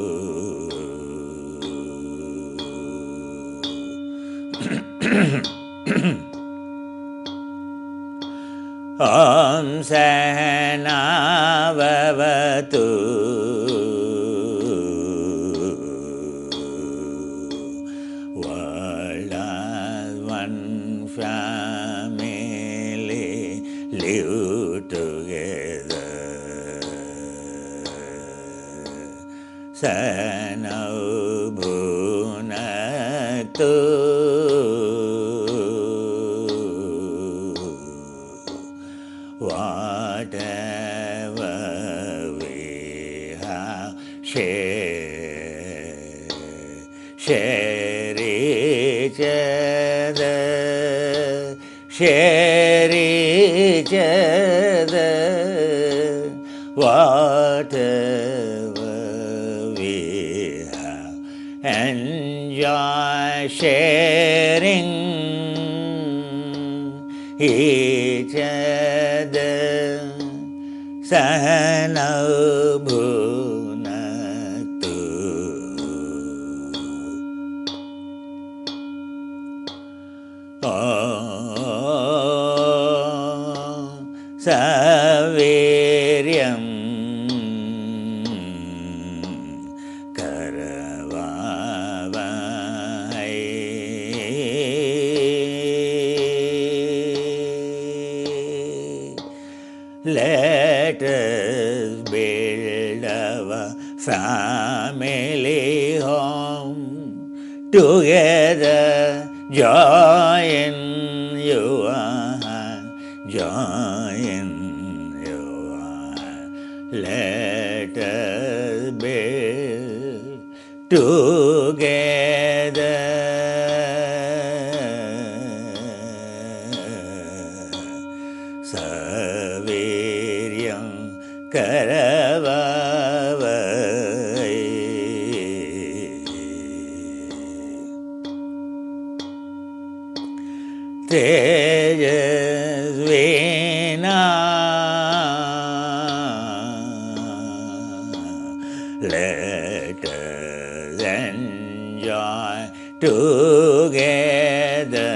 Om Sena Bhavatu. World as one family, live together. Sena Bhunatu. Whatever we have, share each other, share each other. Whatever we have, enjoy sharing each other. Sahana bhunatu. Om Saviryam Karavavai. Let us build our family home together. Joy in your heart, joy in your heart. Let us build together. Saviryam Karavavai. Tejasvina, let us enjoy together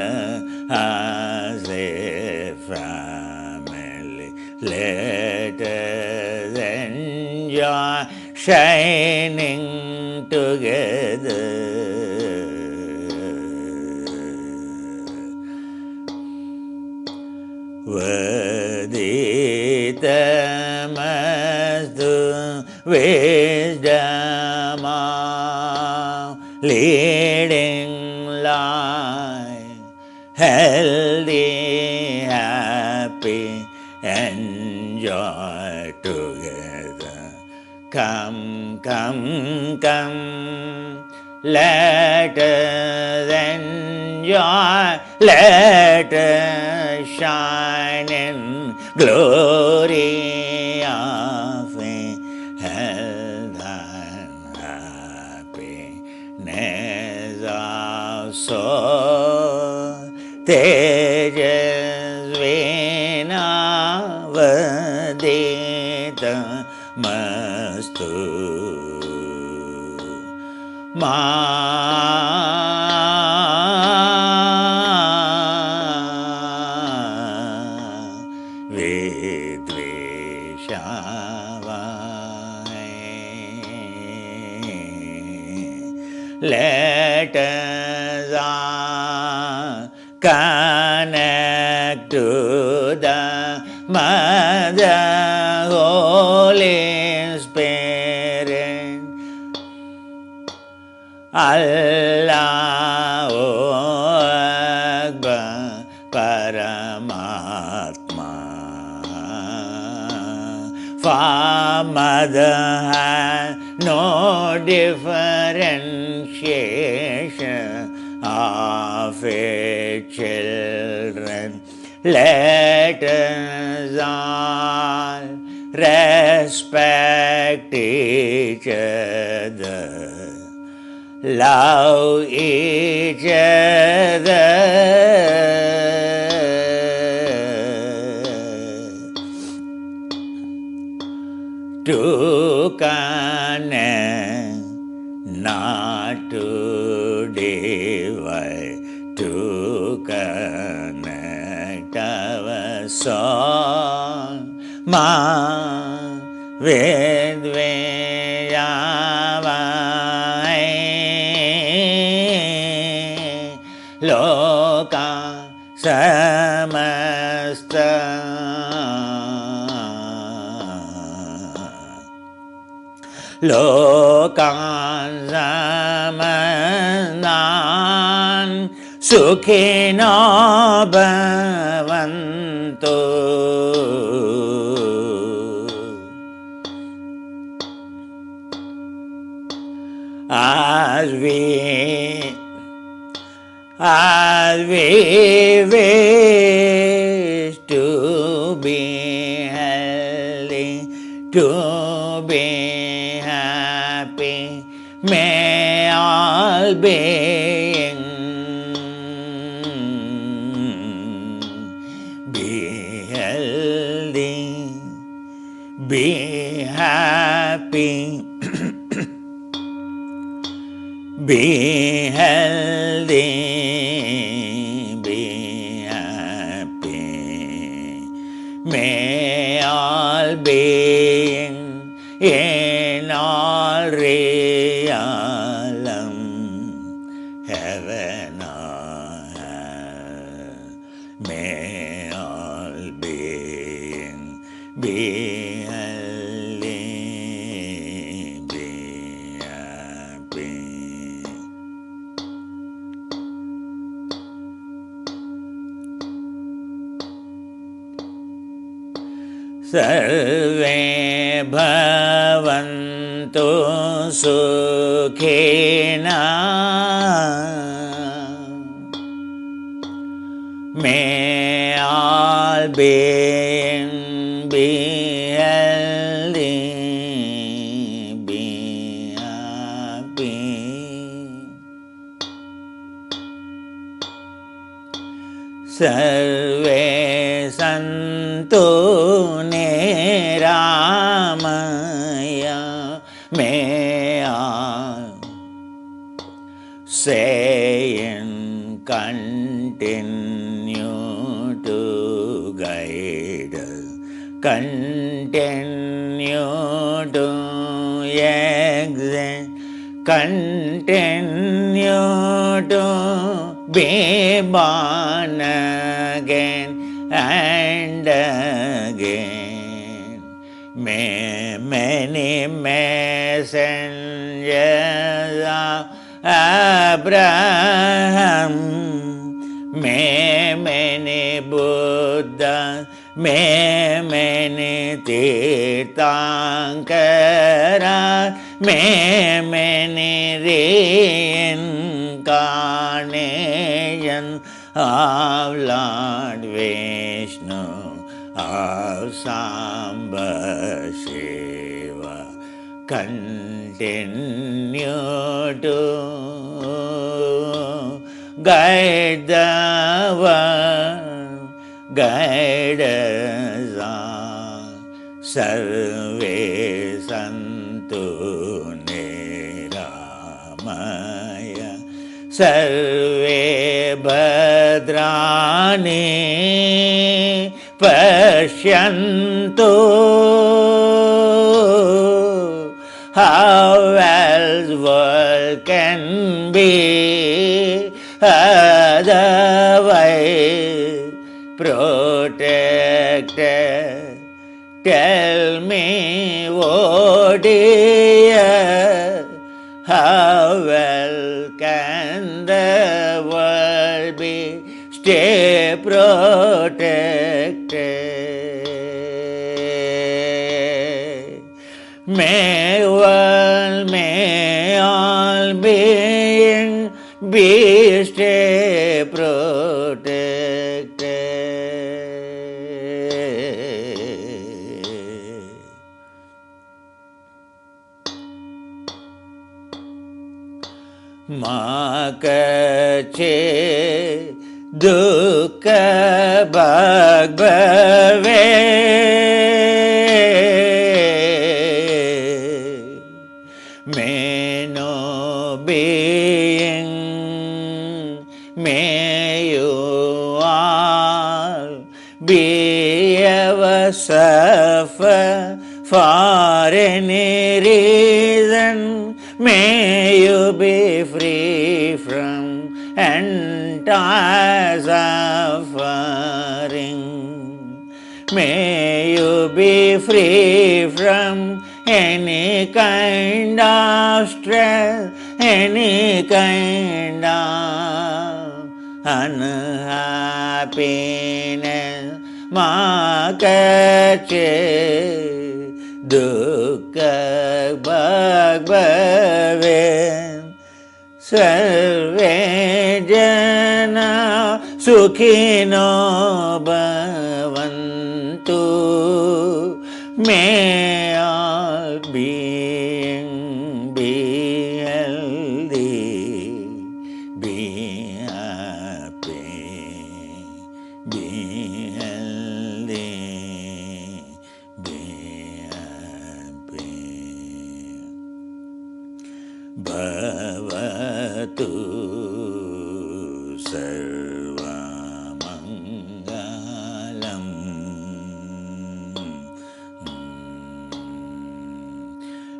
as a family. Let us enjoy shining together. Vaditamastu wisdom of leading life, healthy, happy, enjoy together. Come, come, come, let us enjoy, let us shine in glory of health and happiness of soul. Tejasvina vadita mastu. Let us all connect to the Mother Holy Spirit. Allahu Akbar Paramatma. For Mother has no differentiation of its children. Let us all rest respect each other, love each other, to connect, not to divide, to connect our soul, with Vyasa, loka samasta, lokan samanan sukhino bhavantu. As we wish to be healthy, to be happy, may all beings be healthy, be happy, be healthy, be happy. May all beings in all realm, heaven or hell, may all beings be healthy, be happy. Sarve bhavantu sukhina, may all beings be healthy, be happy. Sarve santu niramaya, may all saying continue to guide us, continue to exist, continue to be born again and again. May many messengers of Abraham, may many Buddhas, may many Tirthankaras, may many reincarnations of Lord Vishnu, of Samba Shiva, continue to guide the world, guide us all. Sarve santu niramaya, sarve bhadrani pashyantu. How else world can be otherwise protected? Tell me, oh dear, how well can the world be stay protected? May world, may all beings be stay protected. Makache dukkha bhagbhave may no being, may you all be ever suffer for any reason. May you be free from entire suffering. May you be free from any kind of stress, any kind of unhappiness. Makache dukkha bhagbhave sarve jana sukhino bhavantu. May all beings be healthy, be happy, be healthy, be happy. Bhavatu sarvamangalam.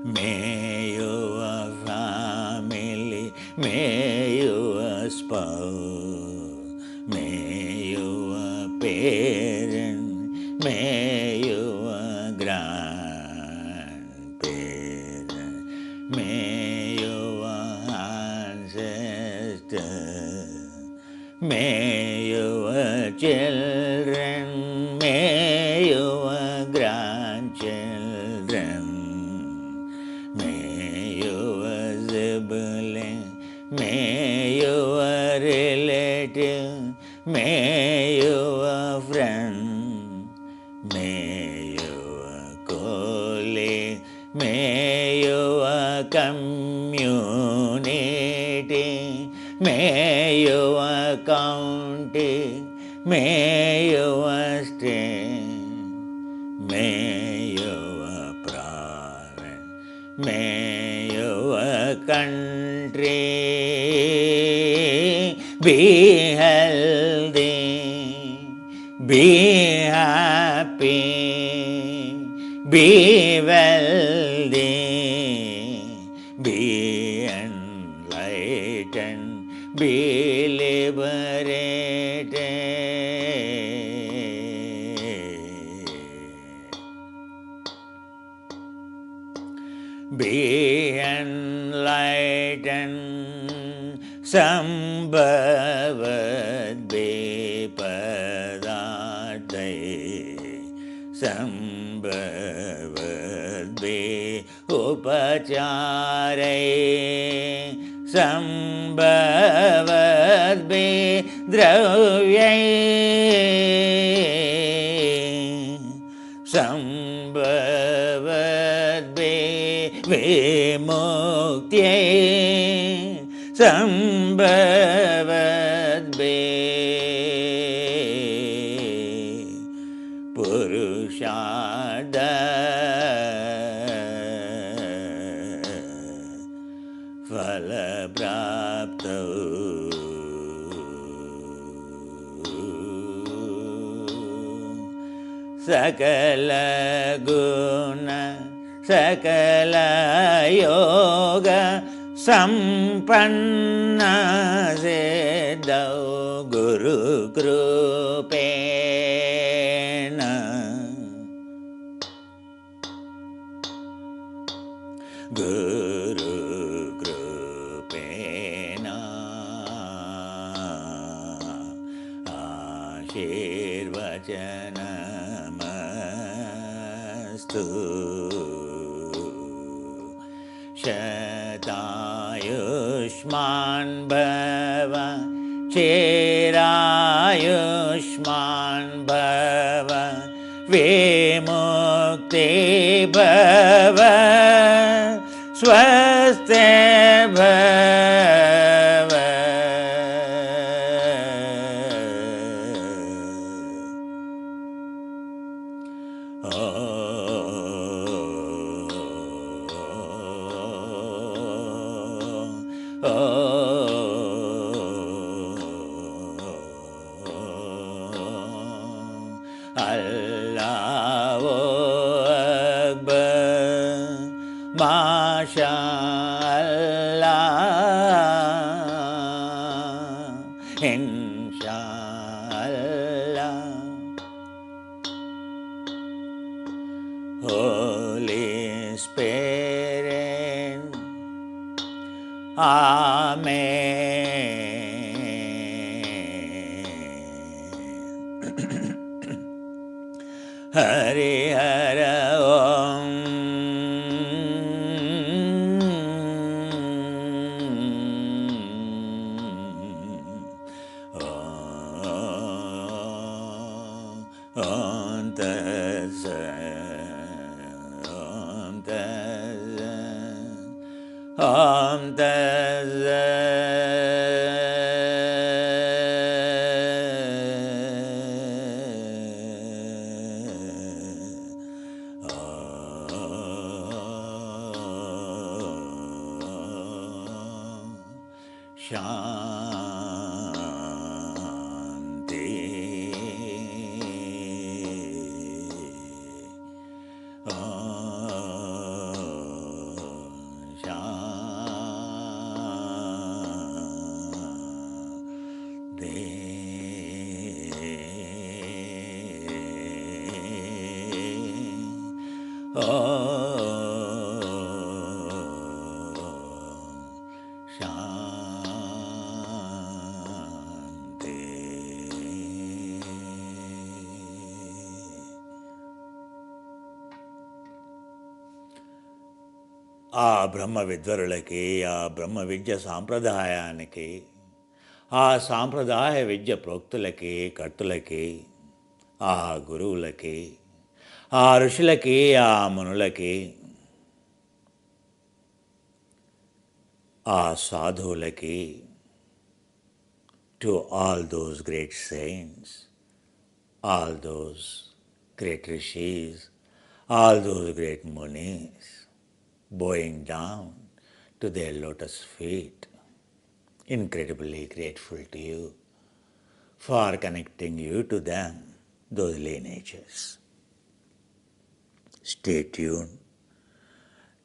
May your family, may your spouse, may your parents, may your grandparents, may your ancestors, may your children, may your grandchildren, may your sibling, may your relative, may your friend, may your colleague, may your community, may your county, may your state, may your province, may your country be healthy, be happy, be wealthy, be enlightened, be liberated. Be enlightened, sambhavat vipadate, sambhavat upachare, sambhavat dravyai, sambhavat vimuktye, sambhavat purushartha phalaprapto. Sakala guna, sakala yoga, sampanna siddhau guru krupena. Guru krupena ashirvachanamastu. Shatayushman bhava, chirayushman bhava, vimukti bhava, swaste bhava. Allahu Akbar, Masha Allah, Inshallah. Holy Spirit, Amen. Hari Hara Om. Om Tat Sat, Om Tat Sat, Om Tat Shanti. ఆ బ్రహ్మ విద్వరులకి, ఆ బ్రహ్మ విద్య సాంప్రదాయానికి, ఆ సాంప్రదాయ విద్య ప్రోక్తులకి, కర్తులకి, ఆ గురువులకి, ఆ ఋషులకి, ఆ మునులకి, ఆ సాధువులకి, to all those great saints, all those great rishis, all those great munis, bowing down to their lotus feet, incredibly grateful to you for connecting you to them, those lineages. Stay tuned.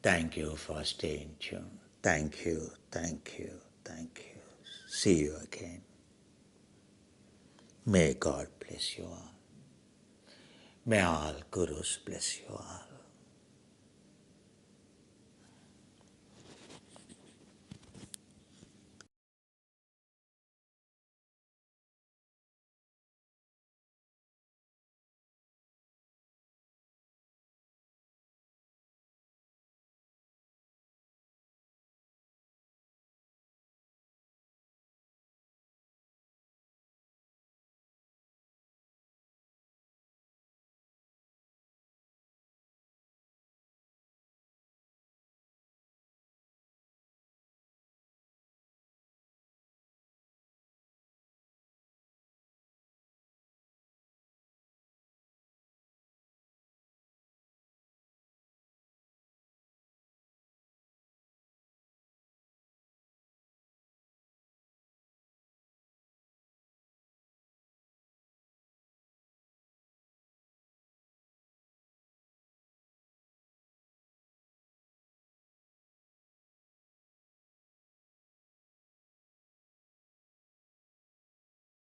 Thank you for staying tuned. Thank you, thank you, thank you. See you again. May God bless you all. May all gurus bless you all.